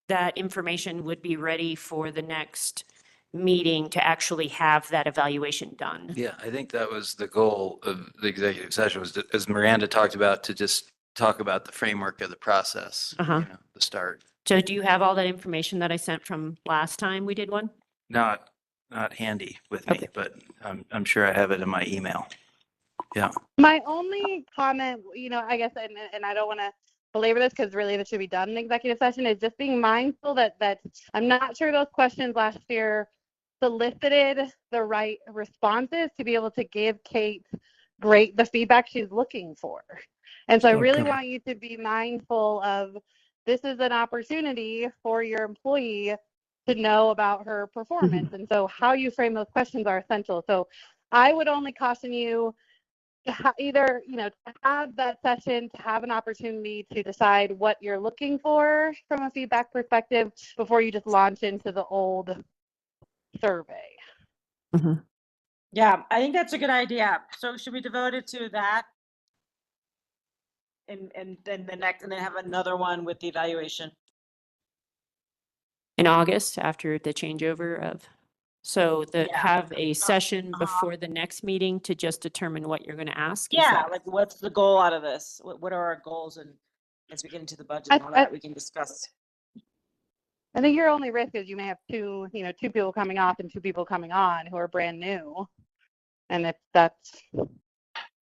that information would be ready for the next meeting to actually have that evaluation done. Yeah, I think that was the goal of the executive session was, as Miranda talked about, to just talk about the framework of the process, the start. So do you have all that information that I sent from last time we did one? Not handy with me, Okay. but I'm sure I have it in my email. Yeah. My only comment, I guess, and I don't want to belabor this because really this should be done in executive session, is just being mindful that I'm not sure those questions last year solicited the right responses to be able to give Kate the feedback she's looking for. And so I really Okay. want you to be mindful of this is an opportunity for your employee to know about her performance. And so how you frame those questions are essential. So I would only caution you to either, to have that session, to have an opportunity to decide what you're looking for from a feedback perspective before you just launch into the old survey. Yeah, I think that's a good idea. So should we devote it to that? And then and then have another one with the evaluation. In August, after the changeover of, so have a session before the next meeting to just determine what you're going to ask? Is Yeah, that- like what's the goal out of this? What are our goals? And as we get into the budget and all that, we can discuss. I think your only risk is you may have two people coming off and 2 people coming on who are brand new. And if that's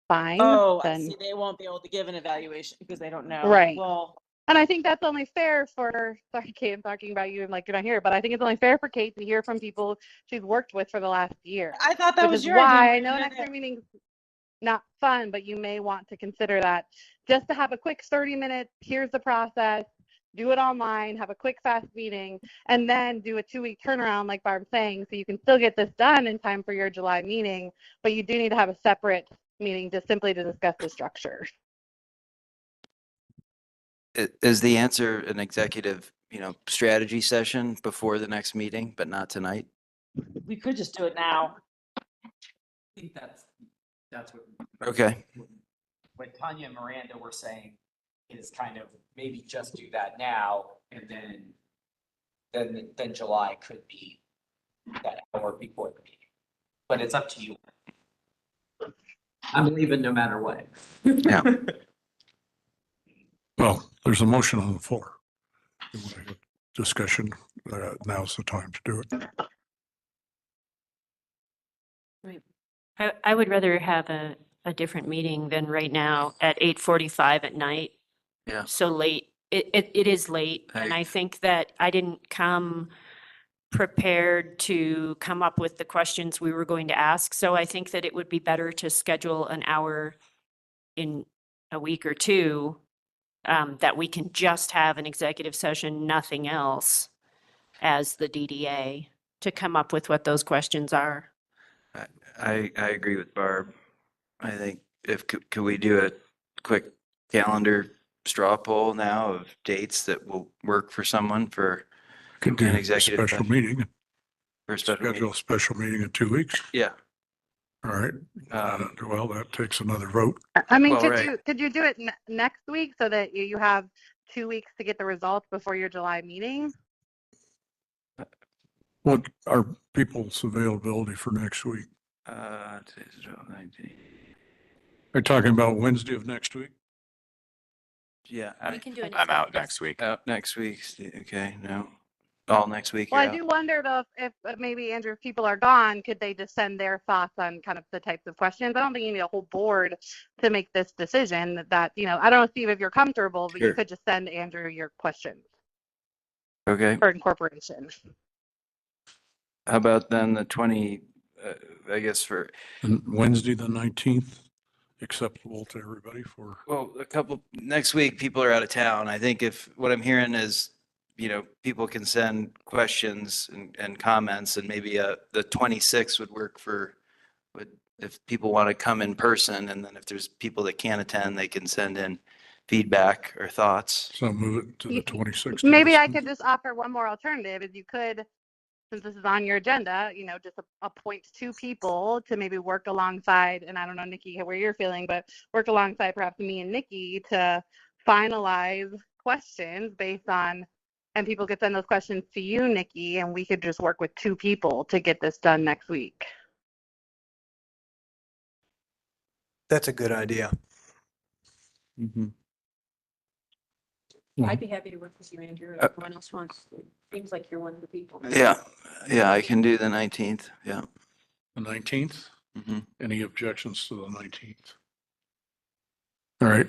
fine, Oh, I then see. They won't be able to give an evaluation because they don't know. Right. Well, and I think that's only fair sorry, Kate, I'm talking about you like you're not here, but I think it's only fair for Kate to hear from people she's worked with for the last year. I thought that which was is your why idea. I know next year meeting's not fun, but you may want to consider that just to have a quick 30 minutes. Here's the process. Do it online, have a quick, fast meeting, and then do a 2-week turnaround, like Barb's saying, so you can still get this done in time for your July meeting, but you do need to have a separate meeting just simply to discuss the structure. Is the answer an executive, strategy session before the next meeting, but not tonight? We could just do it now. I think that's what. Okay. What Tanya and Miranda were saying is kind of maybe just do that now and then July could be that hour before the meeting. But it's up to you. I'm leaving no matter what. Yeah. Well, there's a motion on the floor. You want to have discussion, now's the time to do it. I would rather have a different meeting than right now at 8:45 at night. Yeah. So late. It is late. I- And I think that I didn't come prepared to come up with the questions we were going to ask. So I think that it would be better to schedule an hour in a week or two, that we can just have an executive session, nothing else, as the DDA to come up with what those questions are. I agree with Barb. I think could we do a quick calendar straw poll now of dates that will work for someone for Could do an a executive special session? meeting, For a special schedule meeting? a special meeting in 2 weeks. Yeah. All right. Well, that takes another vote. I mean, Well, right. could you do it next week so that you have 2 weeks to get the results before your July meeting? What are people's availability for next week? Today's 19. Are you talking about Wednesday of next week? Yeah. We can do an I'm out executive next week. Out next week. Okay, no. All next week. Well, I you're out? do wonder though if maybe, Andrew, if people are gone, could they just send their thoughts on kind of the types of questions? I don't think you need a whole board to make this decision that, you know, I don't know, Steve, if you're comfortable, but you Sure. could just send Andrew your questions Okay. for incorporation. How about then the 20, I guess for, And Wednesday, the 19th, acceptable to everybody for, well, next week, people are out of town. I think if, what I'm hearing is, people can send questions and comments and maybe the 26th would work if people want to come in person, and then if there's people that can't attend, they can send in feedback or thoughts. so move it to the 26th. of Maybe I December. could just offer one more alternative, is you could, since this is on your agenda, just appoint 2 people to maybe work alongside, and I don't know, Nikki, where you're feeling, but work alongside perhaps me and Nikki to finalize questions based on, and people could send those questions to you, Nikki, and we could just work with 2 people to get this done next week. That's a good idea. I'd be happy to work with you, Andrew, if everyone else wants. It seems like you're one of the people. Yeah, I can do the 19th. Yeah. The 19th? Mm-hmm. Any objections to the 19th? All right,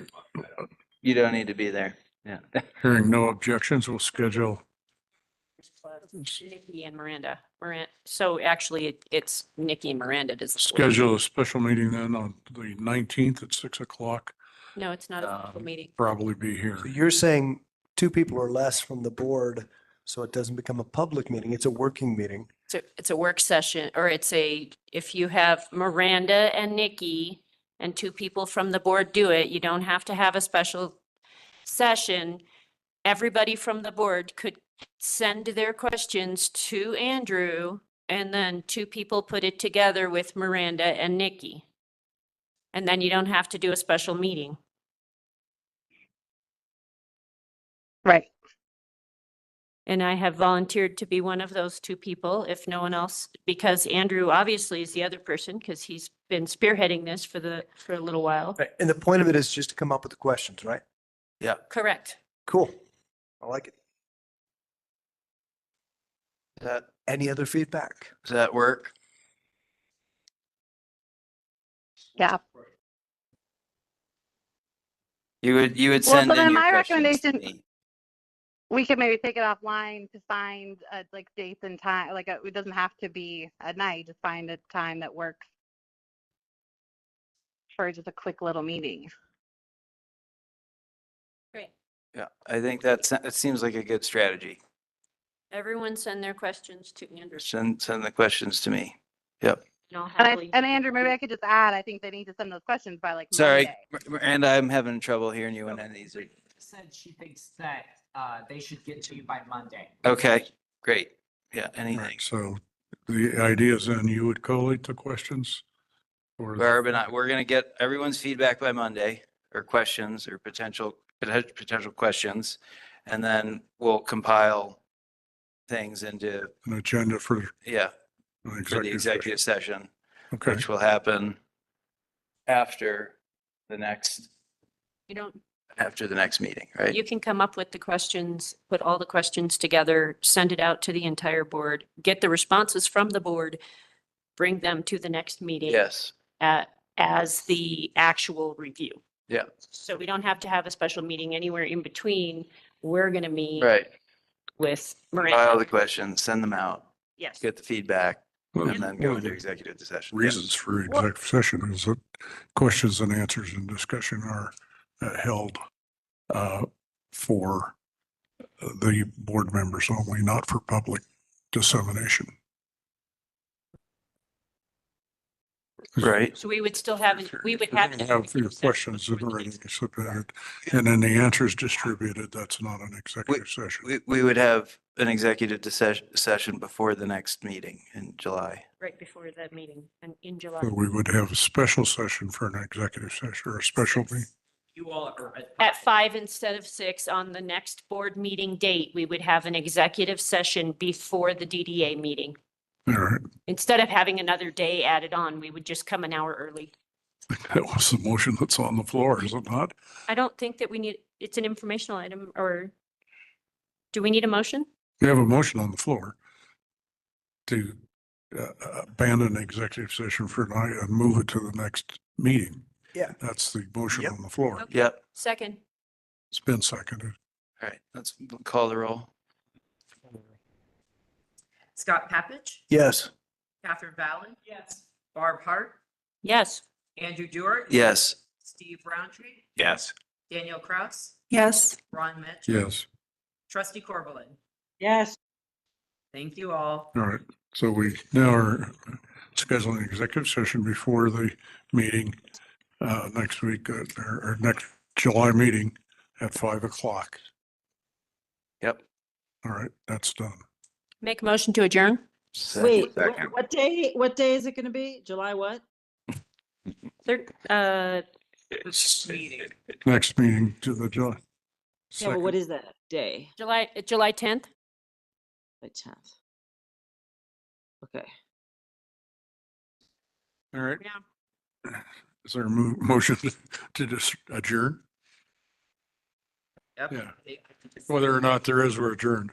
You don't need to be there. Yeah. hearing no objections, we'll schedule. Nikki and Miranda. So actually, it's Nikki and Miranda. Does Schedule a special meeting then on the 19th at 6 o'clock. No, it's not a full meeting. Probably be here. So you're saying 2 people or less from the board, so it doesn't become a public meeting. It's a working meeting. It's a work session, or if you have Miranda and Nikki and 2 people from the board do it, you don't have to have a special session. Everybody from the board could send their questions to Andrew, and then 2 people put it together with Miranda and Nikki. And then you don't have to do a special meeting. Right. And I have volunteered to be one of those 2 people, if no one else, because Andrew obviously is the other person, because he's been spearheading this for a little while. Right. And the point of it is just to come up with the questions, right? Yeah. Correct. Cool. I like it. Does Any other feedback? that work? Yeah. You would Well, send so in then your my questions to recommendation, me. we could maybe take it offline to find like dates and time, like it doesn't have to be at night, just find a time that works for just a quick little meeting. Great. Yeah, I think that seems like a good strategy. Everyone send their questions to Andrew. Send the questions to me. Yep. And I'll And, happily. and Andrew, maybe I could just add, I think they need to send those questions by like Sorry, Monday. Miranda, I'm having trouble hearing you on any of these. Said she thinks that they should get to you by Monday. Okay, great. Yeah, All anything. right, so the idea is then you would collate the questions? Or Barb and I, we're gonna get everyone's feedback by Monday, or questions, or potential questions. And then we'll compile things into, an agenda for an an for the executive executive session? session, Okay, which will happen after the next meeting, right? You can come up with the questions, put all the questions together, send it out to the entire board, get the responses from the board, bring them to the next meeting. Yes. As the actual review. Yeah. So we don't have to have a special meeting anywhere in between. We're gonna meet Right. with File Miranda. the questions, send them out, Yes. get the feedback, Well, and then go well, into executive session. reasons for executive session is that questions and answers and discussion are held for the board members only, not for public dissemination. Right. So we would still have, we would have. an Have your executive session questions that before are the already next- submitted, and then the answers distributed, that's not an executive session. We would have an executive session before the next meeting in July. Right before that meeting and in July. So we would have a special session for an executive session or a special meeting. You all are At 5 instead of 6 on the next board meeting date, we would have an executive session before the DDA meeting. All right, Instead of having another day added on, we would just come an hour early. that was the motion that's on the floor, is it not? I don't think that we need, it's an informational item, or do we need a motion? We have a motion on the floor to abandon executive session for tonight and move it to the next meeting. Yeah. That's the motion Yep. on the floor. Yep. Second. It's been seconded. All right, let's call the roll. Scott Papich, Yes. Catherine Valley. Yes. Barb Hart, Yes. Andrew Stewart. Yes. Steve Roundtree, Yes. Danielle Kraus, Yes. Ron Mitchell. Yes, Trustee Corvallin. Yes. Thank you all. all right. So we now are scheduling an executive session before the meeting next week, or next July meeting at 5 o'clock. Yep. All right, that's done. Make a motion to adjourn? Wait, Second. what day is it gonna be? July what? Third, meeting. Next meeting to the July. Yeah, but what is that day? July 10th? The 10th. Okay. All right. Yeah. Is there a motion to just adjourn? Yep. Yeah. Whether or not there is, we're adjourned.